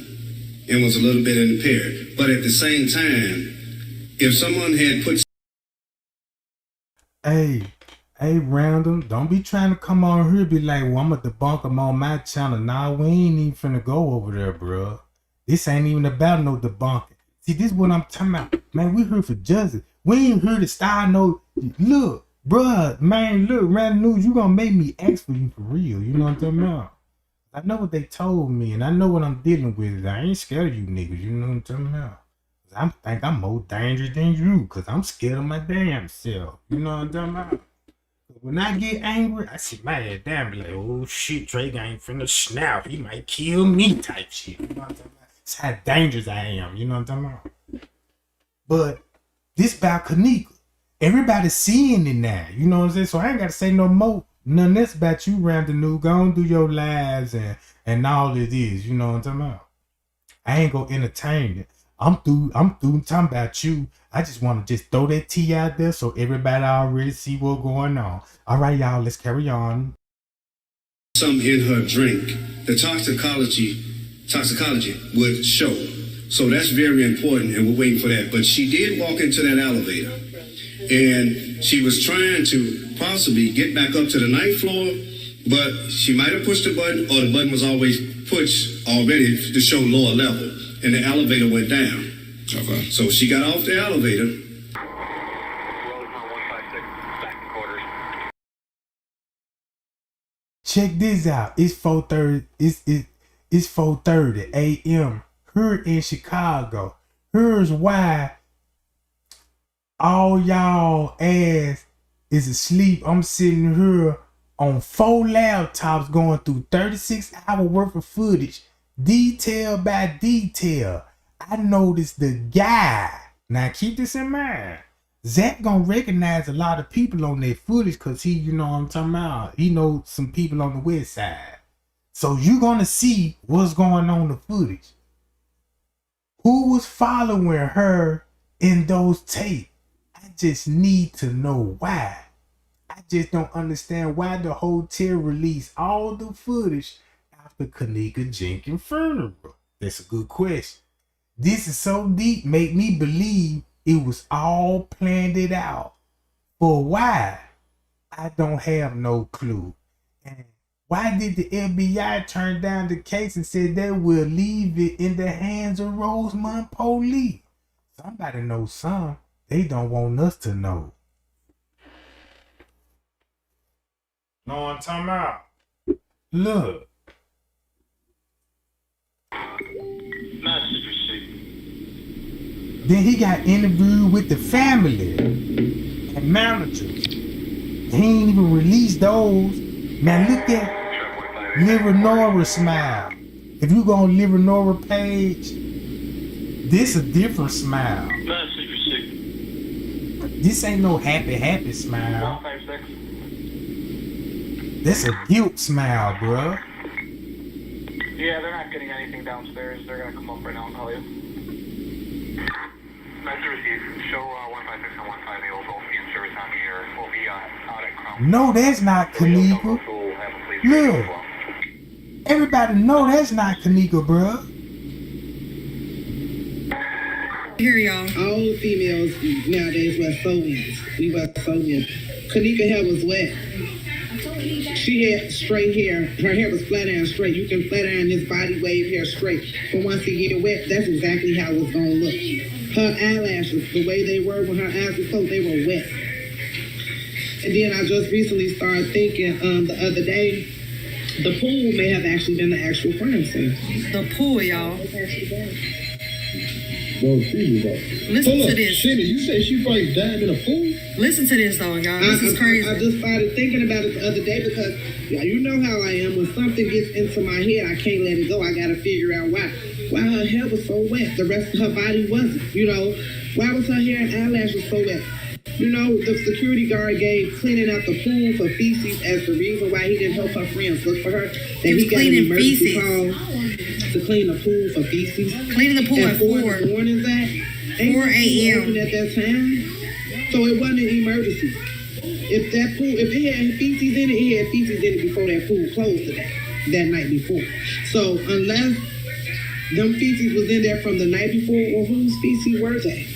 and was a little bit impaired. But at the same time, if someone had put... Hey, Random, don't be trying to come on here and be like, well, I'm going to debunk them on my channel. Nah, we ain't even finna go over there, bro. This ain't even about no debunking. See, this is what I'm talking about. Man, we here for justice. We ain't here to start no... Look, bruh, man, look, Random News, you gonna make me ask for you for real. You know what I'm talking about? I know what they told me, and I know what I'm dealing with. I ain't scared of you niggas. You know what I'm talking about? I think I'm more dangerous than you, because I'm scared of my damn self. You know what I'm talking about? When I get angry, I see my head down, be like, oh shit, Drake ain't finna snap. He might kill me type shit. You know what I'm talking about? It's how dangerous I am. You know what I'm talking about? But this about Kenneka. Everybody's seeing it now. You know what I'm saying? So I ain't got to say no more. None that's about you, Random New. Go on do your lives and all it is. You know what I'm talking about? I ain't gonna entertain it. I'm through talking about you. I just want to just throw that tea out there so everybody already see what's going on. All right, y'all, let's carry on. Some in her drink, the toxicology would show. So that's very important, and we're waiting for that. But she did walk into that elevator. and she was trying to possibly get back up to the ninth floor, but she might have pushed the button, or the button was always pushed already to show lower level, and the elevator went down. Okay. So she got off the elevator. Check this out. It's 4:30. It's 4:30 a.m. here in Chicago. Here's why all y'all ass is asleep. I'm sitting here on 4 laptops going through 36 hours worth of footage, detail by detail. I noticed the guy. Now keep this in mind. Zach gonna recognize a lot of people on their footage because he, you know what I'm talking about. He knows some people on the west side. So you gonna see what's going on in the footage. Who was following her in those tapes? I just need to know why. I just don't understand why the hotel released all the footage after Kenneka Jenkins' funeral. That's a good question. This is so deep, make me believe it was all planned it out. For why? I don't have no clue. And why did the FBI turn down the case and said they will leave it in the hands of Rosemont police? Somebody knows some. They don't want us to know. Know what I'm talking about? Look. Message received. Then he got interviewed with the family and managers. He ain't even released those. Now look at Livernora's smile. If you go on Livernora's page, this a different smile. Message received. This ain't no happy smile. 156. That's a guilt smile, bruh. Yeah, they're not getting anything downstairs. They're gonna come up right now and call you. Message received. Show 156 and 158 both be in service on here. We'll be out at Crown. No, that's not Kenneka. Look. Everybody know that's not Kenneka, bruh. Here, y'all. All females nowadays wear sew-ins. We wear sew-ins. Kenneka hair was wet. She had straight hair. Her hair was flat iron straight. You can flat iron this body wave hair straight. But once it get wet, that's exactly how it's gonna look. Her eyelashes, the way they were when her eyes were closed, they were wet. And then I just recently started thinking the other day, the pool may have actually been the actual crime scene. The pool, y'all. Listen to this. Shitty, you said she probably died in a pool? Listen to this, though, y'all. This is crazy. I just started thinking about it the other day because you know how I am. When something gets into my head, I can't let it go. I got to figure out why. Why her hair was so wet. The rest of her body wasn't. You know, why was her hair and eyelashes so wet? You know, the security guard gave cleaning out the pool for feces as the reason why he didn't help her friends look for her. That he got an emergency call to clean the pool for feces. Cleaning the pool at 4 in the morning, Zach. 4 a.m. At that time. So it wasn't an emergency. If that pool, if it had feces in it, it had feces in it before that pool closed that night before. So unless them feces was in there from the night before, or whose feces were they?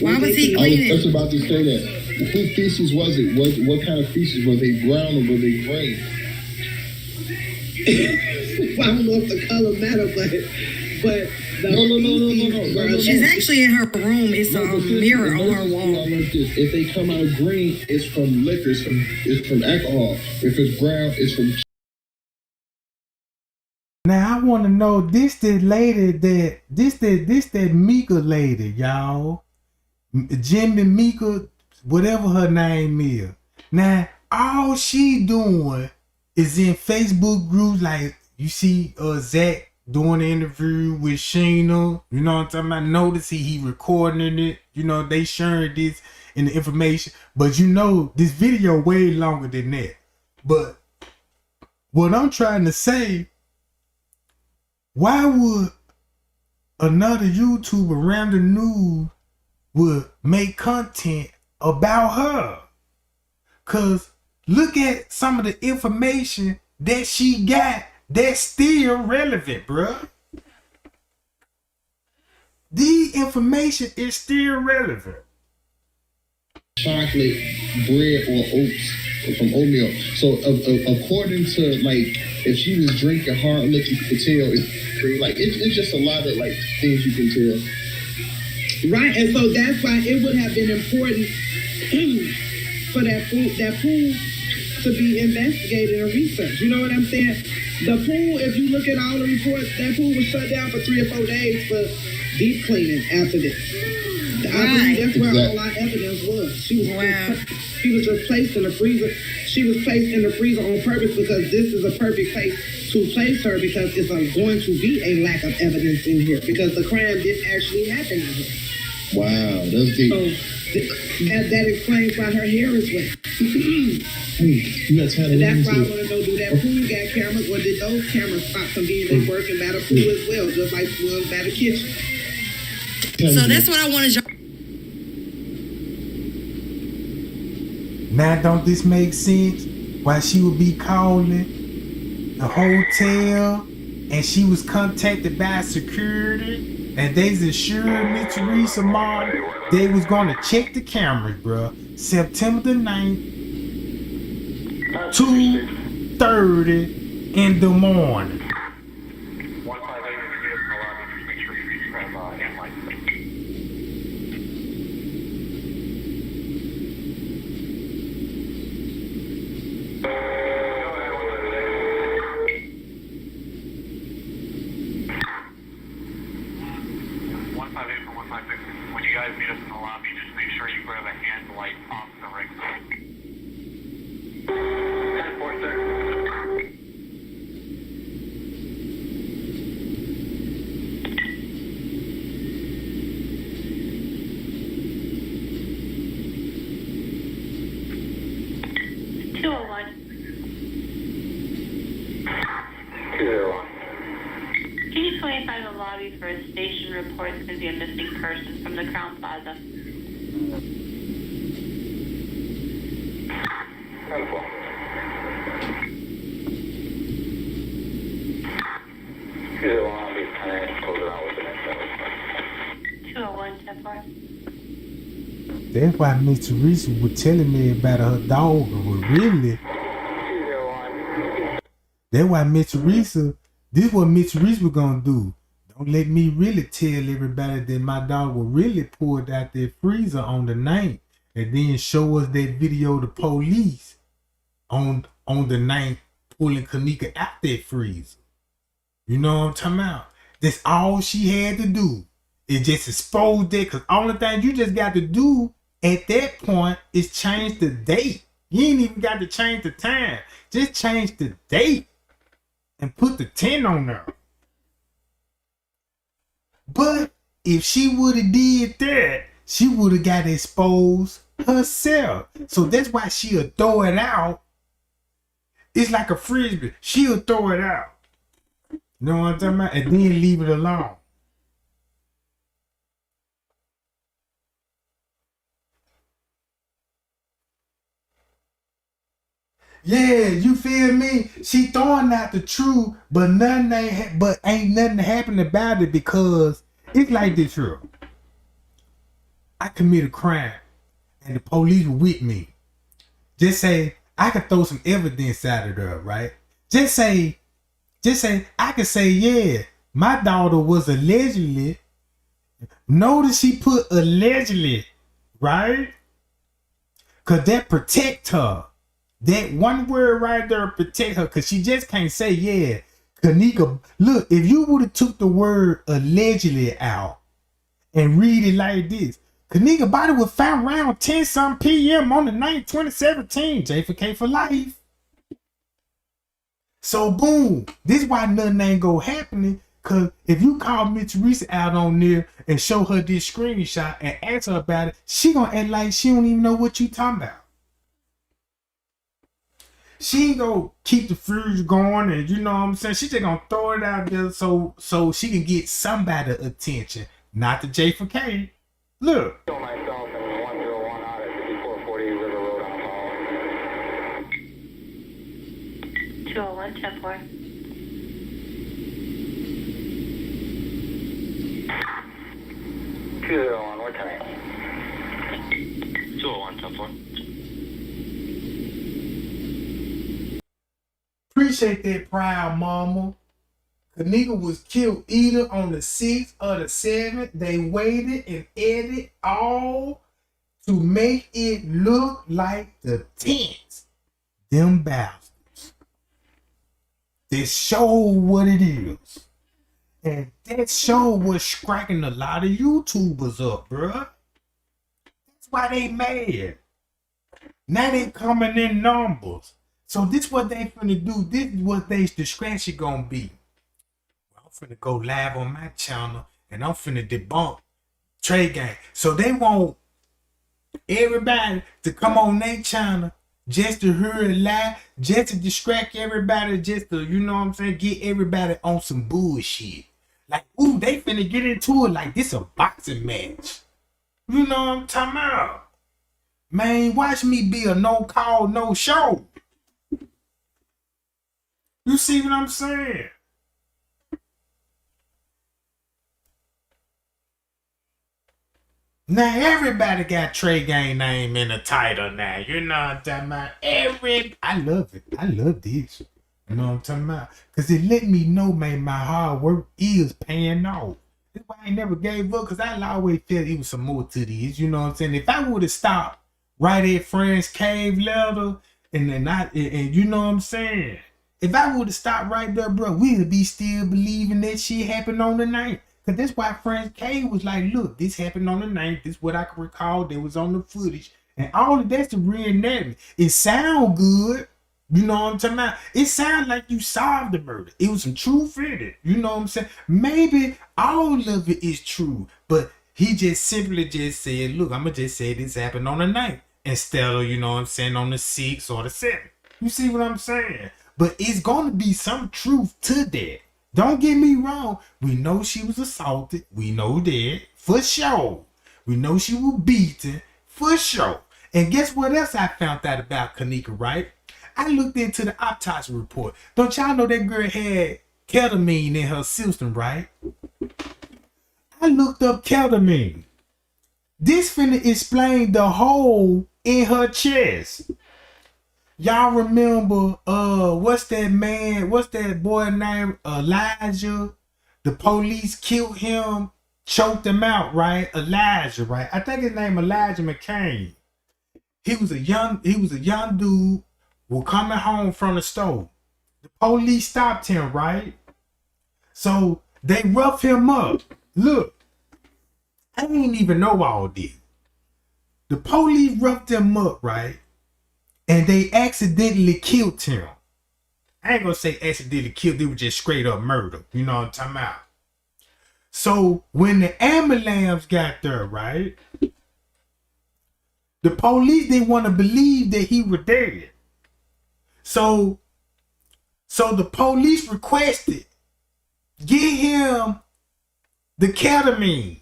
Why was he cleaning? I was about to say that. Whose feces was it? What kind of feces? Were they brown or were they gray? Well, I don't know if the color matter, but no. She's actually in her room. It's a mirror on her wall. If they come out green, it's from liquor. It's from alcohol. If it's brown, it's from. Now I want to know this Mika lady, y'all. Jimmy Mika, whatever her name is. Now all she doing is in Facebook groups, like you see Zach doing the interview with Sheena. You know what I'm talking about? Notice he recording it. You know, they sharing this in the information. But you know, this video way longer than that. But what I'm trying to say, why would another YouTuber Random News would make content about her? Cause look at some of the information that she got that's still relevant, bruh. The information is still relevant. chocolate bread or oats from oatmeal. So according to like, if she was drinking hard liquor, you could tell it's just a lot of like things you can tell. Right, and so that's why it would have been important for that pool to be investigated and researched. You know what I'm saying? The pool, if you look at all the reports, that pool was shut down for 3 or 4 days for deep cleaning after this. I believe that's where all our evidence was. She was just placed in the freezer. She was placed in the freezer on purpose because this is a perfect place to place her because it's going to be a lack of evidence in here because the crime didn't actually happen in here. Wow, that's deep. So that explains why her hair is wet. That's why I want to know, do that pool got cameras or did those cameras stop conveniently working by the pool as well, just like it was by the kitchen? So that's what I wanted y'all. Now, don't this make sense? Why she would be calling the hotel and she was contacted by security and they's assured me, Teresa Martin, they was gonna check the cameras, bro. September the 9th, 2:30 in the morning. When you guys meet us in the lobby, just make sure you grab a hand light off the ring. 201. 201. Can you clarify the lobby for a station report to be a missing person from the Crown Plaza? 10-4. 201, I'll be trying to close it out with the next 201, 10-4. That's why Miss Teresa was telling me about her dog. Was really. That's why Miss Teresa. This is what Miss Teresa was gonna do. Don't let me really tell everybody that my dog was really pulled out their freezer on the 9th, and then show us that video of the police on the 9th pulling Kenneka out that freezer. You know what I'm talking about? That's all she had to do. It just exposed that, because all the thing you just got to do at that point is change the date. You ain't even got to change the time. Just change the date and put the 10 on there. But if she would have did that, she would have got exposed herself. So that's why she'll throw it out. It's like a frisbee. She'll throw it out. You know what I'm talking about? And then leave it alone. Yeah, you feel me? She throwing out the truth, but ain't nothing happened about it because it's like this here. I commit a crime and the police were with me. Just say I could throw some evidence out of there, right? Just say I could say, yeah, my daughter was allegedly. Notice she put allegedly, right? Cause that protect her. That one word right there protect her, because she just can't say, yeah, Kenneka. Look, if you would have took the word allegedly out and read it like this, Kenneka body was found around 10-some p.m. on the 9th, 2017. J4K for life. So boom, this is why nothing ain't go happening. Because if you call Miss Teresa out on there and show her this screenshot and ask her about it, she gonna act like she don't even know what you talking about. She ain't gonna keep the freeze going, and you know what I'm saying? She just gonna throw it out there so she can get somebody attention, not the J4K. Look. Show myself and 101 out at 5440 River Road on call. 201, 10-4. 201, what time? 201, for. Appreciate that, proud mama. Kenneka was killed either on the 6th or the 7th. They waited and edited all to make it look like the 10th. Them bastards. This show what it is. And that show was cracking a lot of YouTubers up, bruh. That's why they mad. Now they coming in numbers. So this what they finna do. This is what they discretion gonna be. I'm finna go live on my channel and I'm finna debunk Trey Gang. So they want everybody to come on their channel just to hear it live, just to distract everybody, just to, you know what I'm saying, get everybody on some bullshit. Like, ooh, they finna get into it like this a boxing match. You know what I'm talking about? Man, watch me be a no call, no show. You see what I'm saying? Now everybody got Trey Gang name in the title now. You know what I'm talking about? I love it. I love this. You know what I'm talking about? Because it let me know, man, my hard work is paying off. That's why I ain't never gave up, because I always felt it was some more to this. You know what I'm saying? If I would have stopped right at Friend's Cave level, and you know what I'm saying? If I would have stopped right there, bro, we would be still believing that shit happened on the 9th. Because that's why Friends K was like, look, this happened on the 9th. This is what I can recall. That was on the footage. And all of that's the reenactment. It sound good. You know what I'm talking about? It sound like you solved the murder. It was some truth in it. You know what I'm saying? Maybe all of it is true. But he just simply just said, look, I'm going to just say this happened on the 9th. Instead of, you know what I'm saying, on the 6th or the 7th. You see what I'm saying? But it's going to be some truth to that. Don't get me wrong. We know she was assaulted. We know that for sure. We know she was beaten for sure. And guess what else I found out about Kenneka, right? I looked into the autopsy report. Don't y'all know that girl had ketamine in her system, right? I looked up ketamine. This finna explain the hole in her chest. Y'all remember, what's that boy named Elijah? The police killed him, choked him out, right? Elijah, right? I think his name Elijah McCain. He was a young dude who coming home from the store. The police stopped him, right? So they roughed him up. Look, I didn't even know all this. The police roughed him up, right? And they accidentally killed him. I ain't gonna say accidentally killed, it was just straight up murder. You know what I'm talking about? So when the ambulance got there, right? The police didn't want to believe that he was dead. So the police requested, give him the ketamine.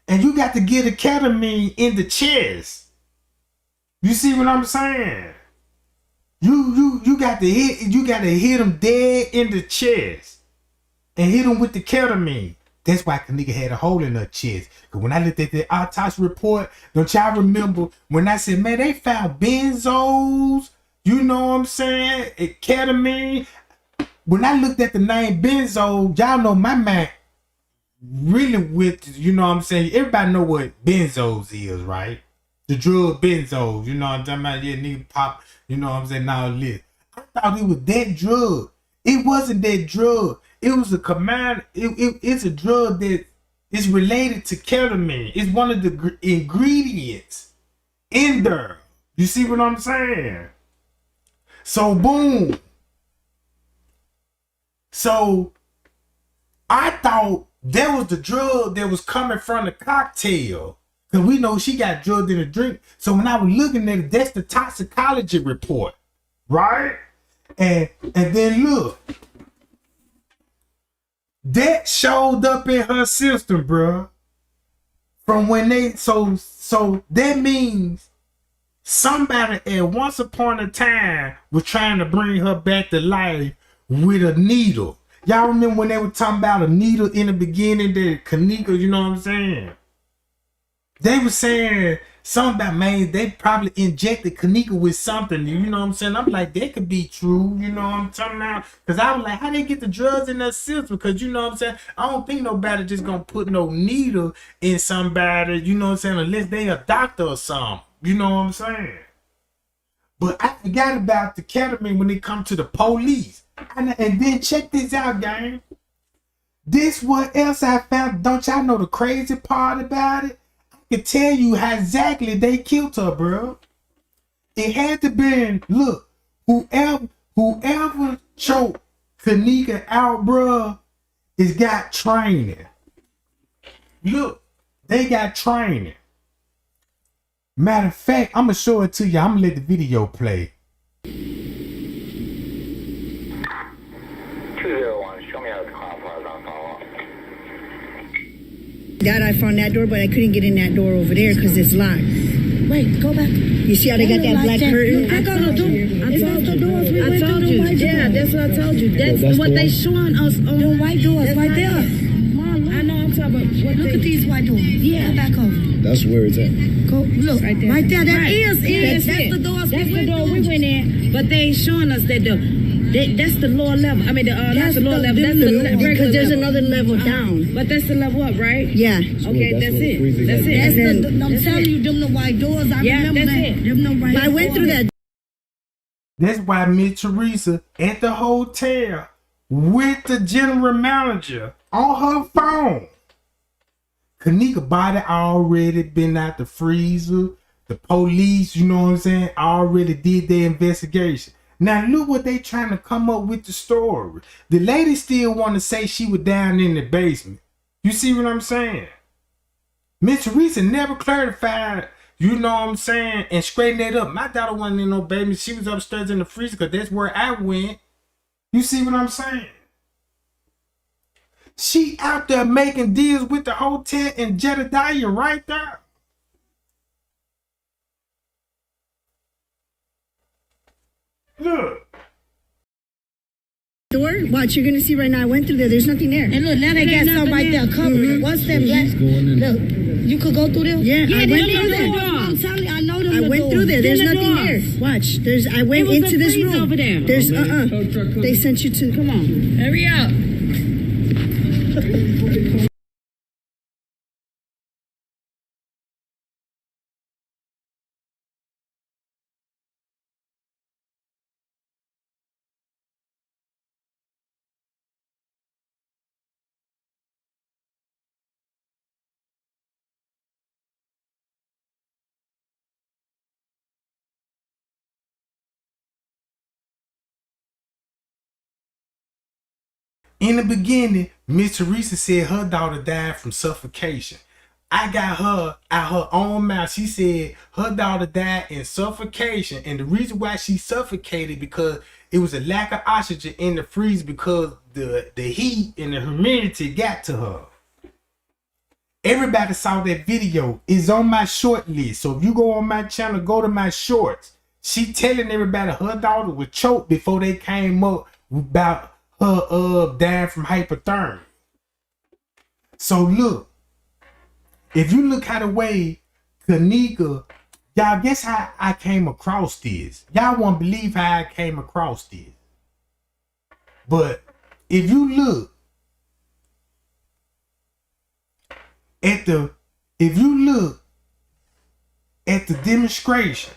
And you got to get the ketamine in the chest. You see what I'm saying? You got to hit him dead in the chest and hit him with the ketamine. That's why Kenneka had a hole in her chest. Cause when I looked at the autopsy report, don't y'all remember when I said, man, they found benzos, you know what I'm saying, and ketamine. When I looked at the name benzo, y'all know my mind really with, you know what I'm saying, everybody know what benzos is, right? The drug benzos, you know what I'm talking about? Yeah, nigga pop, you know what I'm saying, now lit. I thought it was that drug. It wasn't that drug. It was a command. It's a drug that is related to ketamine. It's one of the ingredients in there. You see what I'm saying? So boom. So I thought that was the drug that was coming from the cocktail. Because we know she got drugged in a drink. So when I was looking at it, that's the toxicology report. Right? And then look. That showed up in her system, bro. From when they, so that means somebody at once upon a time was trying to bring her back to life with a needle. Y'all remember when they were talking about a needle in the beginning that Kenneka, you know what I'm saying? They were saying Something about, man, they probably injected Kenneka with something. You know what I'm saying? I'm like, that could be true. You know what I'm talking about? Because I was like, how they get the drugs in their system? Because you know what I'm saying? I don't think nobody just going to put no needle in somebody, you know what I'm saying, unless they a doctor or something. You know what I'm saying? But I forgot about the ketamine when it comes to the police. And then check this out, gang. This what else I found. Don't y'all know the crazy part about it? I can tell you how exactly they killed her, bro. It had to be, look, whoever choked Kenneka out, bro, is got training. Look, they got training. Matter of fact, I'm gonna show it to you. I'm gonna let the video play. 201, show me how the cloud was on follow. That I found that door, but I couldn't get in that door over there because it's locked. Wait, go back. You see how they got that black curtain? I got the door. I told you. Yeah, that's what I told you. That's what they showing us on the white doors right there. I know I'm talking about. Look at these white doors. Yeah, go back over. That's where it's at. Go look right there. Right there. That is it. That's the doors. That's the door we went in, but they ain't showing us that door. That's the lower level. I mean, not the lower level. That's the regular because there's level. another level down. But that's the level up, right? Yeah. Okay, that's it. That's it. I'm telling you, them the white doors. I remember that. Them the white doors. I went through that. That's why Miss Teresa at the hotel with the general manager on her phone. Kenneka body already been out the freezer. The police, you know what I'm saying, already did their investigation. Now look what they trying to come up with the story. The lady still want to say she was down in the basement. You see what I'm saying? Miss Teresa never clarified, you know what I'm saying, and straightened that up. My daughter wasn't in no basement. She was upstairs in the freezer because that's where I went. You see what I'm saying? She out there making deals with the hotel in Jedediah right there. Look. Door? Watch, you're gonna see right now. I went through there. There's nothing there. And look, now they got something right there covered. What's that black? Look, you could go through there. Yeah, I went through there. I'm telling you, I know them. I went through there. There's nothing there. Watch. I went into this room. Over there. There's They sent you to. Come on, hurry up. In the beginning, Miss Teresa said her daughter died from suffocation. I got her out her own mouth. She said her daughter died in suffocation. And the reason why she suffocated because it was a lack of oxygen in the freezer because the heat and the humidity got to her. Everybody saw that video. It's on my short list. So if you go on my channel, go to my shorts. She telling everybody her daughter was choked before they came up about her dying from hypothermia. So look, if you look how the way Kenneka, y'all guess how I came across this. Y'all won't believe how I came across this. But if you look at the demonstration,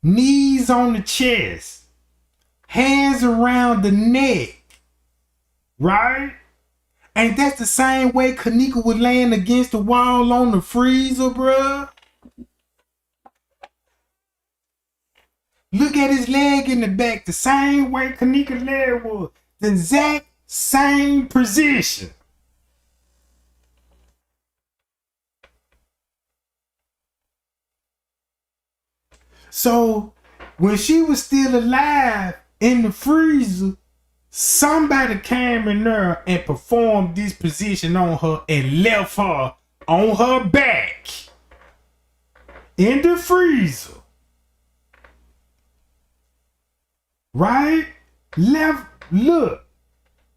knees on the chest, hands around the neck, right? Ain't that the same way Kenneka was laying against the wall on the freezer, bruh? Look at his leg in the back, the same way Kenneka's leg was. The exact same position. So, when she was still alive, in the freezer, somebody came in there and performed this position on her and left her on her back in the freezer. Right? Left, look.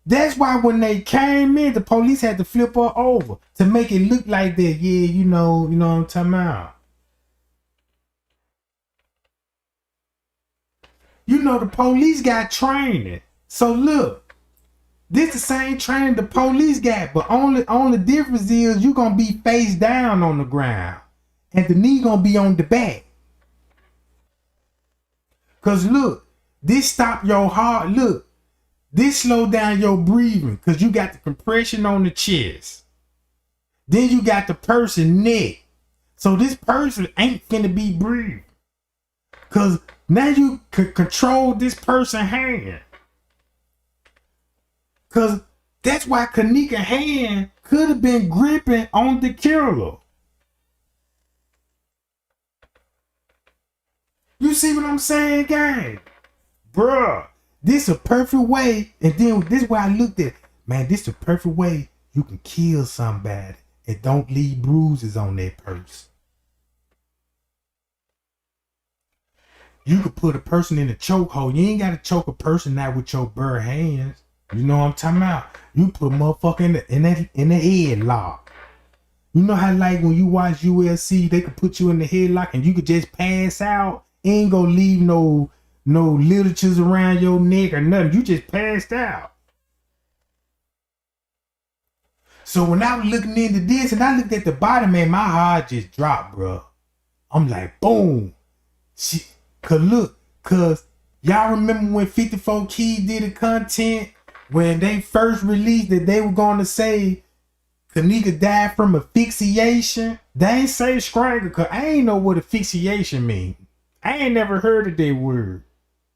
That's why when they came in, the police had to flip her over to make it look like that. Yeah, you know what I'm talking about. You know, the police got training. So look, this the same training the police got, but only difference is you gonna be face down on the ground. And the knee gonna be on the back. Cause look, this stop your heart. Look, this slow down your breathing. Cause you got the compression on the chest. Then you got the person neck. So this person ain't finna be breathing. Cause now you can control this person's hand. Cause that's why Kenneka hand could have been gripping on the killer. You see what I'm saying, gang? Bruh, this a perfect way. And then this is why I looked at, man, this is a perfect way you can kill somebody and don't leave bruises on that person. You could put a person in a chokehold. You ain't got to choke a person out with your bare hands. You know what I'm talking about? You put a motherfucker in the headlock. You know how like when you watch UFC, they could put you in the headlock and you could just pass out. Ain't gonna leave no literatures around your neck or nothing. You just passed out. So when I was looking into this and I looked at the body, man, my heart just dropped, bro. I'm like, boom. Cause y'all remember when 54 Keys did the content when they first released that they were gonna say Kenneka died from asphyxiation? They ain't say strangle, cause I ain't know what asphyxiation mean. I ain't never heard of that word.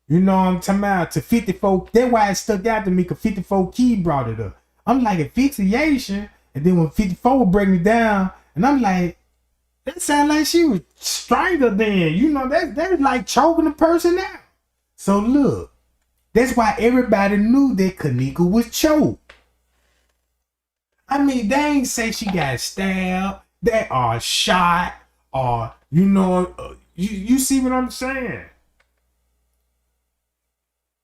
You know what I'm talking about? To 54, that's why it stuck out to me, cause 54 Key brought it up. I'm like, asphyxiation, and then when 54 was breaking it down, and I'm like, that sound like she was strangled then. You know, that's like choking the person out. So look, that's why everybody knew that Kenneka was choked. I mean, they ain't say she got stabbed, they are shot, or, you know, you see what I'm saying?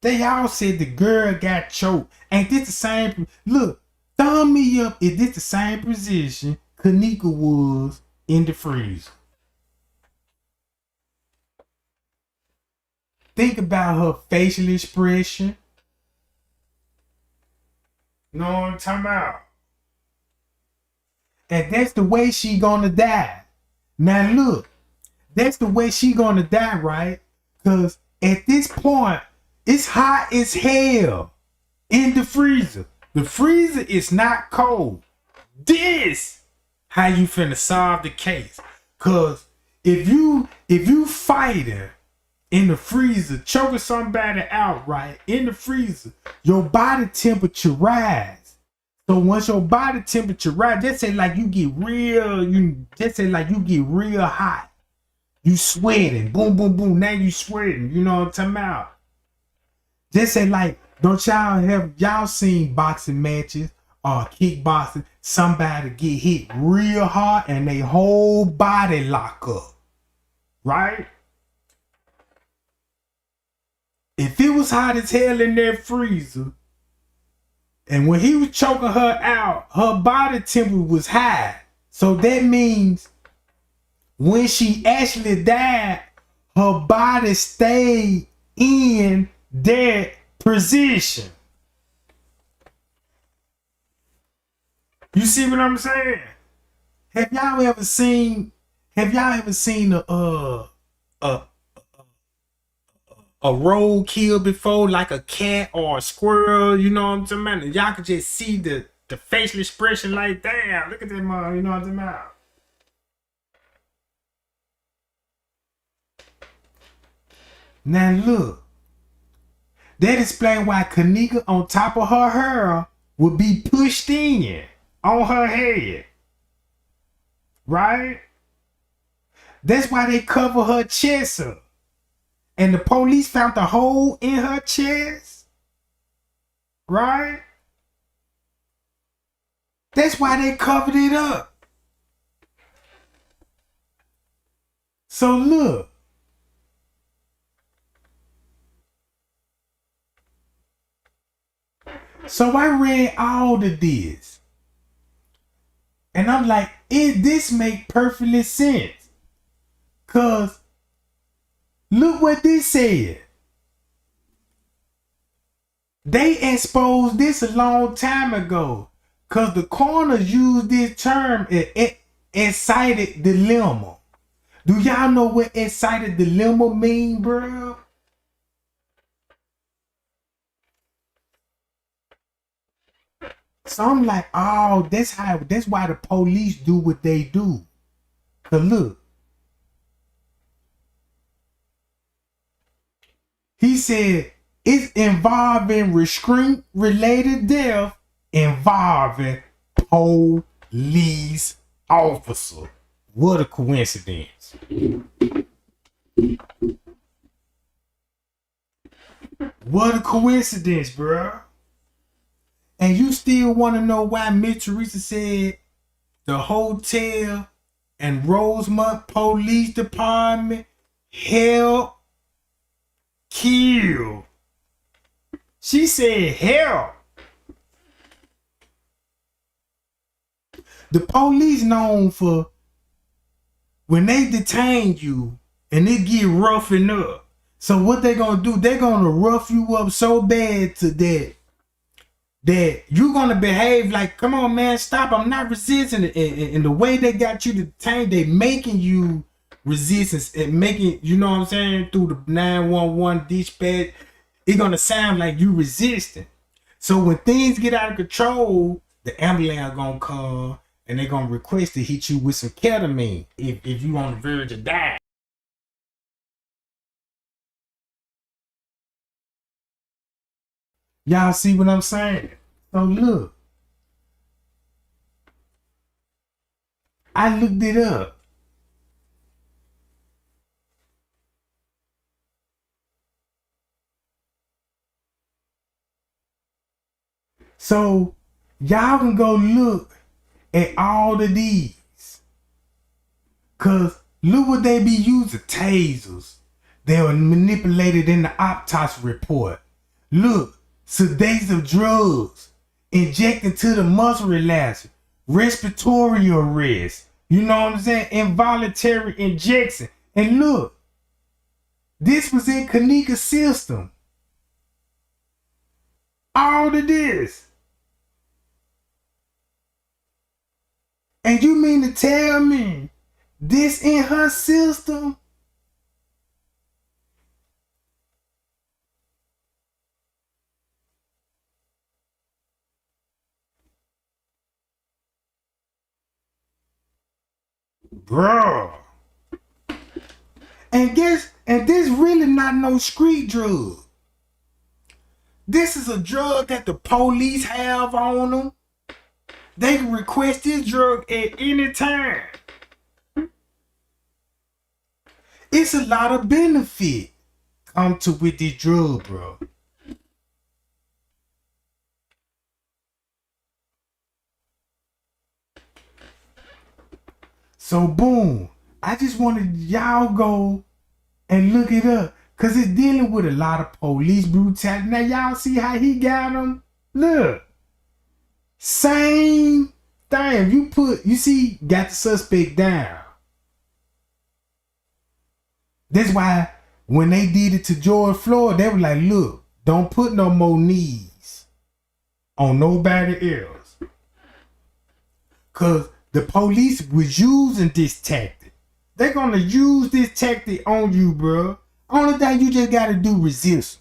They all said the girl got choked. Ain't this the same? Look, thumb me up. Is this the same position Kenneka was in the freezer? Think about her facial expression. You know what I'm talking about? And that's the way she gonna die. Now look, that's the way she gonna die, right? Because at this point, it's hot as hell in the freezer. The freezer is not cold. This how you finna solve the case. Cause if you fighting in the freezer, choking somebody out, right, in the freezer, your body temperature rise. So once your body temperature rise, just say like you get real hot. You sweating, boom, boom, boom. Now you sweating. You know what I'm talking about? Just say like, don't y'all seen boxing matches or kickboxing? Somebody get hit real hard and they whole body lock up, right? If it was hot as hell in that freezer, and when he was choking her out, her body temperature was high. So that means when she actually died, her body stayed in that position. You see what I'm saying? Have y'all ever seen a roadkill before, like a cat or a squirrel? You know what I'm talking about? Y'all could just see the facial expression like, damn, look at that mom, you know what I'm talking about? Now look, that explains why Kenneka on top of her hair would be pushed in on her head. Right? That's why they cover her chest up. And the police found the hole in her chest. Right? That's why they covered it up. So look. So I read all of this. And I'm like, this make perfectly sense. Cause look what this said. They exposed this a long time ago. Cause the coroners used this term, excited dilemma. Do y'all know what excited dilemma mean, bro? So I'm like, oh, that's why the police do what they do. Cause look, he said it's involving restraint-related death involving police officer. What a coincidence. What a coincidence, bro. And you still want to know why Miss Teresa said the hotel and Rosemont Police Department help kill. She said help. The police known for when they detain you and it get roughing up. So what they gonna do? They're gonna rough you up so bad to that you're gonna behave like, come on, man, stop. I'm not resisting it. And the way they got you detained, they making you resistance and making, you know what I'm saying, through the 911 dispatch, it's gonna sound like you resisting. So when things get out of control, the ambulance gonna come and they're gonna request to hit you with some ketamine if you on the verge of dying. Y'all see what I'm saying? So look, I looked it up. So y'all can go look at all of these. Cause look what they be using, tasers. They were manipulated in the autopsy report. Look, sedative drugs, injecting to the muscle relaxer, respiratory arrest. You know what I'm saying? Involuntary injection. And look, this was in Kenneka's system. All of this. And you mean to tell me this in her system? Bruh. And this really not no street drug. This is a drug that the police have on them. They can request this drug at any time. It's a lot of benefit come to with this drug, bro. So boom, I just wanted y'all go and look it up. Cause it's dealing with a lot of police brutality. Now y'all see how he got them? Look. Same thing. You see, got the suspect down. That's why when they did it to George Floyd, they were like, look, don't put no more knees on nobody else. Cause the police was using this tactic. They're gonna use this tactic on you, bro. Only thing you just gotta do resist.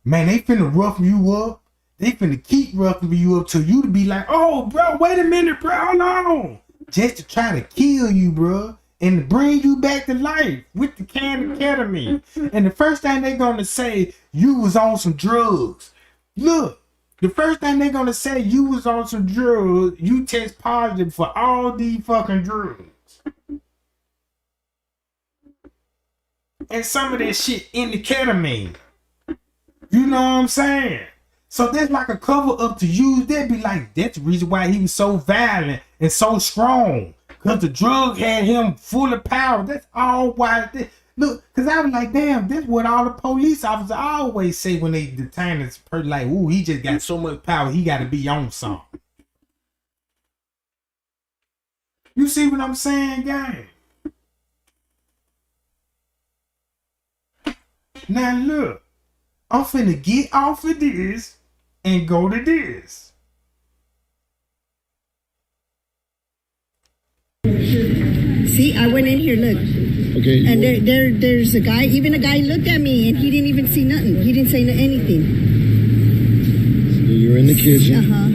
Man, they finna roughen you up. They finna keep roughing you up till you to be like, oh, bro, wait a minute, bro, hold on. Just to try to kill you, bro, and to bring you back to life with the can of ketamine. And the first thing they gonna say, you was on some drugs. Look, the first thing they gonna say, you was on some drugs, you test positive for all these fucking drugs. And some of that shit in the ketamine. You know what I'm saying? So that's like a cover up to use that. Be like, that's the reason why he was so violent and so strong. Because the drug had him full of power. That's all why. Look, because I was like, damn, that's what all the police officers always say when they detain this person. Like, ooh, he just got so much power, he got to be on something. You see what I'm saying, gang? Now look, I'm finna get off of this and go to this. See, I went in here, look. Okay. And there's a guy, even a guy looked at me and he didn't even see nothing. He didn't say anything. So you're in the kitchen. Uh-huh.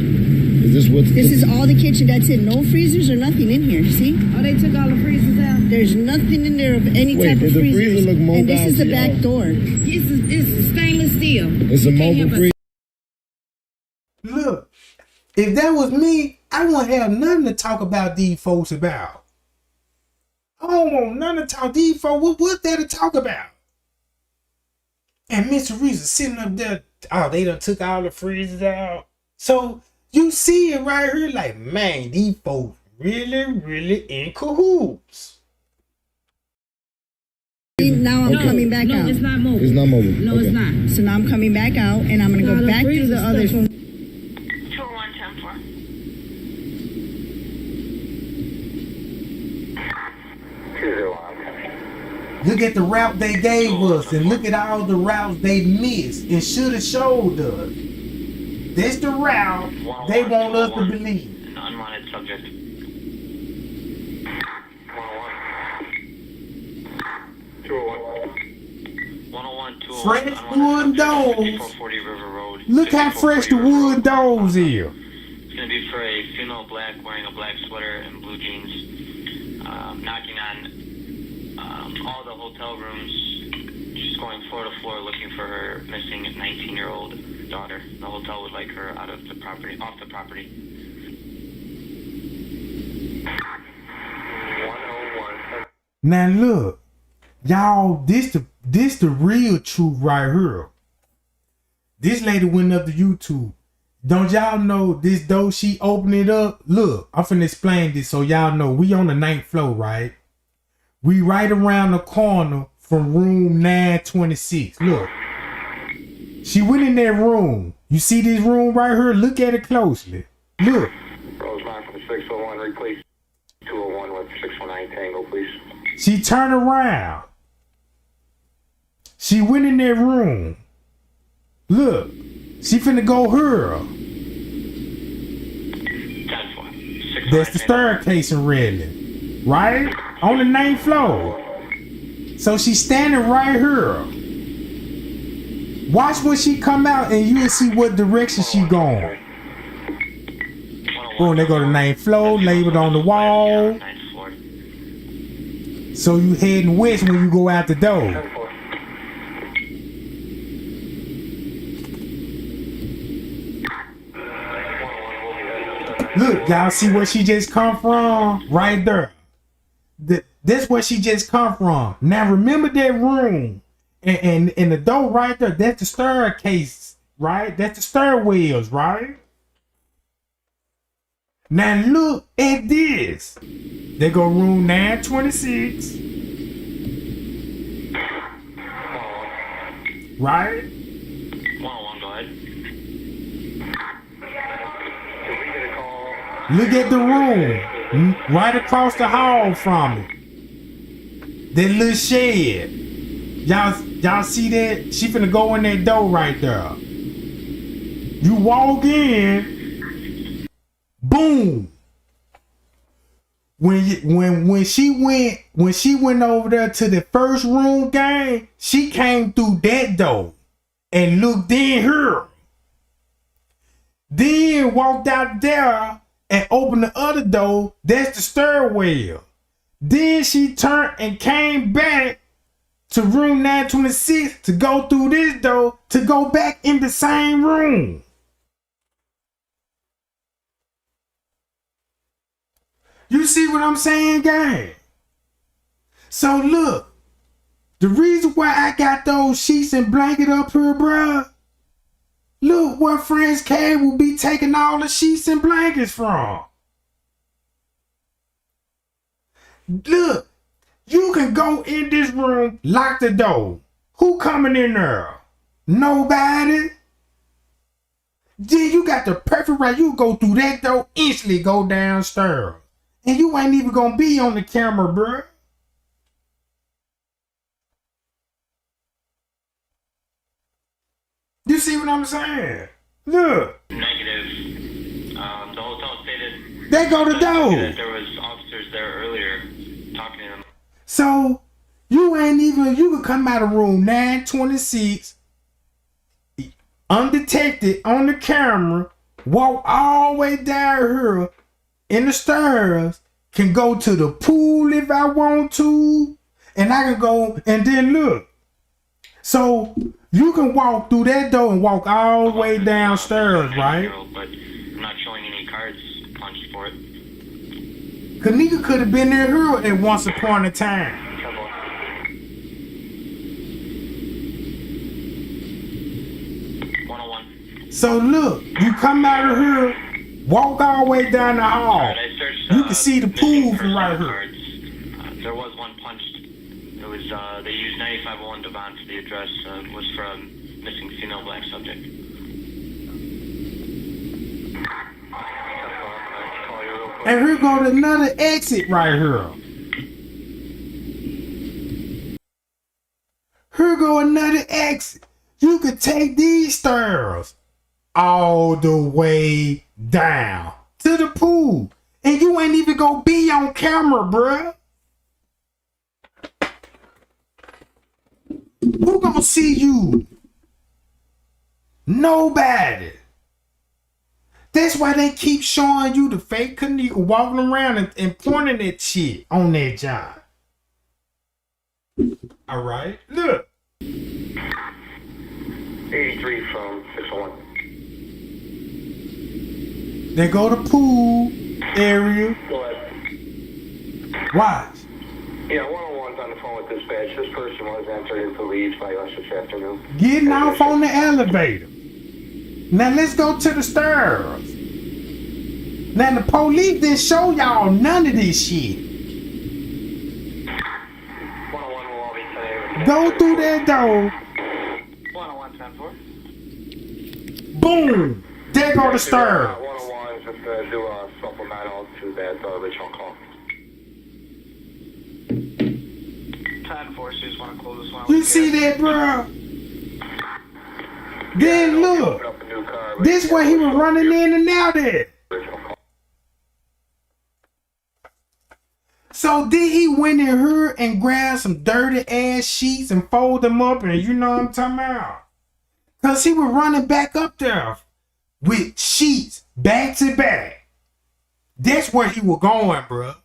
Is this what? This is all the kitchen. That's it. No freezers or nothing in here. See? Oh, they took all the freezers out? There's nothing in there of any type of the freezers. freezer look mobile and this is the back y'all? door. It's stainless steel. It's a mobile freezer. Look, if that was me, I wouldn't have nothing to talk about these folks about. I don't want nothing to talk to these folks. What's there to talk about? And Mr. Reese is sitting up there. Oh, they done took all the freezers out. So you see it right here, like, man, these folks really in cahoots. Now I'm coming back out. No, it's not mobile. It's not mobile. No, Okay. it's not. So now I'm coming back out and I'm going to go back through the other. 201-10-4. Look at the route they gave us and look at all the routes they missed and should have showed us. That's the route they want us to believe. An unwanted subject. 101, 201. Fresh wood doors. 440 River Road. Look how fresh the wood doors is. It's going to be for a female black wearing a black sweater and blue jeans, knocking on all the hotel rooms. She's going floor to floor looking for her missing 19-year-old daughter. The hotel would like her out of the property, off the property. 101. Now look, y'all, this the real truth right here. This lady went up to YouTube. Don't y'all know this door, she opened it up? Look, I'm finna explain this so y'all know. We on the 9th floor, right? We right around the corner from room 926. Look. She went in that room. You see this room right here? Look at it closely. Look. Rosemont from 601, replace 201 with 619 Tango, please. She turned around. She went in that room. Look. She finna go her. 10-4. That's the staircase in Redland. Right? On the 9th floor. So she's standing right here. Watch when she come out and you'll see what direction she going. Boom, they go to 9th floor, labeled on the wall. So you heading west when you go out the door. Look, y'all see where she just come from? Right there. That's where she just come from. Now remember that room. And the door right there, that's the staircase, right? That's the stairwells, right? Now look at this. They go room 926. Right? 101, go ahead. Look at the room. Right across the hall from it. That little shed. Y'all see that? She finna go in that door right there. You walk in, boom. When she went over there to the first room game, she came through that door and looked in here. Then walked out there and opened the other door. That's the stairwell. Then she turned and came back to room 926 to go through this door to go back in the same room. You see what I'm saying, gang? So look, the reason why I got those sheets and blanket up here, bruh, look where Friends K will be taking all the sheets and blankets from. Look, you can go in this room, lock the door. Who coming in there? Nobody. Then you got the perfect right. You go through that door, instantly go downstairs. And you ain't even gonna be on the camera, bruh. You see what I'm saying? Look. Negative. The hotel stated There go the door. that there was officers there earlier talking to them. So you could come out of room 926 undetected on the camera, walk all the way down here in the stairs, can go to the pool if I want to, and I can go and then look. So you can walk through that door and walk all the way downstairs, right? But I'm not showing any cards punched for it. Kenneka could have been in here at once upon a time. So look, you come out of here, walk all the way down the hall. You can see the pool from right here. There was one punched. It was they used 9501 Devon for the address. Was for a missing female black subject. And here go another exit right here. Here go another exit. You could take these stairs all the way down to the pool. And you ain't even gonna be on camera, bruh. Who gonna see you? Nobody. That's why they keep showing you the fake Kenneka walking around and pointing that shit on that job. All right, look. 83 from 601. They go to pool area. Go ahead. Watch. Yeah, 101's on the phone with dispatch. This person was entered into Leeds by us this afternoon. Getting off on the elevator. Now let's go to the stairs. Now the police didn't show y'all none of this shit. 101 will all be today. Go through that door. 101-10-4. Boom. There go the stairs. 101 is just going to do a supplemental to that original call. 10-4, so you just want to close this one. You see that, bro? Then look. This way he was running in and out at. So did he went in here and grab some dirty ass sheets and fold them up, and you know what I'm talking about? Cause he was running back up there with sheets back to back. That's where he was going, bro.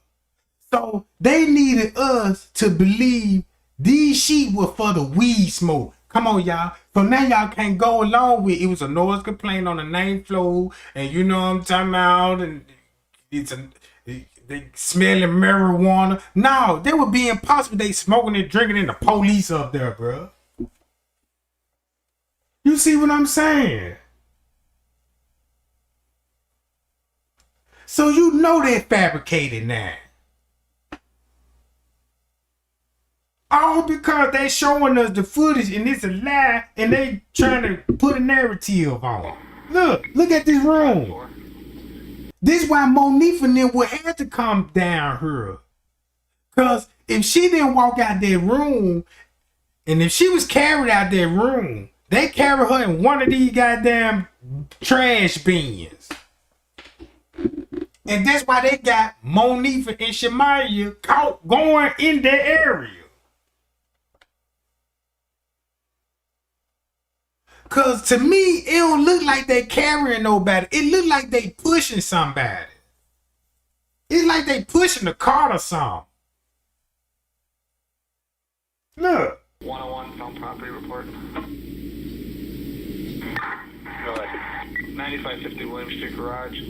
So they needed us to believe these sheets were for the weed smoke. Come on, y'all. So now y'all can't go along with it was a noise complaint on the 9th floor, and you know what I'm talking about, and they smelling marijuana. No, that would be impossible. They smoking and drinking and the police up there, bro. You see what I'm saying? So you know they're fabricated now. All because they showing us the footage and it's a lie and they trying to put a narrative on it. Look at this room. This is why Monifa and them would have to come down here. Because if she didn't walk out that room, and if she was carried out that room, they carry her in one of these goddamn trash bins. And that's why they got Monifa and Shamaya caught going in that area. Cause to me, it don't look like they carrying nobody. It look like they pushing somebody. It's like they pushing a cart or something. Look. 101 found property report. 9550 William Street Garage.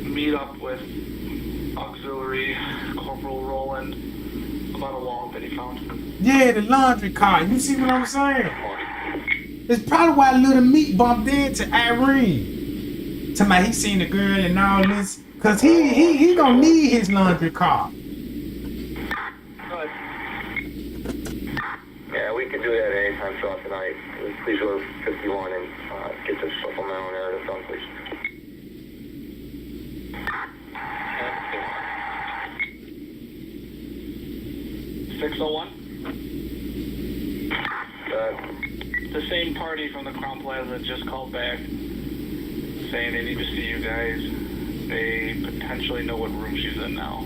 Meet up with Auxiliary Corporal Roland about a wallet that he found. Yeah, the laundry cart. You see what I'm saying? It's probably why Little Meat bumped into Irene. Talking about he seen the girl and all this. Cause he gonna need his laundry cart. Yeah, we can do that anytime throughout the night. Please go to 51 and get this supplemental narrative done, please. $601. The same party from the Crown Plaza just called back saying they need to see you guys. They potentially know what room she's in now.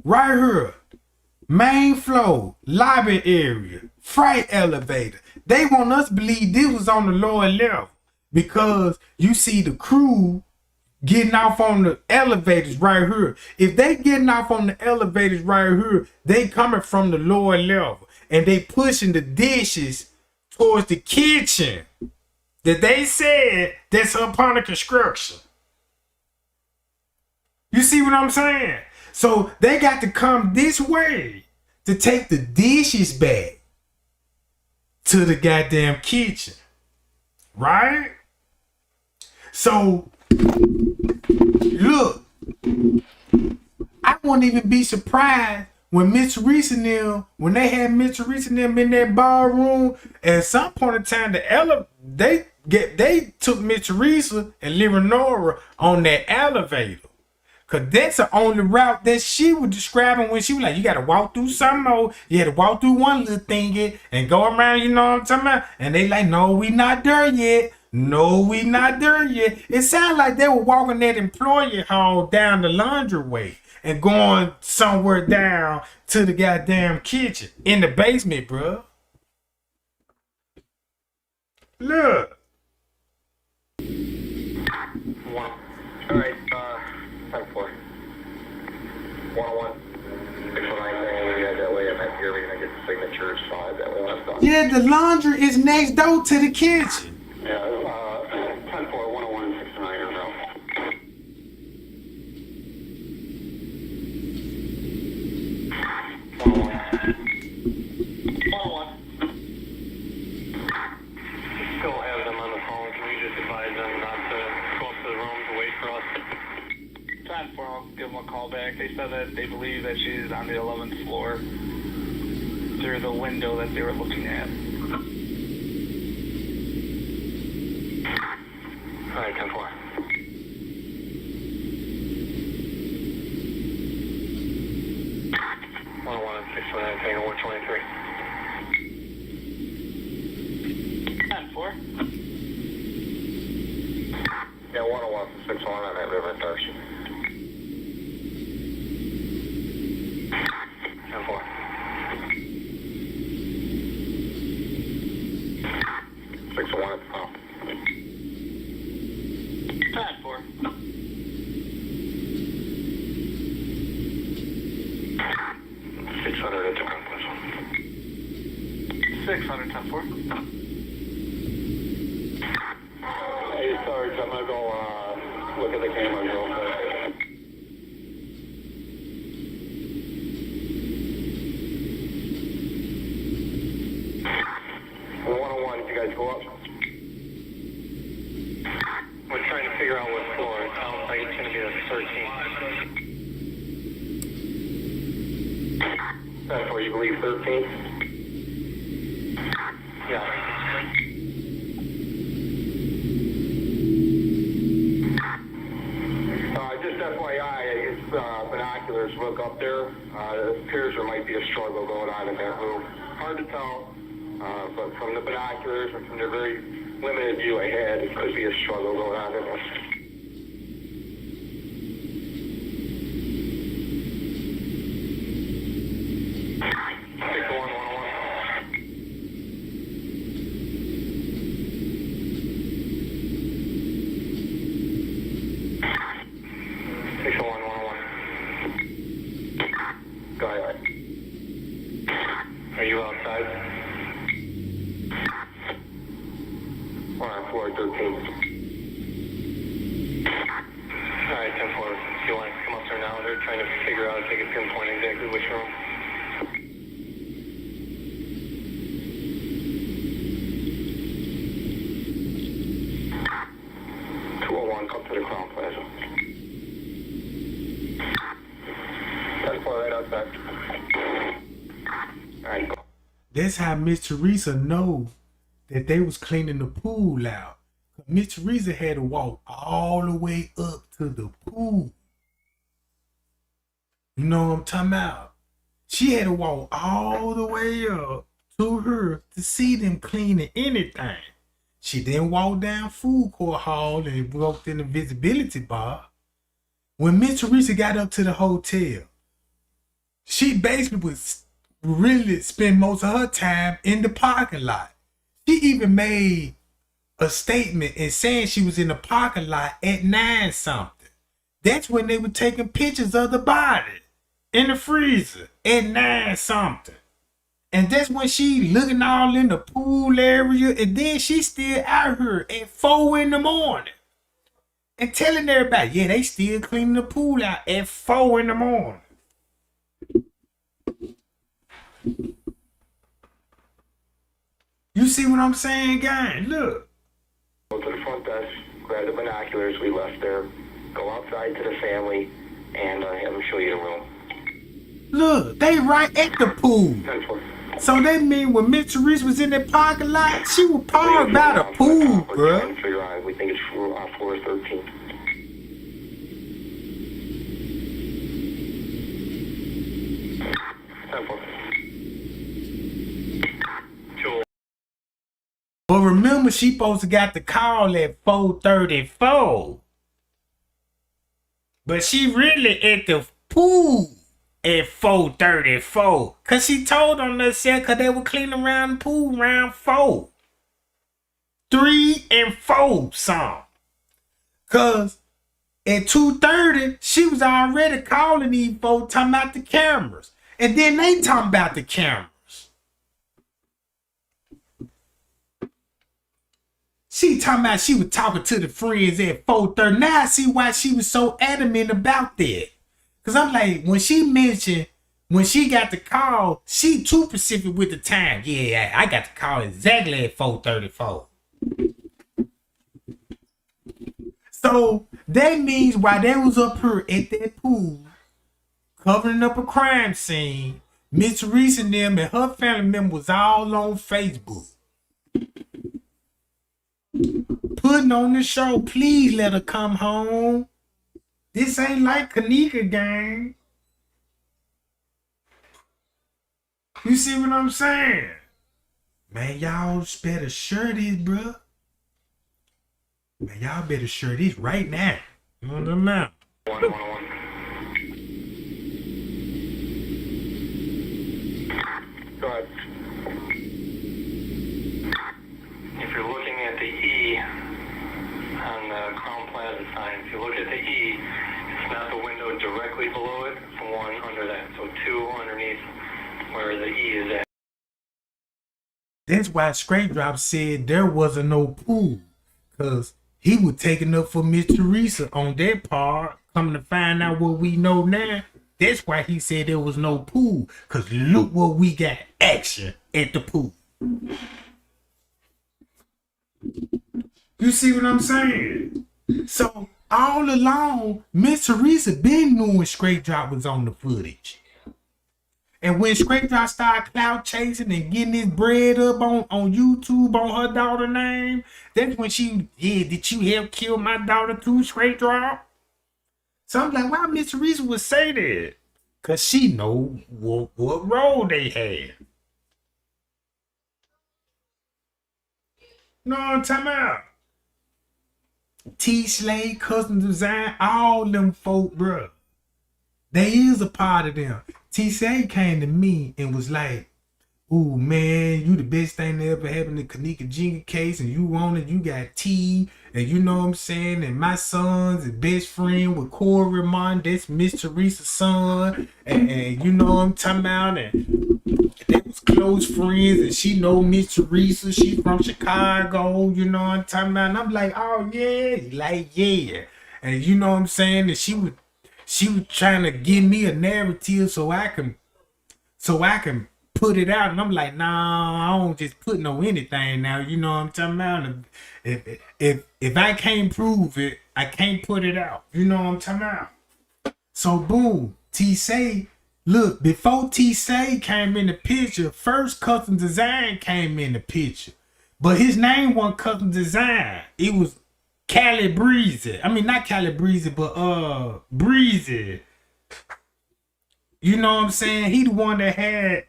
Right here, main floor, lobby area, freight elevator. They want us to believe this was on the lower level because you see the crew getting off on the elevators right here. If they getting off on the elevators right here, they coming from the lower level and they pushing the dishes towards the kitchen that they said that's up under construction. You see what I'm saying? So they got to come this way to take the dishes back to the goddamn kitchen. Right? So, look, I wouldn't even be surprised when Miss Teresa and them, when they had Miss Teresa and them in that ballroom, at some point in time, they took Miss Teresa and Leonora on that elevator. Cause that's the only route that she was describing when she was like, you gotta walk through some more. You had to walk through one little thingy and go around, you know what I'm talking about? And they like, no, we not there yet. No, we not there yet. It sounded like they were walking that employee hall down the laundry way and going somewhere down to the goddamn kitchen in the basement, bro. Look. All right, 10-4. 101. 619, we got that way. I'm at here. We're going to get the signatures. That way when it's done. Yeah, the laundry is next door to the kitchen. Yeah, 10-4, 101, 609 or no. Still have them on the phone. Can we just advise them not to go up to the room to wait for us? Time for I'll give them a call back. They said that they believe that she's on the 11th floor through the window that they were looking at. All right, 10-4. Tango 123. 10-4. Yeah, 101 601 on that river at Darcy. 10-4. 601 at the pump. 10-4. 600 at the pump. 600, 10-4. Hey, Sarge, I'm gonna go look at the camera real quick. On 101, did you guys go up? We're trying to figure out what floor. It sounds like it's going to be the 13th. That's where you believe 13th? Yeah. Just FYI, I use binoculars to look up there. It appears there might be a struggle going on in that room. Hard to tell, but from the binoculars and from the very limited view I had, it could be a struggle going on in there. Are you outside? We're on floor 13. Alright, 10-4. If you want to come up there now, they're trying to figure out if they can pinpoint exactly which room. Come to the Crown Plaza. 10-4 right outside. Alright, go. That's how Miss Teresa know that they was cleaning the pool out. Miss Teresa had to walk all the way up to the pool. You know what I'm talking about? She had to walk all the way up to her to see them cleaning anything. She then walked down food court hall and walked in the visibility bar. When Miss Teresa got up to the hotel, she basically was really spend most of her time in the parking lot. She even made a statement and saying she was in the parking lot at 9 something. That's when they were taking pictures of the body in the freezer at 9 something. And that's when she looking all in the pool area. And then she still out here at 4 in the morning. And telling everybody, yeah, they still cleaning the pool out at 4 in the morning. You see what I'm saying, gang? Look. Go to the front desk, grab the binoculars we left there, go outside to the family, and have them show you the room. Look, they right at the pool. So that mean when Miss Teresa was in that parking lot, she was parked by the pool, bro. We think it's floor 13. But remember, she supposed to got the call at 4:34. But she really at the pool at 4:34. Cause she told on herself cause they were cleaning around the pool around 4. 3 and 4 some. Cause at 2:30, she was already calling these folks talking about the cameras. And then they talking about the cameras. She talking about she was talking to the friends at 4:30. Now I see why she was so adamant about that. Cause I'm like, when she mentioned when she got the call, she too specific with the time. Yeah, I got the call exactly at 4:34. So that means while they was up here at that pool, covering up a crime scene, Miss Teresa and them and her family member was all on Facebook. Putting on the show, please let her come home. This ain't like Kenneka, gang. You see what I'm saying? Man, y'all better share this, bro. Man, y'all better share this right now. On the map. 111. Go ahead. If you're looking at the E on the Crown Plaza sign, if you look at the E, it's not the window directly below it, it's the one under that. So 2 underneath where the E is at. That's why Straight Drop said there wasn't no pool. Because he was taking up for Miss Teresa on that part. Coming to find out what we know now, that's why he said there was no pool. Because look what we got, action at the pool. You see what I'm saying? So all along, Miss Teresa been knowing Straight Drop was on the footage. And when Straight Drop started clout chasing and getting his bread up on YouTube on her daughter's name, that's when she, yeah, did you help kill my daughter too, Straight Drop? So I'm like, why Miss Teresa would say that? Because she know what role they had. You know what I'm talking about? T-Slade, Custom Design, all them folk, bro. They is a part of them. T-Slade came to me and was like, ooh, man, you the best thing that ever happened to Kenneka Jenkins case, and you on it, you got T, and you know what I'm saying, and my son's best friend with Corey Martin, that's Miss Teresa's son, and you know what I'm talking about, and they was close friends, and she know Miss Teresa, she from Chicago, you know what I'm talking about, and I'm like, oh yeah, like yeah, and you know what I'm saying, and she was trying to give me a narrative so I can put it out, and I'm like, nah, I don't just put no anything now, you know what I'm talking about? If I can't prove it, I can't put it out, you know what I'm talking about? So boom, T-Say, look, before T-Say came in the picture, first Custom Design came in the picture. But his name wasn't Custom Design. It was Cali Breezy. I mean, not Cali Breezy, but Breezy. You know what I'm saying? He the one that had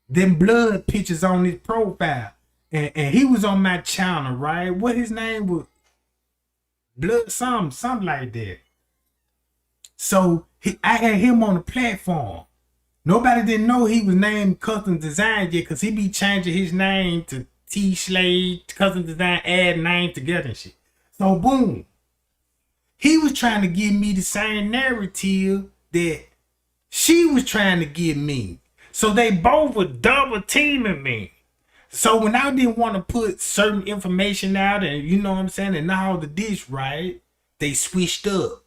them blood pictures on his profile. And he was on my channel, right? What his name was? Blood something like that. So I had him on the platform. Nobody didn't know he was named Custom Design yet, because he be changing his name to T Slade, Custom Design, add names together and shit. So boom. He was trying to give me the same narrative that she was trying to give me. So they both were double teaming me. So when I didn't want to put certain information out, and you know what I'm saying, and all the dish, right, they switched up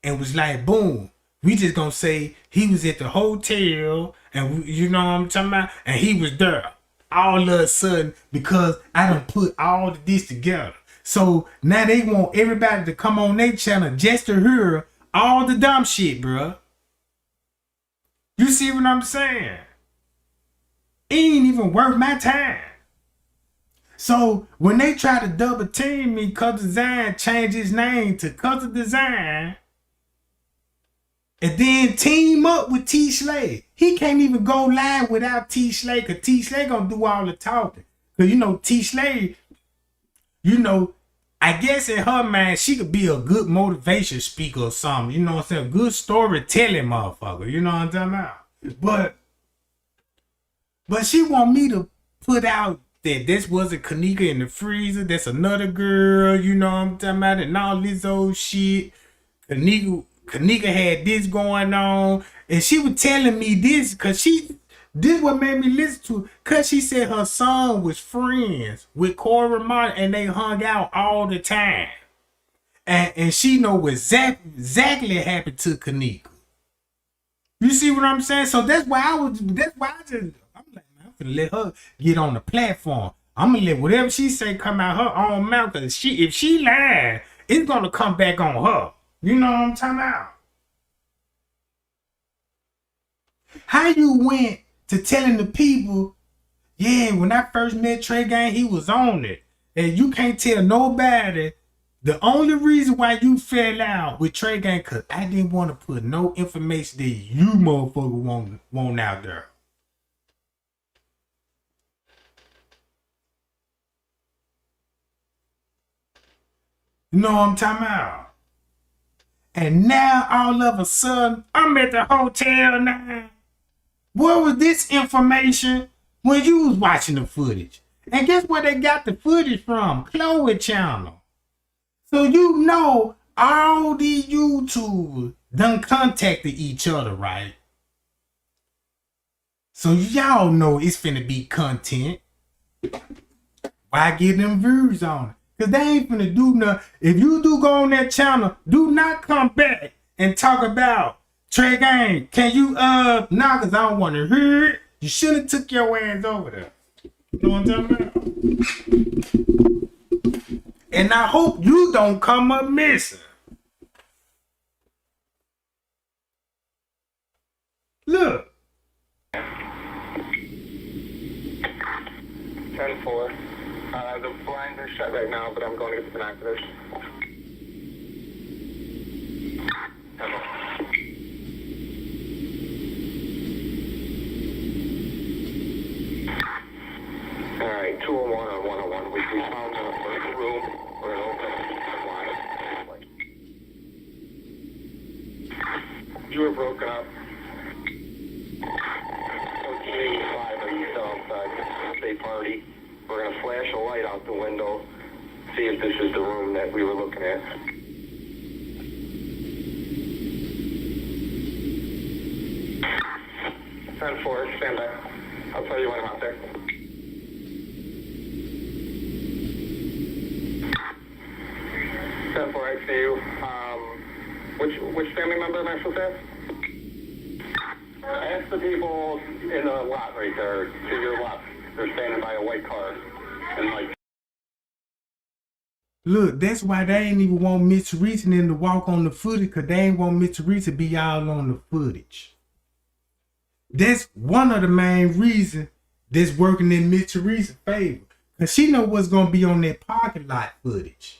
and was like, boom, we just gonna say he was at the hotel, and you know what I'm talking about, and he was there all of a sudden because I done put all of this together. So now they want everybody to come on their channel just to hear all the dumb shit, bruh. You see what I'm saying? It ain't even worth my time. So when they try to double team me, Custom Design changed his name to Custom Design, and then team up with T Slade. He can't even go live without T Slade, because T Slade gonna do all the talking. Because you know, T Slade, you know, I guess in her mind, she could be a good motivation speaker or something. You know what I'm saying? A good storytelling motherfucker. You know what I'm talking about? But she want me to put out that this wasn't Kenneka in the freezer. That's another girl. You know what I'm talking about? And all this old shit. Kenneka had this going on. And she was telling me this because this what made me listen to it, because she said her son was friends with Corey Martin and they hung out all the time. And she know what exactly happened to Kenneka. You see what I'm saying? So I'm like, man, I'm gonna let her get on the platform. I'm gonna let whatever she say come out her own mouth, because if she lying, it's gonna come back on her. You know what I'm talking about? How you went to telling the people, yeah, when I first met Trey Gang, he was on it. And you can't tell nobody the only reason why you fell out with Trey Gang, because I didn't want to put no information that you motherfucker want out there. You know what I'm talking about? And now all of a sudden, I'm at the hotel now. Where was this information when you was watching the footage? And guess where they got the footage from? Chloe channel. So you know all these YouTubers done contacted each other, right? So y'all know it's finna be content. Why get them views on it? Because they ain't finna do nothing. If you do go on that channel, do not come back and talk about Trey Gang. Can you nah, because I don't want to hear it. You should have took your ass over there. You know what I'm talking about? And I hope you don't come up missing. Look. 10-4. The blinds are shut right now, but I'm going to get the binoculars. Alright, 201 on 101. We found in the first room. We're going to open the blind. You were broken up. 1485, are you still outside? Stay party. We're going to flash a light out the window, see if this is the room that we were looking at. Stand forward, stand by. I'll tell you when I'm out there. Stand forward, I see you. Which family member am I supposed to ask? Ask the people in the lot right there, to your left. They're standing by a white car. And like, look, that's why they ain't even want Miss Teresa to walk on the footage, because they ain't want Miss Teresa to be all on the footage. That's one of the main reasons that's working in Miss Teresa's favor. Cause she know what's gonna be on that parking lot footage.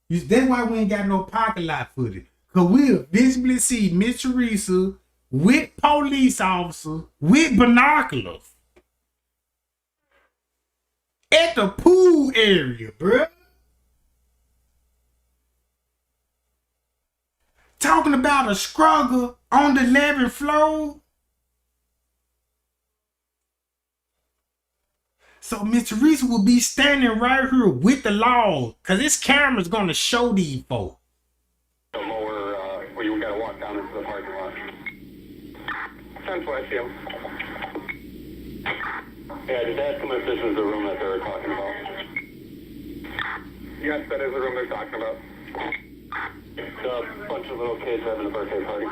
That's why we ain't got no parking lot footage. Cause we'll visibly see Miss Teresa with police officers with binoculars at the pool area, bruh. Talking about a struggle on the 11th floor. So Miss Teresa will be standing right here with the law, cause this camera's gonna show these folks. The lower, where you gotta walk down into the parking lot. 10 I see him. Yeah, just ask them if this is the room that they were talking about. Yes, that is the room they're talking about. It's a bunch of little kids having a birthday party.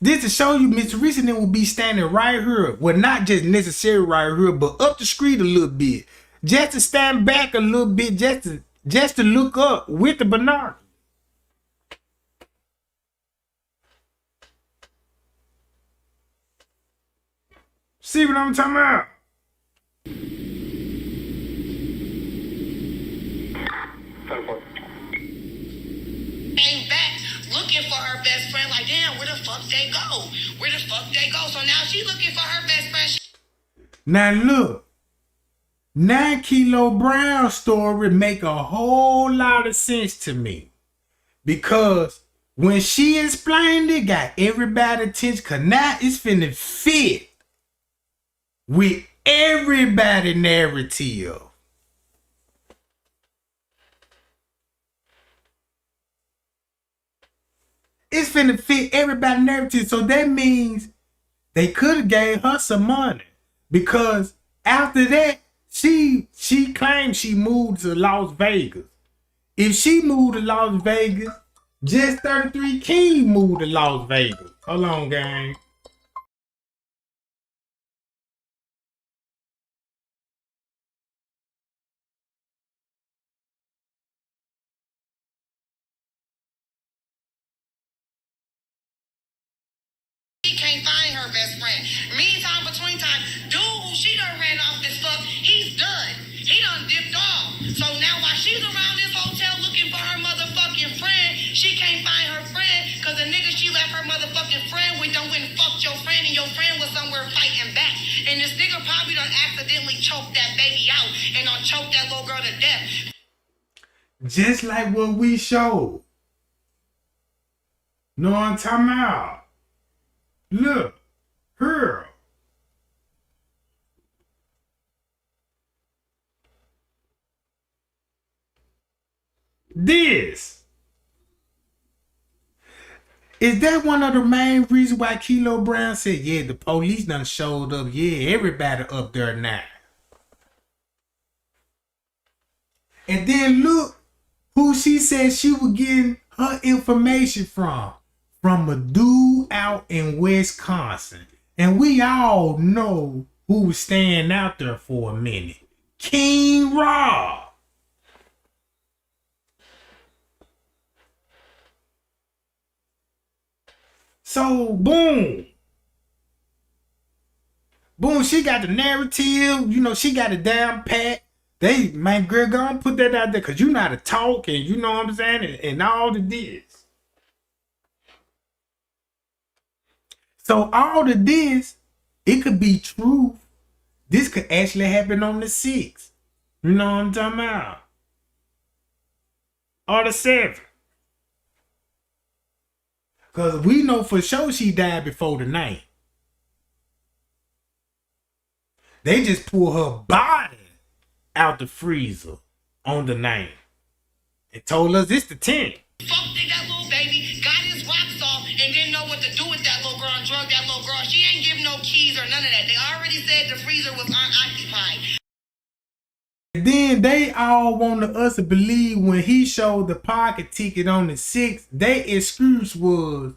This to show you Miss Teresa then will be standing right here. Well, not just necessarily right here, but up the street a little bit. Just to stand back a little bit, just to look up with the binoculars. See what I'm talking about? Came back looking for her best friend, like, damn, where the fuck they go? Where the fuck they go? So now she looking for her best friend. Now look, 9 Kilo Brown story make a whole lot of sense to me. Because when she explained it, got everybody attention, cause now it's finna fit with everybody narrative. It's finna fit everybody narrative. So that means they could have gave her some money. Because after that, she claimed she moved to Las Vegas. If she moved to Las Vegas, just 33 King moved to Las Vegas. Hold on, gang. She can't find her best friend. Meantime, between time, dude who she done ran off this fuck, he's done. He done dipped off. So now while she's around this hotel looking for her motherfucking friend, she can't find her friend because the nigga she left her motherfucking friend with done went and fucked your friend and your friend was somewhere fighting back. And this nigga probably done accidentally choked that baby out and done choked that little girl to death. Just like what we showed. Know what I'm talking about? Look, her. This. Is that one of the main reasons why Kilo Brown said, yeah, the police done showed up. Yeah, everybody up there now. And then look who she said she was getting her information from. From a dude out in Wisconsin. And we all know who was staying out there for a minute. King Rob. So, boom. Boom, she got the narrative. You know, she got it down pat. They, man, girl, go and put that out there because you know how to talk and you know what I'm saying? And all of this. So all of this, it could be true. This could actually happen on the 6th. You know what I'm talking about? Or the 7th. Because we know for sure she died before the 9th. They just pull her body out the freezer on the 9th. And told us it's the 10th. Fucked that little baby, got his rocks off, and didn't know what to do with that little girl and drugged that little girl. She ain't give no keys or none of that. They already said the freezer was unoccupied. And then they all wanted us to believe when he showed the pocket ticket on the 6th, their excuse was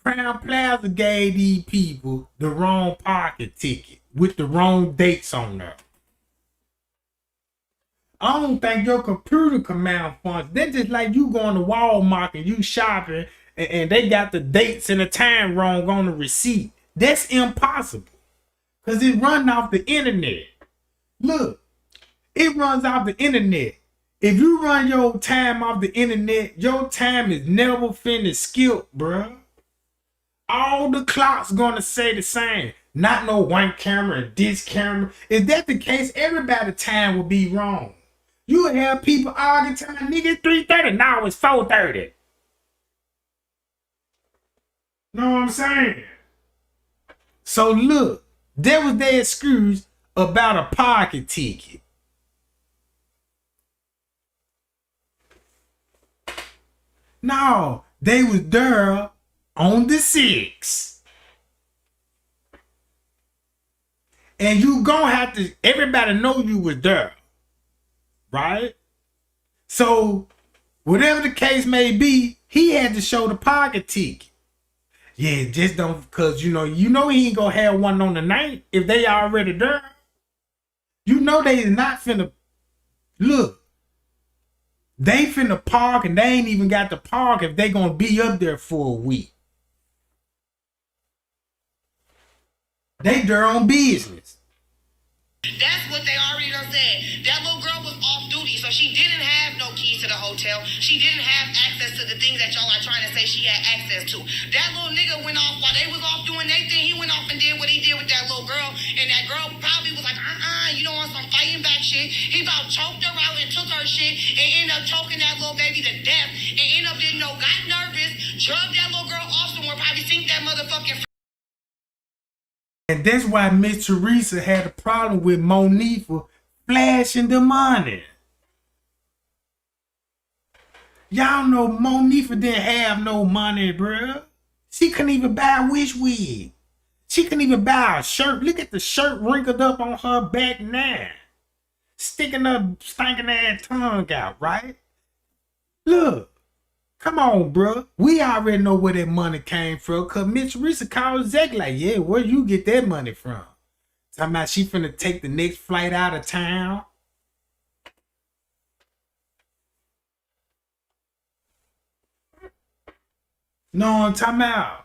Crown Plaza gave these people the wrong pocket ticket with the wrong dates on there. I don't think your computer can malfunction. That's just like you going to Walmart and you shopping and they got the dates and the time wrong on the receipt. That's impossible. Because it runs off the internet. Look, it runs off the internet. If you run your time off the internet, your time is never finna skip, bruh. All the clocks gonna say the same. Not no one camera and this camera. If that the case, everybody's time will be wrong. You would have people arguing time, nigga, it's 3:30. Now it's 4:30. Know what I'm saying? So look, there was their excuse about a parking ticket. No, they was there on the 6th. And you gonna have to, everybody know you was there. Right? So, whatever the case may be, he had to show the parking ticket. Yeah, just don't, because you know he ain't gonna have one on the night if they already there. You know they is not finna, look, they finna park and they ain't even got to park if they gonna be up there for a week. They there on business. That's what they already done said. That little girl was off duty, so she didn't have no keys to the hotel. She didn't have access to the things that y'all are trying to say she had access to. That little nigga went off while they was off doing their thing. He went off and did what he did with that little girl, and that girl probably was like, you don't want some fighting back shit. He about choked her out and took her shit and ended up choking that little baby to death and ended up got nervous, drugged that little girl off somewhere, probably think that motherfucking. And that's why Miss Teresa had a problem with Monifa flashing the money. Y'all know Monifa didn't have no money, bruh. She couldn't even buy a wish wig. She couldn't even buy a shirt. Look at the shirt wrinkled up on her back now. Sticking her stinking ass tongue out, right? Look. Come on, bro. We already know where that money came from. Cause Miss Teresa called Zach like, yeah, where you get that money from? Talking about she finna take the next flight out of town. No, I'm talking about.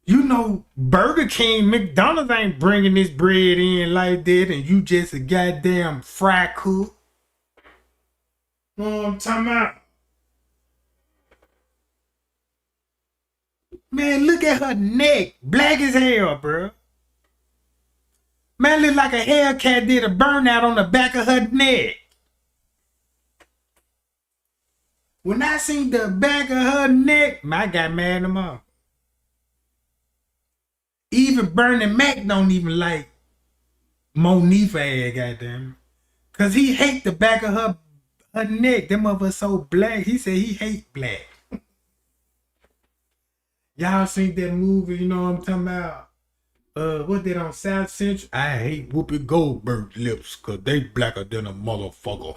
You know, Burger King, McDonald's ain't bringing this bread in like that, and you just a goddamn fry cook. No, I'm talking about. Man, look at her neck. Black as hell, bro. Man, look like a Hellcat did a burnout on the back of her neck. When I seen the back of her neck, I got mad at her. Even Bernie Mac don't even like Monifa ass, goddamn. Cause he hate the back of her neck. Them of us so black. He said he hate black. Y'all seen that movie, you know what I'm talking about? What did on South Central? I hate Whoopi Goldberg lips because they blacker than a motherfucker.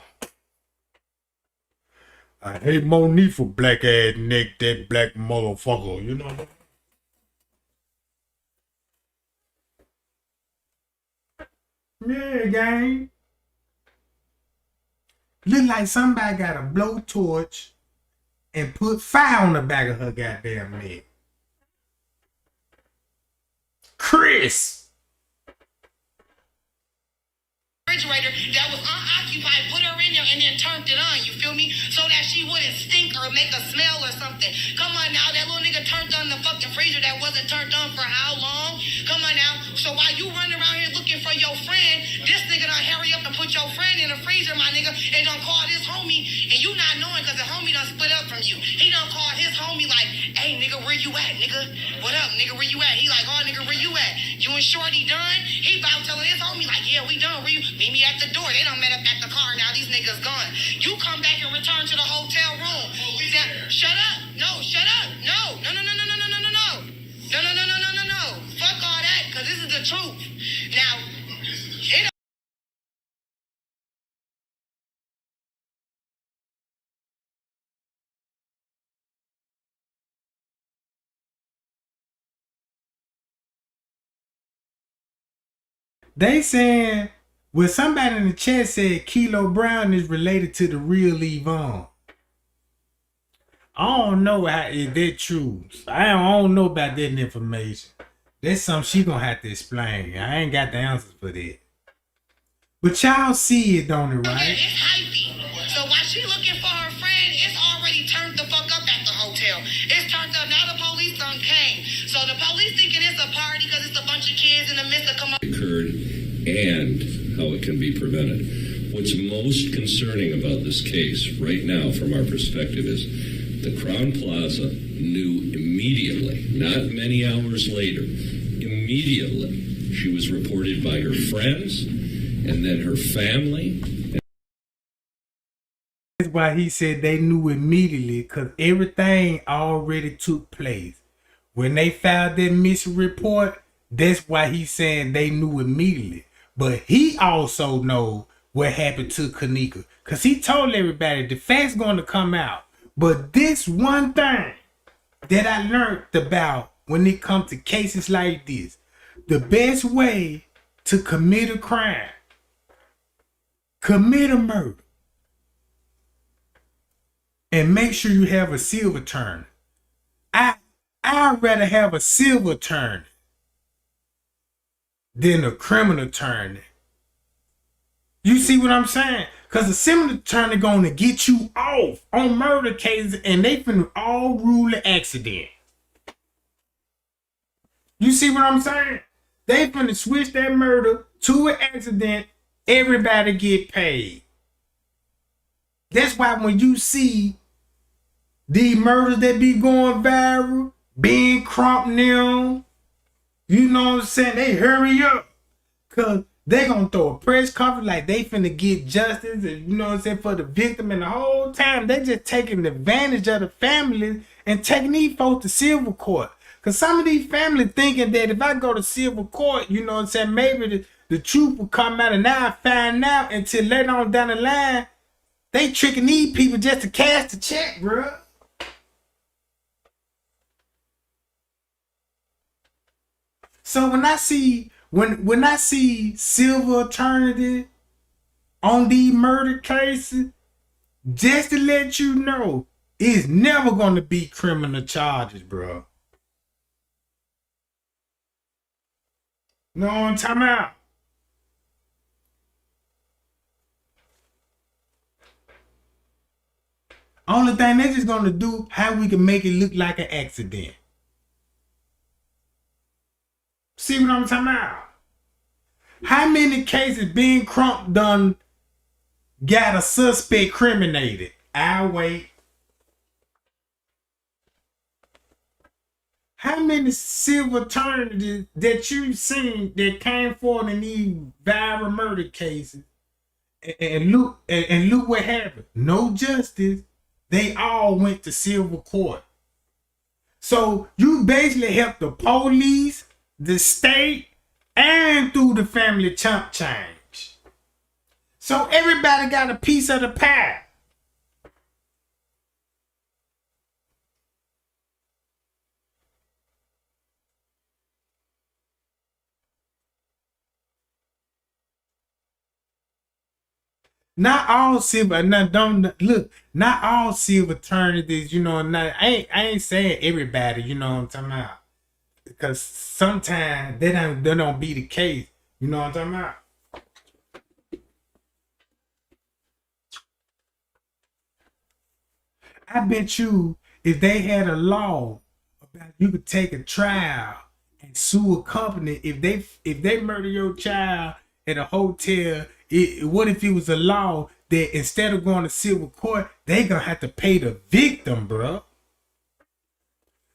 I hate Monifa black ass neck, that black motherfucker, you know? Yeah, gang. Look like somebody got a blowtorch and put fire on the back of her goddamn neck. Chris. Refrigerator that was unoccupied, put her in there and then turned it on, you feel me? So that she wouldn't stink or make a smell or something. Come on now, that little nigga turned on the fucking freezer that wasn't turned on for how long? Come on now. So while you running around here looking for your friend, this nigga done hurry up and put your friend in the freezer, my nigga, and done call his homie, and you not knowing because the homie done split up from you. He done called his homie like, hey nigga, where you at, nigga? What up, nigga, where you at? He like, oh nigga, where you at? You and Shorty done? He about telling his homie like, yeah, we done. Where you? Meet me at the door. They done met up at the car. Now these niggas gone. You come back and return to the hotel room. Now, shut up. No, shut up. No. No, no, no, no, no, no, no, no, no. No, no, no, no, no, no, no. Fuck all that, because this is the truth. Now, it They saying Well, somebody in the chat said Kilo Brown is related to the real Yvonne. I don't know if that's true. I don't know about that information. That's something she gonna have to explain. I ain't got the answers for that. But y'all see it, don't it, right? It's hypey. So while she looking for her friend, it's already turned the fuck up at the hotel. It's turned up. Now the police done came. So the police thinking it's a party because it's a bunch of kids in the midst of come up. Occurred and how it can be prevented. What's most concerning about this case right now from our perspective is the Crown Plaza knew immediately, not many hours later, immediately she was reported by her friends and then her family. That's why he said they knew immediately, because everything already took place. When they filed that missing report, that's why he's saying they knew immediately. But he also knows what happened to Kenneka, because he told everybody the facts going to come out. But this one thing that I learned about when it comes to cases like this, the best way to commit a crime, commit a murder, and make sure you have a silver attorney. I'd rather have a silver attorney than a criminal attorney. You see what I'm saying? Because the criminal attorney gonna get you off on murder cases, and they finna all rule an accident. You see what I'm saying? They finna switch that murder to an accident. Everybody get paid. That's why when you see these murders that be going viral, being crumped them, you know what I'm saying? They hurry up. Because they gonna throw a press conference like they finna get justice, and you know what I'm saying, for the victim, and the whole time they just taking advantage of the family and taking these folks to civil court. Because some of these families thinking that if I go to civil court, you know what I'm saying, maybe the truth will come out, and now I find out until later on down the line, they tricking these people just to cash the check, bruh. So when I see silver attorney on these murder cases, just to let you know, it's never gonna be criminal charges, bro. Know what I'm talking about? Only thing they're just gonna do how we can make it look like an accident. See what I'm talking about? How many cases being Crump done got a suspect criminated? I'll wait. How many silver attorneys that you've seen that came forward in these viral murder cases, and look what happened? No justice. They all went to civil court. So you basically help the police, the state, and through the family chump change. So everybody got a piece of the pie. Not all silver, don't look. Not all silver attorneys, you know. I ain't saying everybody, you know what I'm talking about. Because sometimes they don't be the case, you know what I'm talking about. I bet you if they had a law about you could take a trial and sue a company if they murder your child at a hotel. What if it was a law that instead of going to civil court, they gonna have to pay the victim, bro?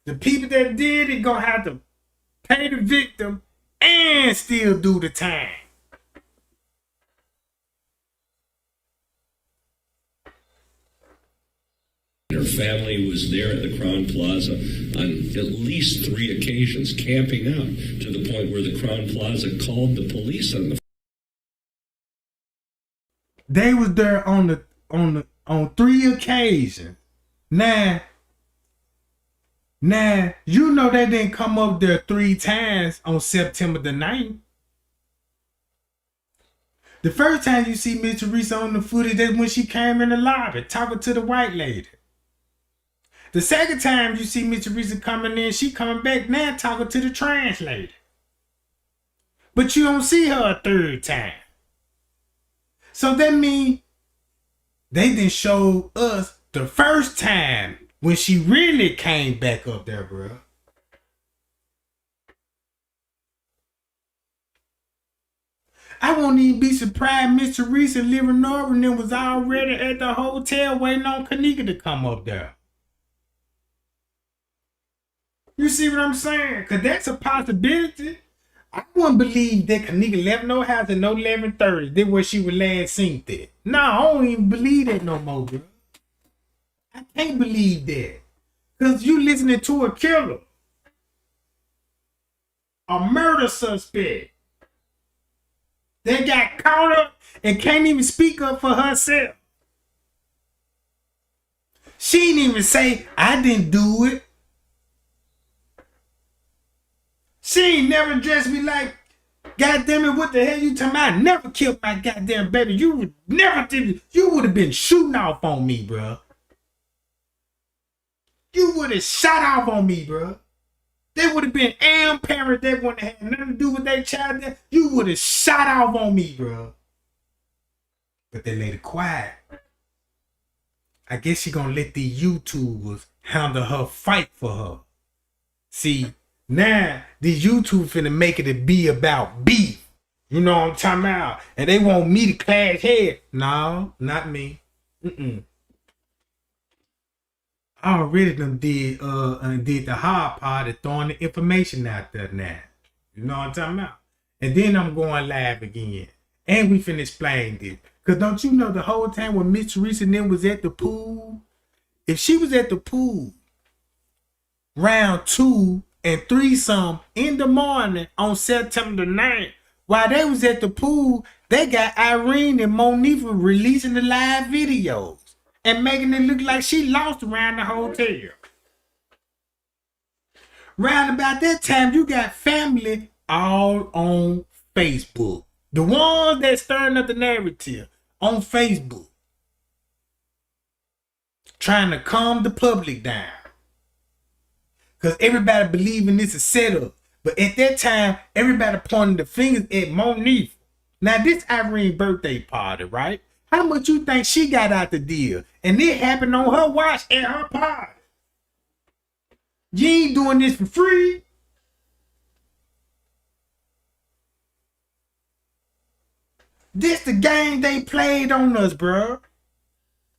The people that did it gonna have to pay the victim and still do the time. Her family was there at the Crown Plaza on at least 3 occasions, camping out to the point where the Crown Plaza called the police on the. They was there on 3 occasions. Now you know they didn't come up there 3 times on September the 9th. The first time you see Miss Teresa on the footage, that's when she came in the lobby talking to the white lady. The second time you see Miss Teresa coming in, she coming back now talking to the trans lady. But you don't see her a third time. So that means they didn't show us the first time when she really came back up there, bro. I won't even be surprised Miss Teresa living over and then was already at the hotel waiting on Kenneka to come up there. You see what I'm saying? Because that's a possibility. I wouldn't believe that Kenneka left no house at no 11:30. That's where she was last seen at. No, I don't even believe that no more, bro. I can't believe that. Because you listening to a killer. A murder suspect. They got caught up and can't even speak up for herself. She didn't even say, I didn't do it. She ain't never addressed me like, goddamn it, what the hell you talking about? I never killed my goddamn baby. You would never did. You would have been shooting off on me, bro. You would have shot off on me, bro. They would have been parents that wouldn't have had nothing to do with their child. You would have shot off on me, bro. But they let it quiet. I guess she gonna let these YouTubers handle her fight for her. See, now these YouTubers finna make it be about beef. You know what I'm talking about? And they want me to clash head. No, not me. I already done did the hard part of throwing the information out there now. You know what I'm talking about? And then I'm going live again. And we finna explain this. Because don't you know the whole time when Miss Teresa and them was at the pool, if she was at the pool round 2 and 3 some in the morning on September the 9th, while they was at the pool, they got Irene and Monifa releasing the live videos and making it look like she lost around the hotel. Round about that time, you got family all on Facebook. The ones that stirring up the narrative on Facebook. Trying to calm the public down. Because everybody believing this is set up. But at that time, everybody pointing the fingers at Monifa. Now, this Irene's birthday party, right? How much you think she got out the deal? And it happened on her watch at her party. You ain't doing this for free. This the game they played on us, bro.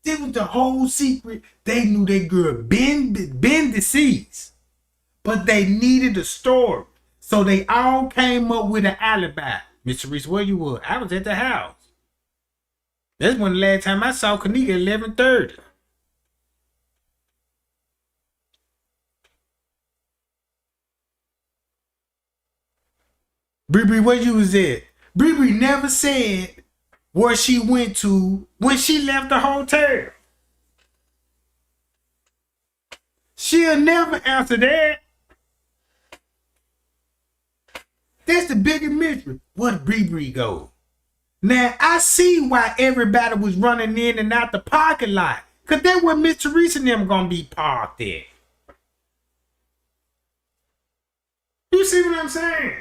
This was the whole secret. They knew that girl been deceased. But they needed a story. So they all came up with an alibi. Mr. Reese, where you were? I was at the house. That's when the last time I saw Kenneka at 11:30. Bree, where you was at? Bree never said where she went to when she left the hotel. She'll never answer that. That's the biggest mystery. Where did Bree go? Now, I see why everybody was running in and out the parking lot. Because that's where Miss Teresa and them going to be parked at. You see what I'm saying?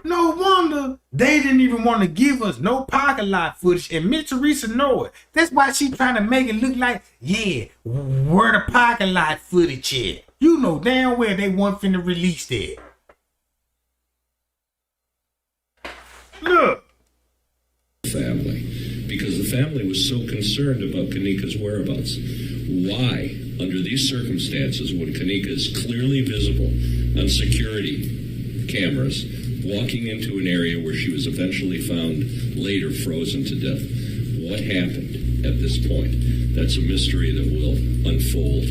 No wonder they didn't even want to give us no parking lot footage. And Miss Teresa know it. That's why she trying to make it look like, yeah, where the parking lot footage at? You know damn well they weren't finna release that. Look. Family, because the family was so concerned about Kenneka's whereabouts. Why, under these circumstances, when Kenneka is clearly visible on security cameras, walking into an area where she was eventually found later frozen to death, what happened at this point? That's a mystery that will unfold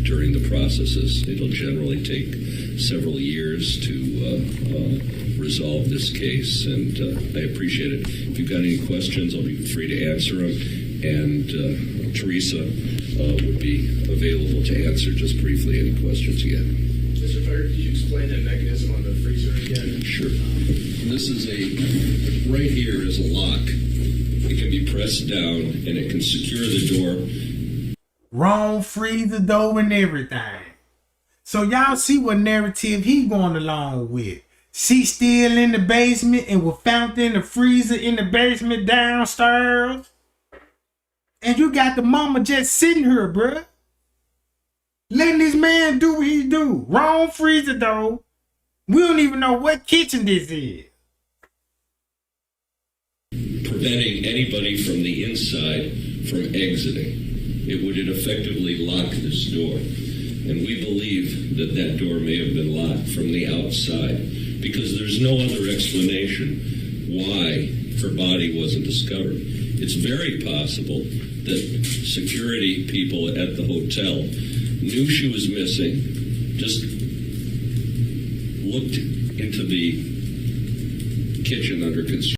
during the processes. It'll generally take several years to resolve this case, and I appreciate it. If you've got any questions, I'll be free to answer them, and Teresa would be available to answer just briefly any questions you have. Mr. Tucker, could you explain that mechanism on the freezer again? Sure. This is right here is a lock. It can be pressed down and it can secure the door. Wrong freezer door and everything. So y'all see what narrative he going along with. She still in the basement and was found in the freezer in the basement downstairs. And you got the mama just sitting here, bruh. Letting this man do what he do. Wrong freezer though. We don't even know what kitchen this is. Preventing anybody from the inside from exiting. It would effectively lock this door. And we believe that that door may have been locked from the outside because there's no other explanation why her body wasn't discovered. It's very possible that security people at the hotel knew she was missing, just looked into the kitchen under construction.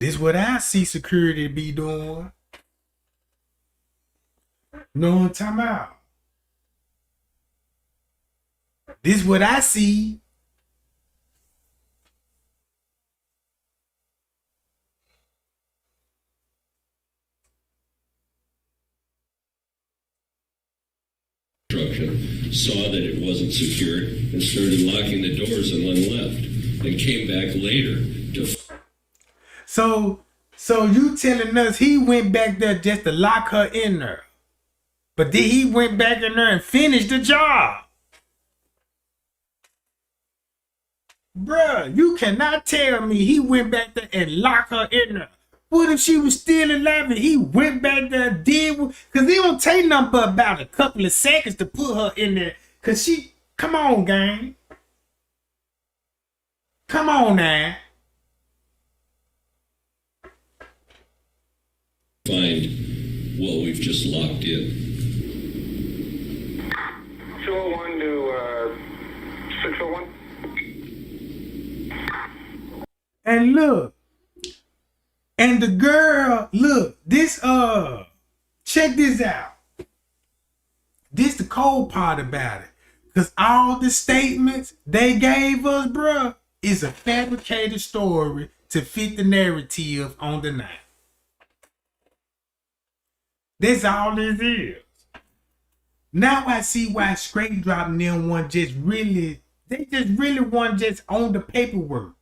This what I see security be doing. Know what I'm talking about? This what I see. Saw that it wasn't secured and started locking the doors and then left and came back later to... So you telling us he went back there just to lock her in there. But then he went back in there and finished the job. Bruh, you cannot tell me he went back there and locked her in there. What if she was still alive and he went back there and did what? Because he don't take nothing but about a couple of seconds to put her in there. Because she, come on, gang. Come on now. Find what we've just locked in. 201 to 601. And look. And the girl, look, this, check this out. This the cold part about it. Because all the statements they gave us, bruh, is a fabricated story to fit the narrative on the night. That's all this is. Now I see why Straight Drop and them one just really, they just really want just on the paperwork.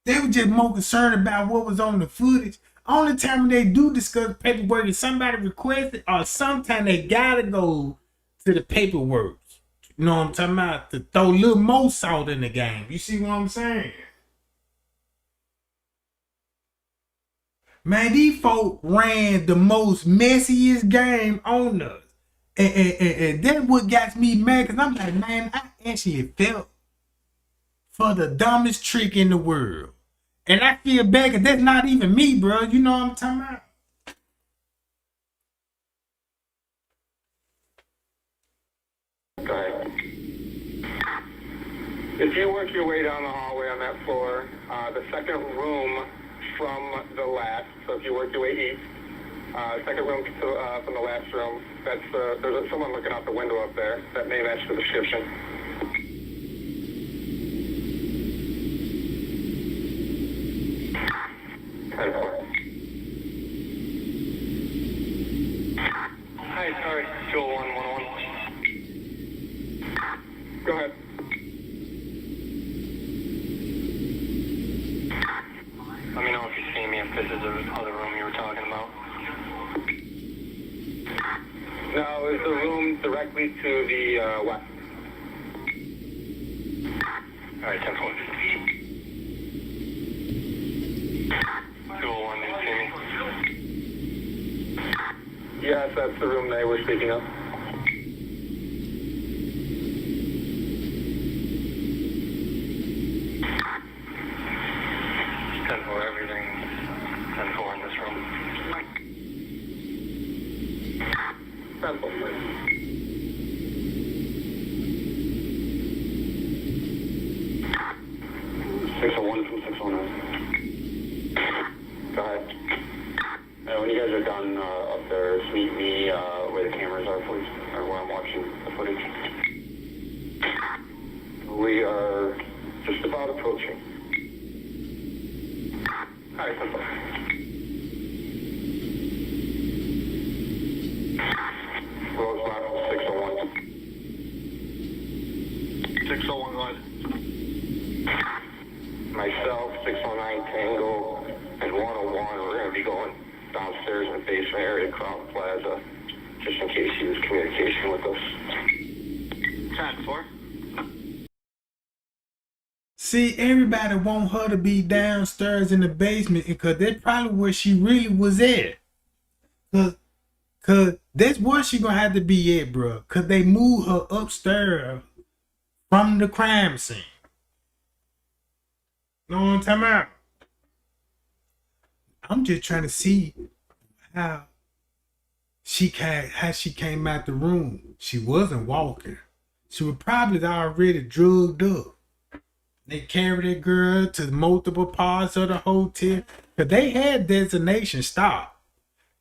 They were just more concerned about what was on the footage. Only time they do discuss paperwork is somebody requested or sometime they gotta go to the paperwork. You know what I'm talking about? To throw a little more salt in the game. You see what I'm saying? Man, these folk ran the most messiest game on us. And that's what got me mad. Because I'm like, man, I actually felt for the dumbest trick in the world. And I feel bad because that's not even me, bro. You know what I'm talking about? Okay. If you work your way down the hallway on that floor, the second room from the last, so if you work your way east, second room from the last room, that's there's someone looking out the window up there. That may match the description. Hi, sorry, 201-101. Go ahead. Let me know if you see me, if this is the other room you were talking about. No, it's the room directly to the west. All right, 10-4. 201, do you see me? Yes, that's the room they were speaking of. Everything 10-4 in this room. 10-4. footage. We are just about approaching. All right, simple. Rosemont 601. 601, go ahead. Myself, 619 Tango, and 101. We're going to be going downstairs in the basement area, Crown Plaza, just in case you use communication with us. 10-4. See, everybody want her to be downstairs in the basement because that's probably where she really was at. Cause that's where she gonna have to be at, bro. Cause they moved her upstairs from the crime scene. Know what I'm talking about? I'm just trying to see how she came out the room. She wasn't walking. She was probably already drugged up. They carried that girl to multiple parts of the hotel. Because they had designation stop.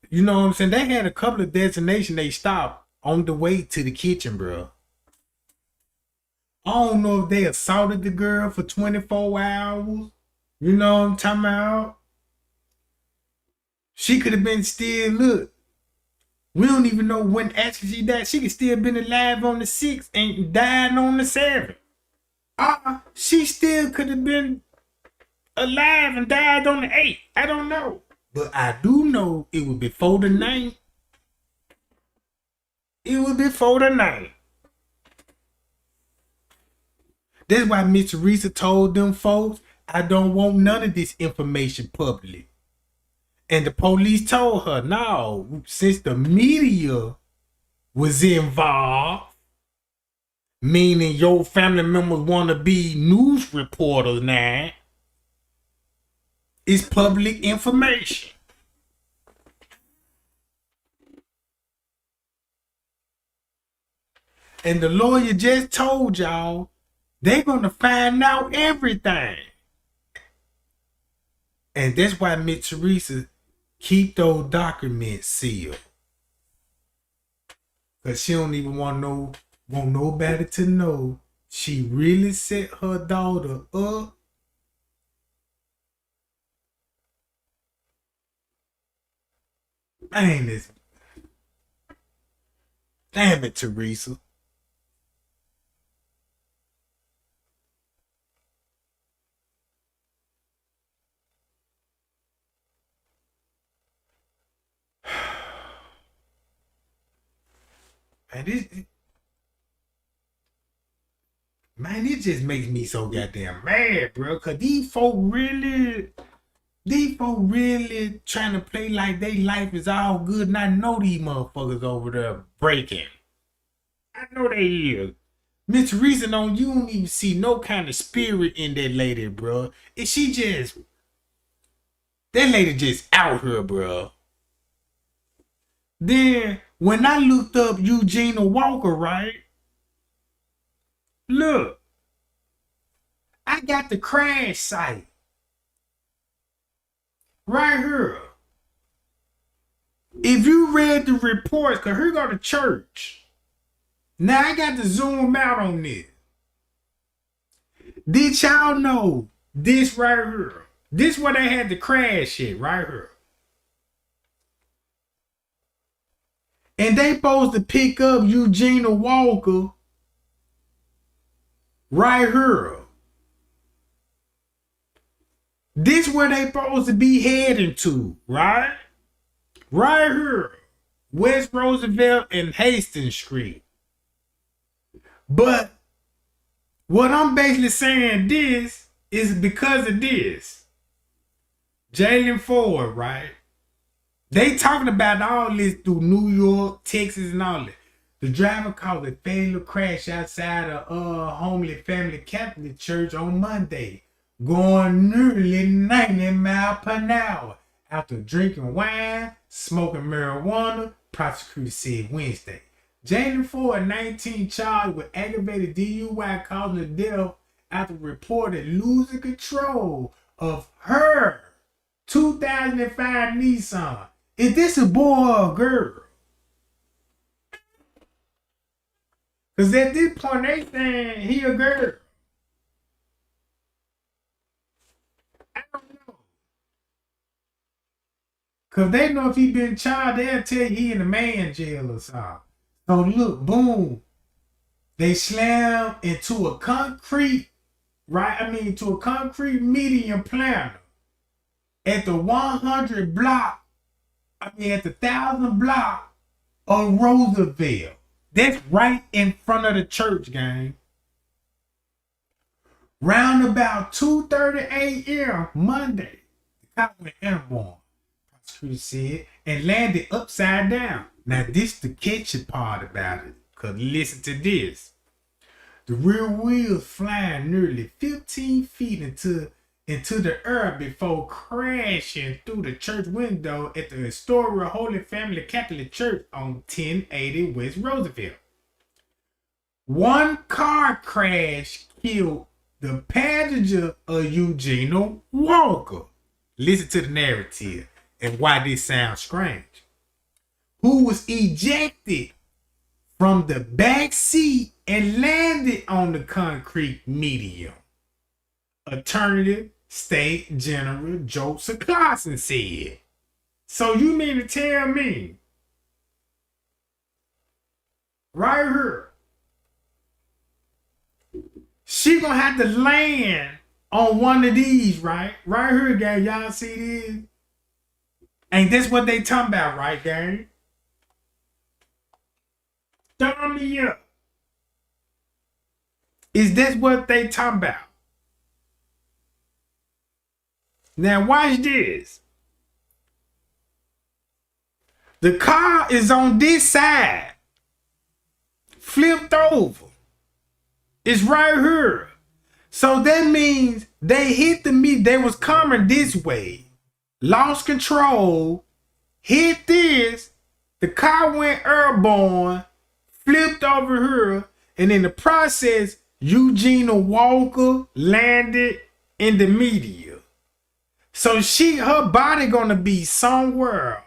You know what I'm saying? They had a couple of destinations they stopped on the way to the kitchen, bro. I don't know if they assaulted the girl for 24 hours. You know what I'm talking about? She could have been still, look. We don't even know when actually she died. She could still been alive on the 6th and died on the 7th. She still could have been alive and died on the 8th. I don't know. But I do know it was before the 9th. It was before the 9th. That's why Miss Teresa told them folks, I don't want none of this information public. And the police told her, no, since the media was involved, meaning your family members want to be news reporters now, it's public information. And the lawyer just told y'all they're going to find out everything. And that's why Miss Teresa keep those documents sealed. Because she don't even want nobody to know she really set her daughter up. Damn it, Teresa. Man, it just makes me so goddamn mad, bro. Cause these folk really trying to play like their life is all good. And I know these motherfuckers over there breaking. I know they is. Miss Teresa, you don't even see no kind of spirit in that lady, bro. Is she just... That lady just out here, bro. Then, when I looked up Eugenia Walker, right? Look. I got the crash site. Right here. If you read the reports, because here go to church. Now, I got to zoom out on this. Did y'all know this right here? This where they had the crash shit, right here. And they supposed to pick up Eugenia Walker right here. This where they supposed to be heading to, right? Right here. West Roosevelt and Hastings Street. But what I'm basically saying this is because of this. Jalen Ford, right? They talking about all this through New York, Texas, and all that. The driver caused a fatal crash outside a Homely Family Catholic Church on Monday, going nearly 90 miles per hour after drinking wine, smoking marijuana, prosecutors said Wednesday. Jalen Ford, 19, charged with aggravated DUI causing the death after reported losing control of her 2005 Nissan. Is this a boy or a girl? Because at this point, they saying he a girl. I don't know. Because they know if he been charged, they'll tell you he in a man jail or something. So look, boom. They slam into a concrete, to a concrete medium planter at the 100 block, at the 1000 block of Roosevelt. That's right in front of the church, gang. Round about 2:30 a.m. Monday, the cop went airborne, prosecutor said, and landed upside down. Now, this the catchy part about it, because listen to this. The rear wheels flying nearly 15 feet into the air before crashing through the church window at the historic Holy Family Catholic Church on 1080 West Roosevelt. One car crash killed the passenger of Eugenia Walker. Listen to the narrative and why this sounds strange. Who was ejected from the back seat and landed on the concrete medium. Alternative State General Joseph Clausen said. So you mean to tell me, right here, she gonna have to land on one of these, right? Right here, gang. Y'all see this? Ain't this what they talking about, right, gang? Throw me up. Is this what they talking about? Now watch this. The car is on this side, flipped over. It's right here. So that means they hit the meat. They was coming this way, lost control, hit this. The car went airborne, flipped over here, and in the process, Eugenia Walker landed in the media. So her body gonna be somewhere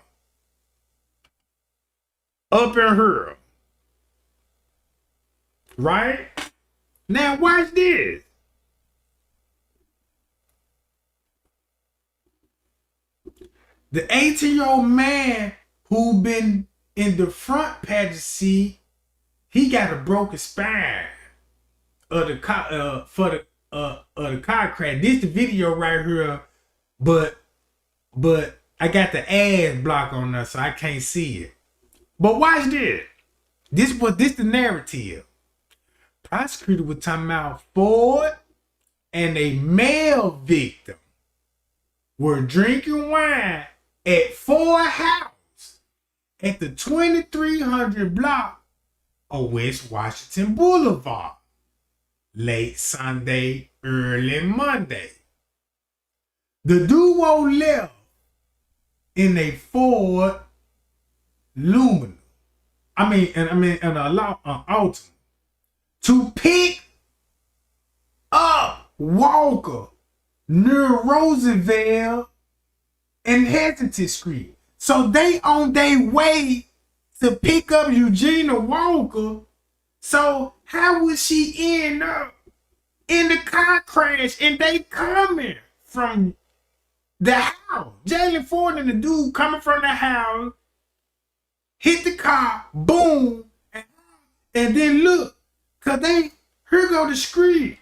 up in her. Right? Now watch this. The 18-year-old man who been in the front passenger seat, he got a broken spine of the car the car crash. This the video right here, but I got the ass block on there, so I can't see it. But watch this. This the narrative. Prosecutor was talking about Ford and a male victim were drinking wine at Ford House at the 2300 block of West Washington Boulevard late Sunday, early Monday. The duo left in a Ford Lumina. An Altima to pick up Walker near Roosevelt and Hesington Street. So they on their way to pick up Eugenia Walker. So how would she end up in the car crash and they coming from the house? Jalen Ford and the dude coming from the house hit the car, boom, and then look, cause here go the street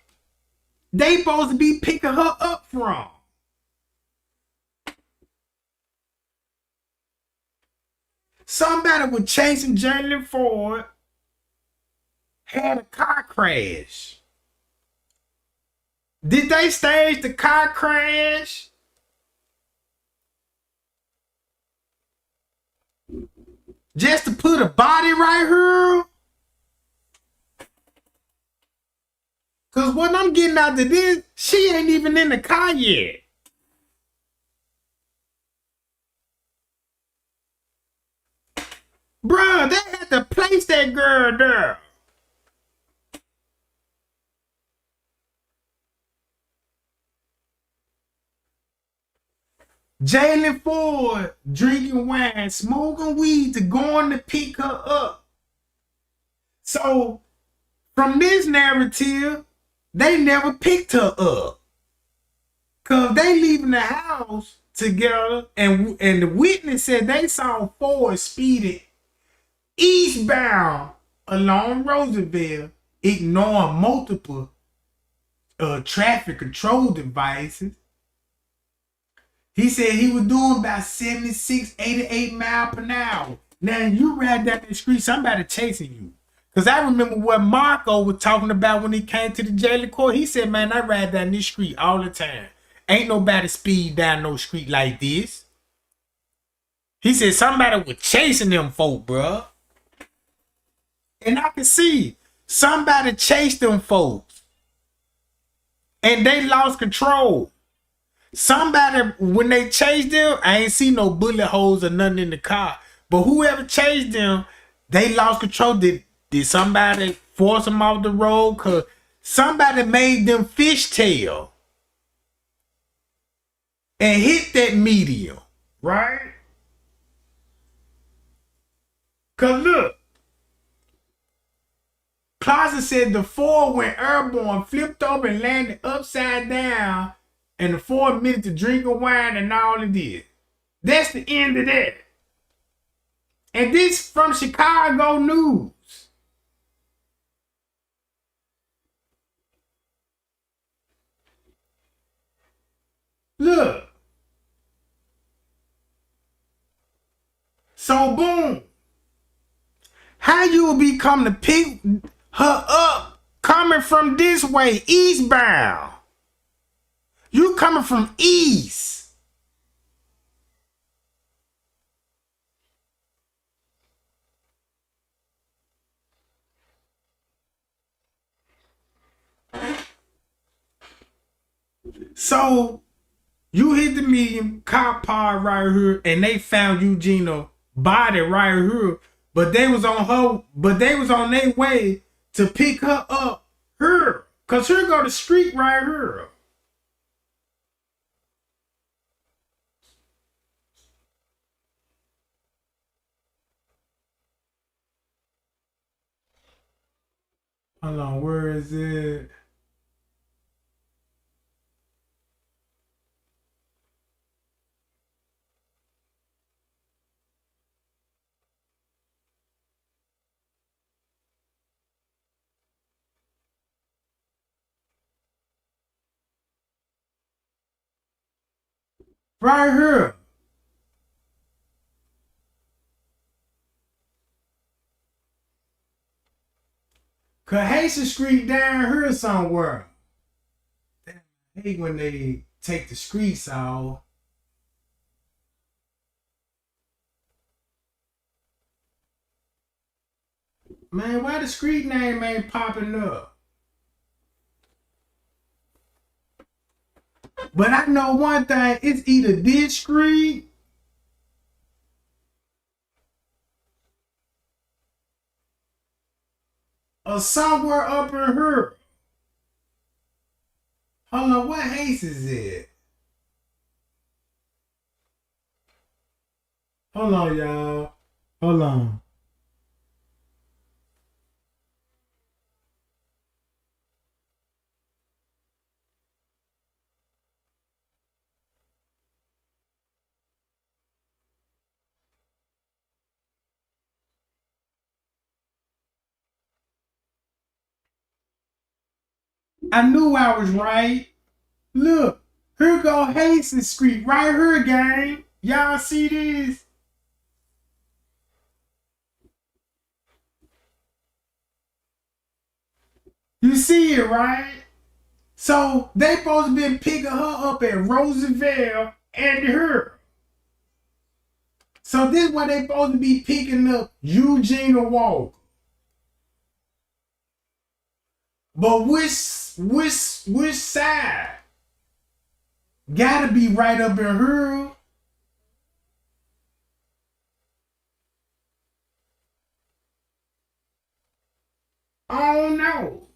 they supposed to be picking her up from. Somebody was chasing Jalen Ford, had a car crash. Did they stage the car crash? Just to put a body right here? Cause what I'm getting out of this, she ain't even in the car yet. Bruh, they had to place that girl there. Jalen Ford drinking wine, smoking weed to going to pick her up. So from this narrative, they never picked her up. Cause they leaving the house together, and the witness said they saw Ford speeding eastbound along Roosevelt, ignoring multiple traffic control devices. He said he was doing about 76, 88 miles per hour. Now you ride down the street, somebody chasing you. Because I remember what Marco was talking about when he came to the jail court. He said, man, I ride down this street all the time. Ain't nobody speed down no street like this. He said somebody was chasing them folk, bruh. And I can see somebody chased them folks. And they lost control. Somebody, when they chased them, I ain't see no bullet holes or nothing in the car. But whoever chased them, they lost control. Did somebody force them off the road? Because somebody made them fishtail and hit that medium, right? Because look, Plaza said the Ford went airborne, flipped over and landed upside down, and the Ford admitted to drinking wine and all it did. That's the end of that. And this from Chicago News. Look. So boom. How you will be coming to pick her up coming from this way, eastbound? You coming from east. So you hit the medium, cop pod right here, and they found Eugenia's body right here. But they was on their way to pick her up here. Cause here go the street right here. Hold on, where is it? Right here. Cahasa Street down here somewhere. Damn, I hate when they take the streets off. Man, why the street name ain't popping up? But I know one thing, it's either this street or somewhere up in here. Hold on, what haste is it? Hold on, y'all. Hold on. I knew I was right. Look, here go Hastings Street, right here, gang. Y'all see this? You see it, right? So they supposed to be picking her up at Roosevelt and her. So this is where they supposed to be picking up Eugenia Walker. But which side? Gotta be right up in her. I don't know.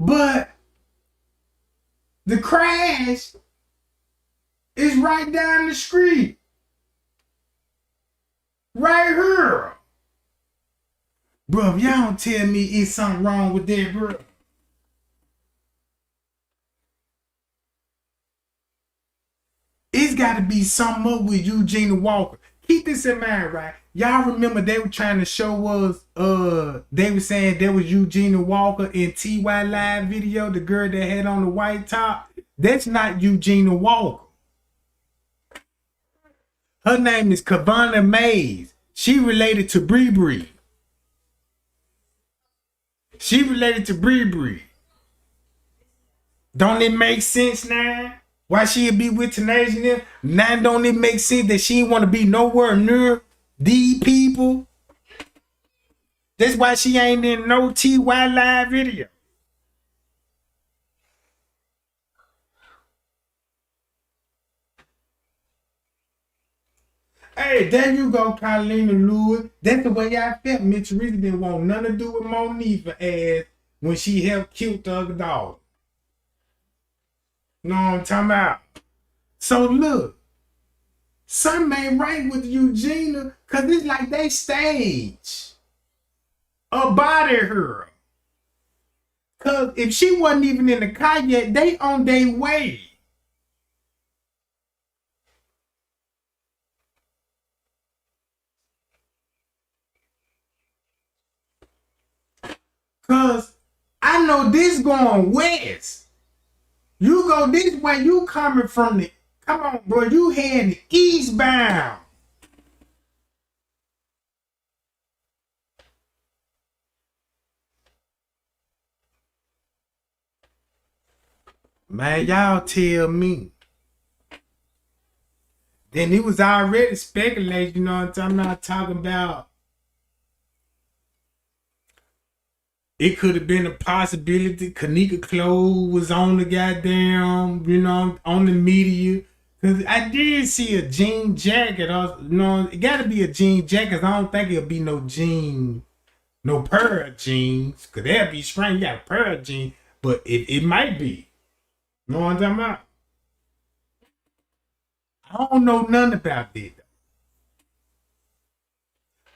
But the crash is right down the street. Right here. Bro, if y'all don't tell me it's something wrong with that, bro. It's got to be something up with Eugenia Walker. Keep this in mind, right? Y'all remember they were trying to show us, they were saying there was Eugenia Walker in TY Live video, the girl that had on the white top. That's not Eugenia Walker. Her name is Kavana Mays. She related to Bree Bree. She related to Bree Bree. Don't it make sense now? Why she'd be with Tenacious? Now don't it make sense that she want to be nowhere near these people? That's why she ain't in no TY Live video. Hey, there you go, Carlina Lewis. That's the way I felt. Mitch Reese didn't want nothing to do with Monifa ass when she helped kill the other dog. Know what I'm talking about? So look, something ain't right with Eugenia, cause it's like they stage a body her. Cause if she wasn't even in the car yet, they on their way. Cause I know this going west. You go this way, you coming from the, come on, bro, you heading eastbound. Man, y'all tell me. Then it was already speculated, you know what I'm talking about. It could have been a possibility Kenneka clothes was on the goddamn, you know, on the media. Cause I did see a jean jacket. You know, it gotta be a jean jacket. I don't think it'll be no jean, no pair of jeans. Cause that'd be strange. You got a pair of jeans. But it might be. You know what I'm talking about? I don't know nothing about this.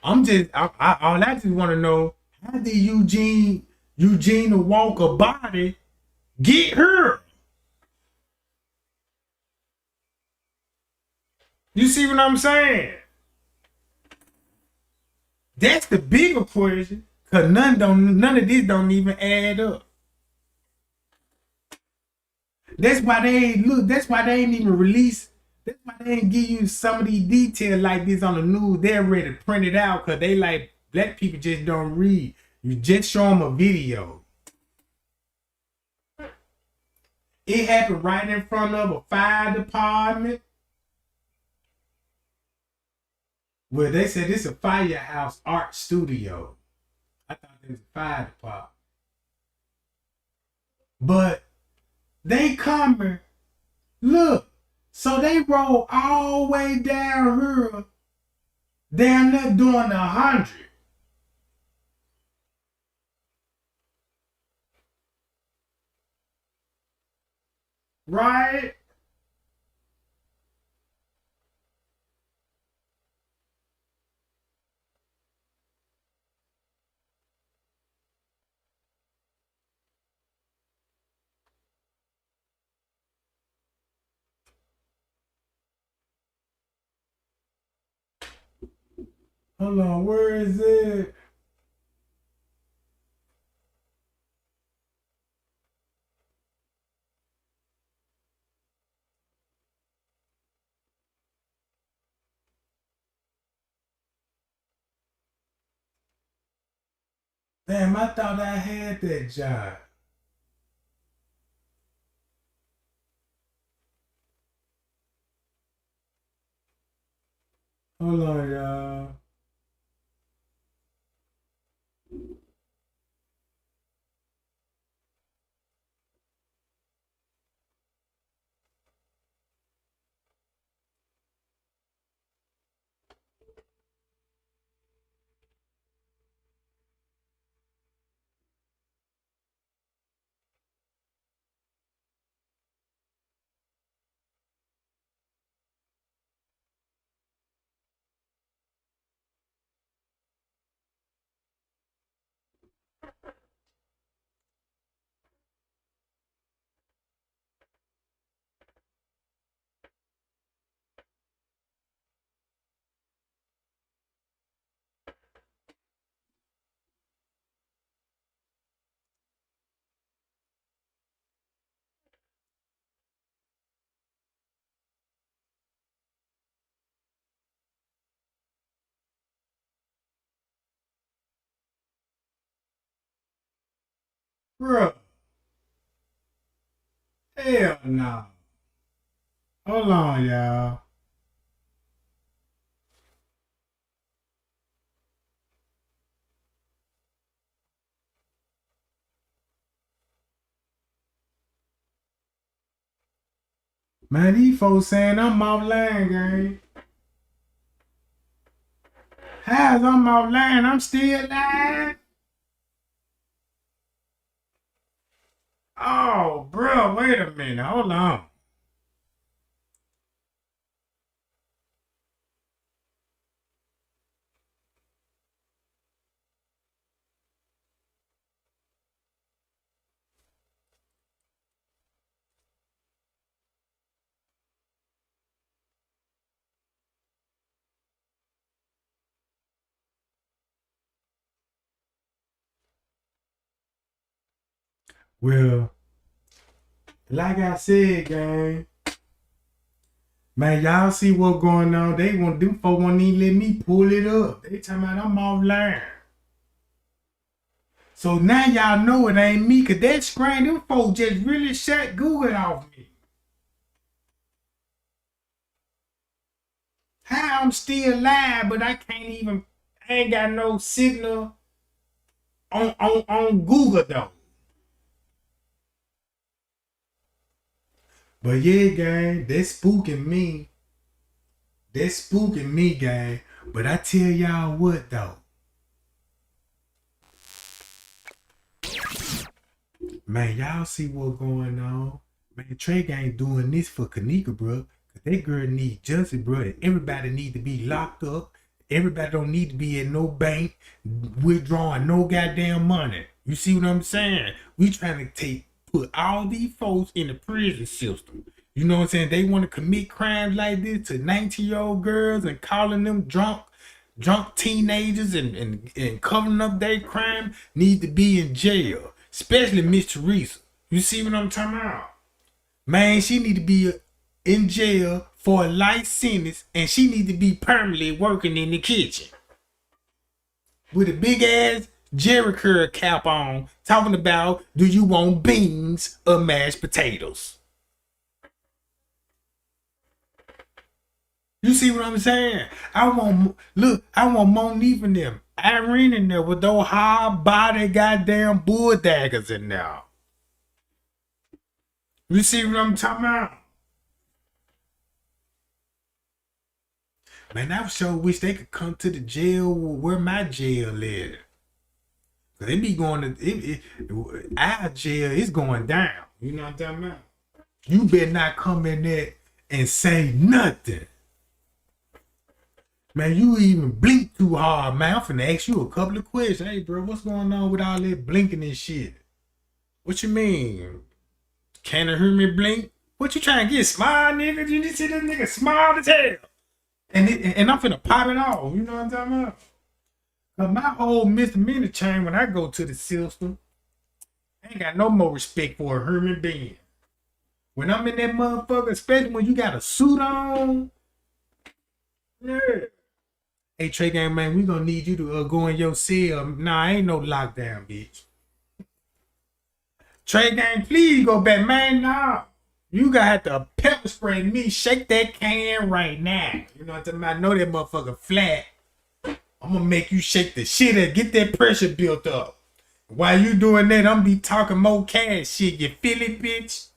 All I just want to know, how did Eugenia Walker body get her? You see what I'm saying? That's the bigger question, cause none of this don't even add up. That's why they ain't that's why they ain't even release. That's why they ain't give you some of these details like this on the news. They're ready to print it out because they like black people just don't read. You just show them a video. It happened right in front of a fire department. Well, they said it's a firehouse art studio. I thought it was a fire department. But they coming. Look. So they roll all the way down here. Down there doing 100. Right? Hold on, where is it? Damn, I thought I had that job. Hold on, y'all. Bruh. Hell no. Hold on, y'all. Man, these folks saying I'm offline, gang. How's I'm offline? I'm still alive. Oh, bro, wait a minute. Hold on. Well, like I said, gang, man, y'all see what's going on. They want them folks won't even let me pull it up. They talking about I'm offline. So now y'all know it ain't me, cause that screen, them folks just really shut Google off me. How I'm still live, but I ain't got no signal on Google though. But yeah, gang, that's spooking me. That's spooking me, gang. But I tell y'all what though. Man, y'all see what's going on. Man, Trey ain't doing this for Kenneka, bro. Cause that girl need justice, bro. Everybody need to be locked up. Everybody don't need to be in no bank withdrawing no goddamn money. You see what I'm saying? We trying to put all these folks in the prison system. You know what I'm saying? They want to commit crimes like this to 19-year-old girls and calling them drunk teenagers and covering up their crime. Need to be in jail. Especially Miss Teresa. You see what I'm talking about? Man, she need to be in jail for a life sentence, and she need to be permanently working in the kitchen with a big ass Jerry curl cap on, talking about, do you want beans or mashed potatoes? You see what I'm saying? I want Monique in them, Irene in there with those hard body goddamn bulldaggers in there. You see what I'm talking about? Man, I sure wish they could come to the jail where my jail is. Cause they be going to our jail is going down. You know what I'm talking about? You better not come in there and say nothing. Man, you even blink too hard, man. I'm finna ask you a couple of questions. Hey, bro, what's going on with all that blinking and shit? What you mean? Can't hear me blink? What you trying to get? Smile, nigga? You see this nigga smile as hell. And I'm finna pop it off. You know what I'm talking about? Cause my whole misdemeanor chain when I go to the system, I ain't got no more respect for a human being. When I'm in that motherfucker, especially when you got a suit on, yeah. Hey, Trey Gang, man, we gonna need you to go in your cell. Nah, ain't no lockdown, bitch. Trey Gang, please go back, man. Nah. You gotta have to pepper spray me. Shake that can right now. You know what I'm talking about? I know that motherfucker flat. I'm gonna make you shake the shit up. Get that pressure built up. While you doing that, I'm be talking more cash shit. You feel it, bitch?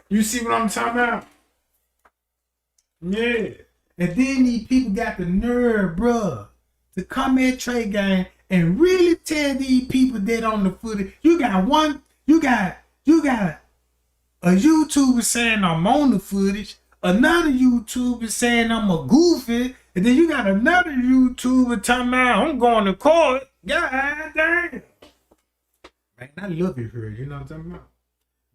You see what I'm talking about? Yeah. And then these people got the nerve, bruh, to come at Trey Gang and really tell these people that on the footage. You got a YouTuber saying I'm on the footage, another YouTuber saying I'm a goofy, and then you got another YouTuber talking about I'm going to court. God damn. Man, I love you here. You know what I'm talking about?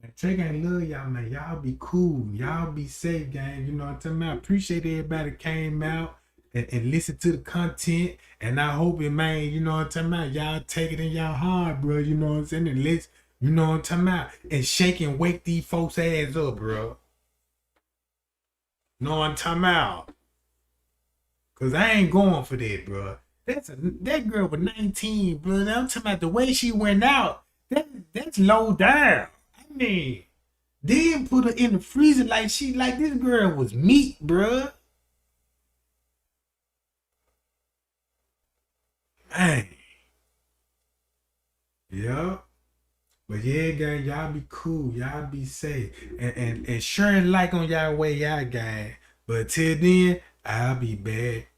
Man, Trey Gang love y'all, man. Y'all be cool. Y'all be safe, gang. You know what I'm talking about? Appreciate everybody that came out and listen to the content. And I hope it, man, you know what I'm talking about? Y'all take it in y'all heart, bro. You know what I'm saying? And let's, you know what I'm talking about? And shake and wake these folks' ass up, bro. Know what I'm talking about? Cause I ain't going for that, bro. That girl was 19, bro. I'm talking about the way she went out. That's low down. I mean, then put her in the freezer like this girl was meat, bro. Man. Yeah. But yeah, gang, y'all be cool. Y'all be safe. And share and like on y'all way, y'all gang. But till then, I'll be back.